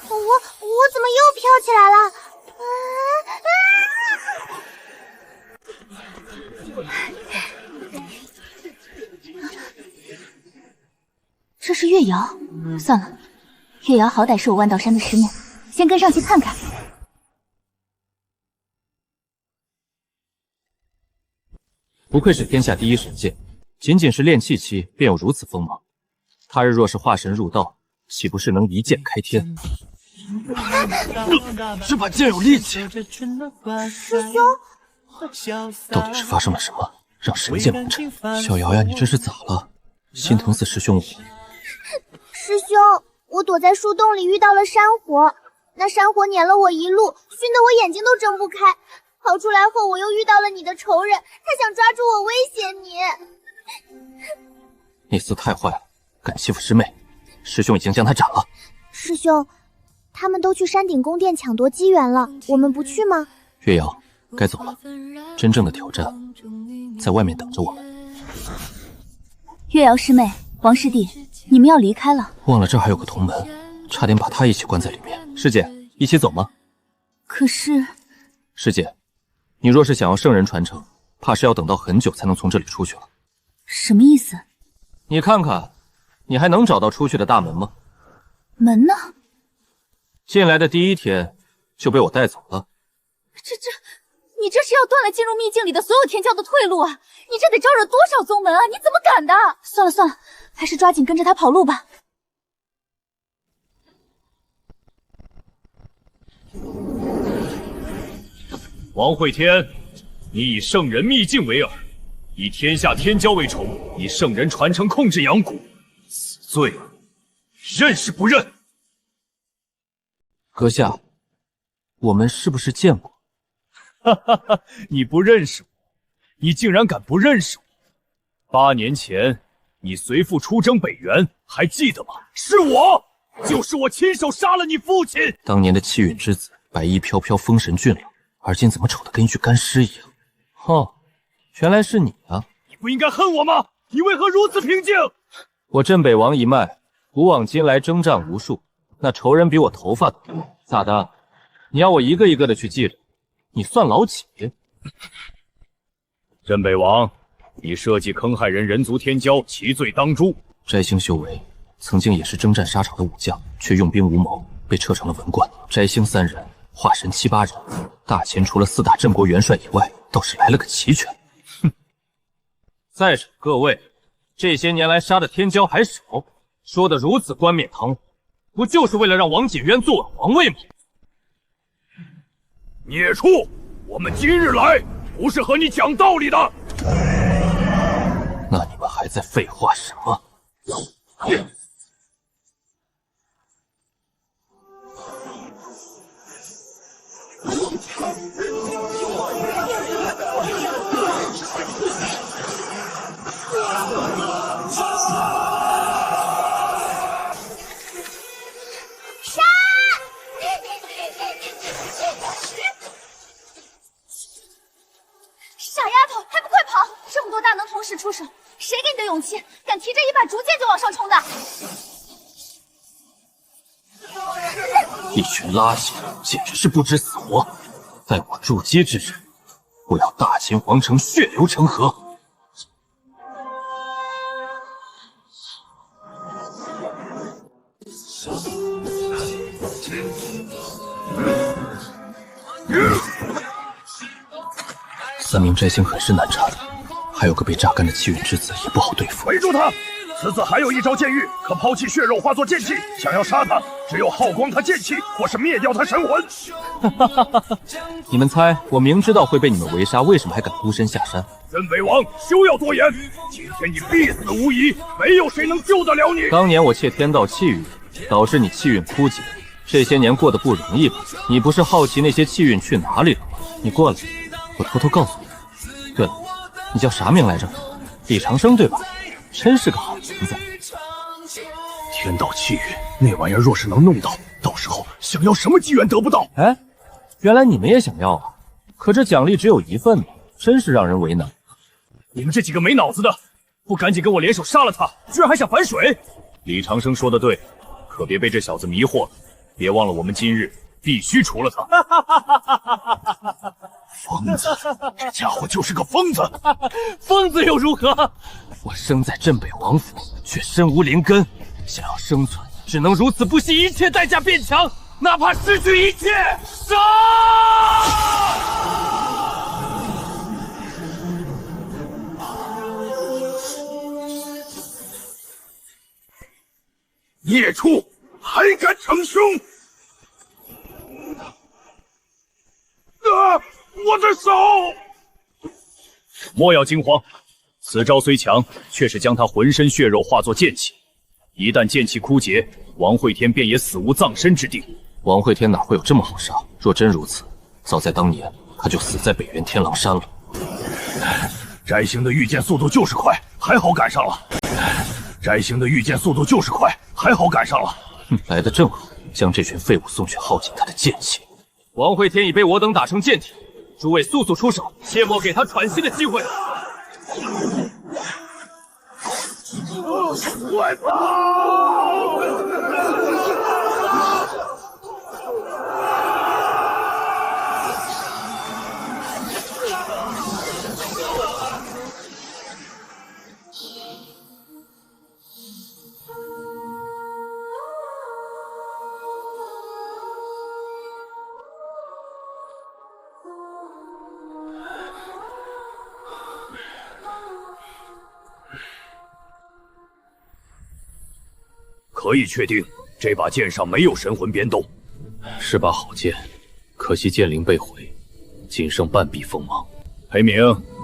我怎么又飘起来了？这是月瑶，算了，月瑶好歹是我万道山的师妹，先跟上去看看。不愧是天下第一神剑，仅仅是炼气期便有如此锋芒。他日若是化神入道，岂不是能一剑开天？这把剑有力气。师兄，到底是发生了什么，让神剑蒙尘？小瑶呀，你这是咋了？心疼死师兄我。师兄，我躲在树洞里遇到了山火，那山火撵了我一路，熏得我眼睛都睁不开。跑出来后，我又遇到了你的仇人，他想抓住我威胁你。你厮太坏了，敢欺负师妹，师兄已经将他斩了。师兄，他们都去山顶宫殿抢夺机缘了，我们不去吗？月瑶，该走了。真正的挑战在外面等着我们。月瑶师妹，王师弟，你们要离开了。忘了这还有个同门，差点把他一起关在里面。师姐，一起走吗？可是，师姐，你若是想要圣人传承，怕是要等到很久才能从这里出去了。什么意思？你看看，你还能找到出去的大门吗？门呢？进来的第一天就被我带走了。你这是要断了进入秘境里的所有天骄的退路啊！你这得招惹多少宗门啊！你怎么敢的？算了，还是抓紧跟着他跑路吧。王会天，你以圣人秘境为饵，以天下天骄为宠，以圣人传承控制阳谷，死罪，认是不认？阁下，我们是不是见过？哈，你不认识我，你竟然敢不认识我！8年前，你随父出征北原，还记得吗？是我，就是我亲手杀了你父亲。当年的气运之子，白衣飘飘，风神俊朗，而今怎么丑得跟一具干尸一样？哦，原来是你啊！你不应该恨我吗？你为何如此平静？我镇北王一脉，古往今来征战无数，那仇人比我头发都多。咋的？你要我一个一个的去记着？你算老几？镇北王，你设计坑害人族天骄，其罪当诛。摘星修为曾经也是征战沙场的武将，却用兵无谋，被撤成了文官。摘星3人，化神7、8人，大秦除了4大镇国元帅以外，倒是来了个齐全。哼！在场各位，这些年来杀的天骄还少，说的如此冠冕堂皇，不就是为了让王景渊坐稳皇位吗？孽畜！我们今日来不是和你讲道理的。那你们还在废话什么？傻丫头，还不快跑！这么多大能同时出手，谁给你的勇气，敢提着一把竹剑就往上冲的？一群垃圾，简直是不知死活！在我筑基之日，我要大秦皇城血流成河！3名摘星很是难缠，还有个被榨干的气运之子也不好对付。围住他！此子还有一招剑域，可抛弃血肉化作剑气。想要杀他，只有耗光他剑气，或是灭掉他神魂。你们猜，我明知道会被你们围杀，为什么还敢孤身下山？镇北王，休要多言！今天你必死无疑，没有谁能救得了你。当年我窃天道气运，导致你气运枯竭，这些年过得不容易吧？你不是好奇那些气运去哪里了吗？你过来，我偷偷告诉你。对了，你叫啥名来着？李长生对吧？真是个好名字。天道气运，那玩意儿若是能弄到，到时候想要什么机缘得不到？哎，原来你们也想要啊！可这奖励只有1份呢，真是让人为难。你们这几个没脑子的，不赶紧跟我联手杀了他，居然还想反水！李长生说的对，可别被这小子迷惑了。别忘了，我们今日必须除了他。疯子，这家伙就是个疯子。疯子又如何？我生在镇北王府，却身无灵根，想要生存，只能如此不惜一切代价变强，哪怕失去一切。杀！孽畜，还敢逞凶！我的手！莫要惊慌，此招虽强，却是将他浑身血肉化作剑气。一旦剑气枯竭，王会天便也死无葬身之地。王会天哪会有这么好杀？若真如此，早在当年他就死在北原天狼山了。摘星的御剑速度就是快，还好赶上了。摘星的御剑速度就是快，还好赶上了。来得正好，将这群废物送去耗尽他的剑气。王会天已被我等打成剑体，诸位速速出手，切莫给他喘息的机会。快跑！可以确定这把剑上没有神魂变动。是把好剑，可惜剑灵被毁，仅剩半壁锋芒。裴明，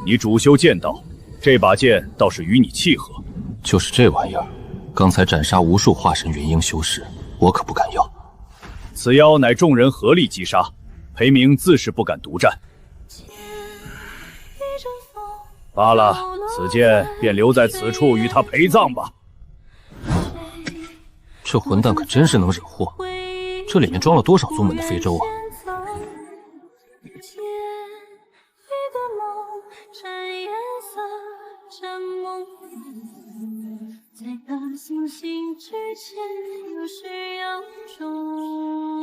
你主修剑道，这把剑倒是与你契合。就是这玩意儿，刚才斩杀无数化神元婴修士，我可不敢要。此妖乃众人合力击杀，裴明自是不敢独占。罢了，此剑便留在此处与他陪葬吧。这混蛋可真是能惹祸，这里面装了多少宗门的非洲啊！在那星星之间，有时有种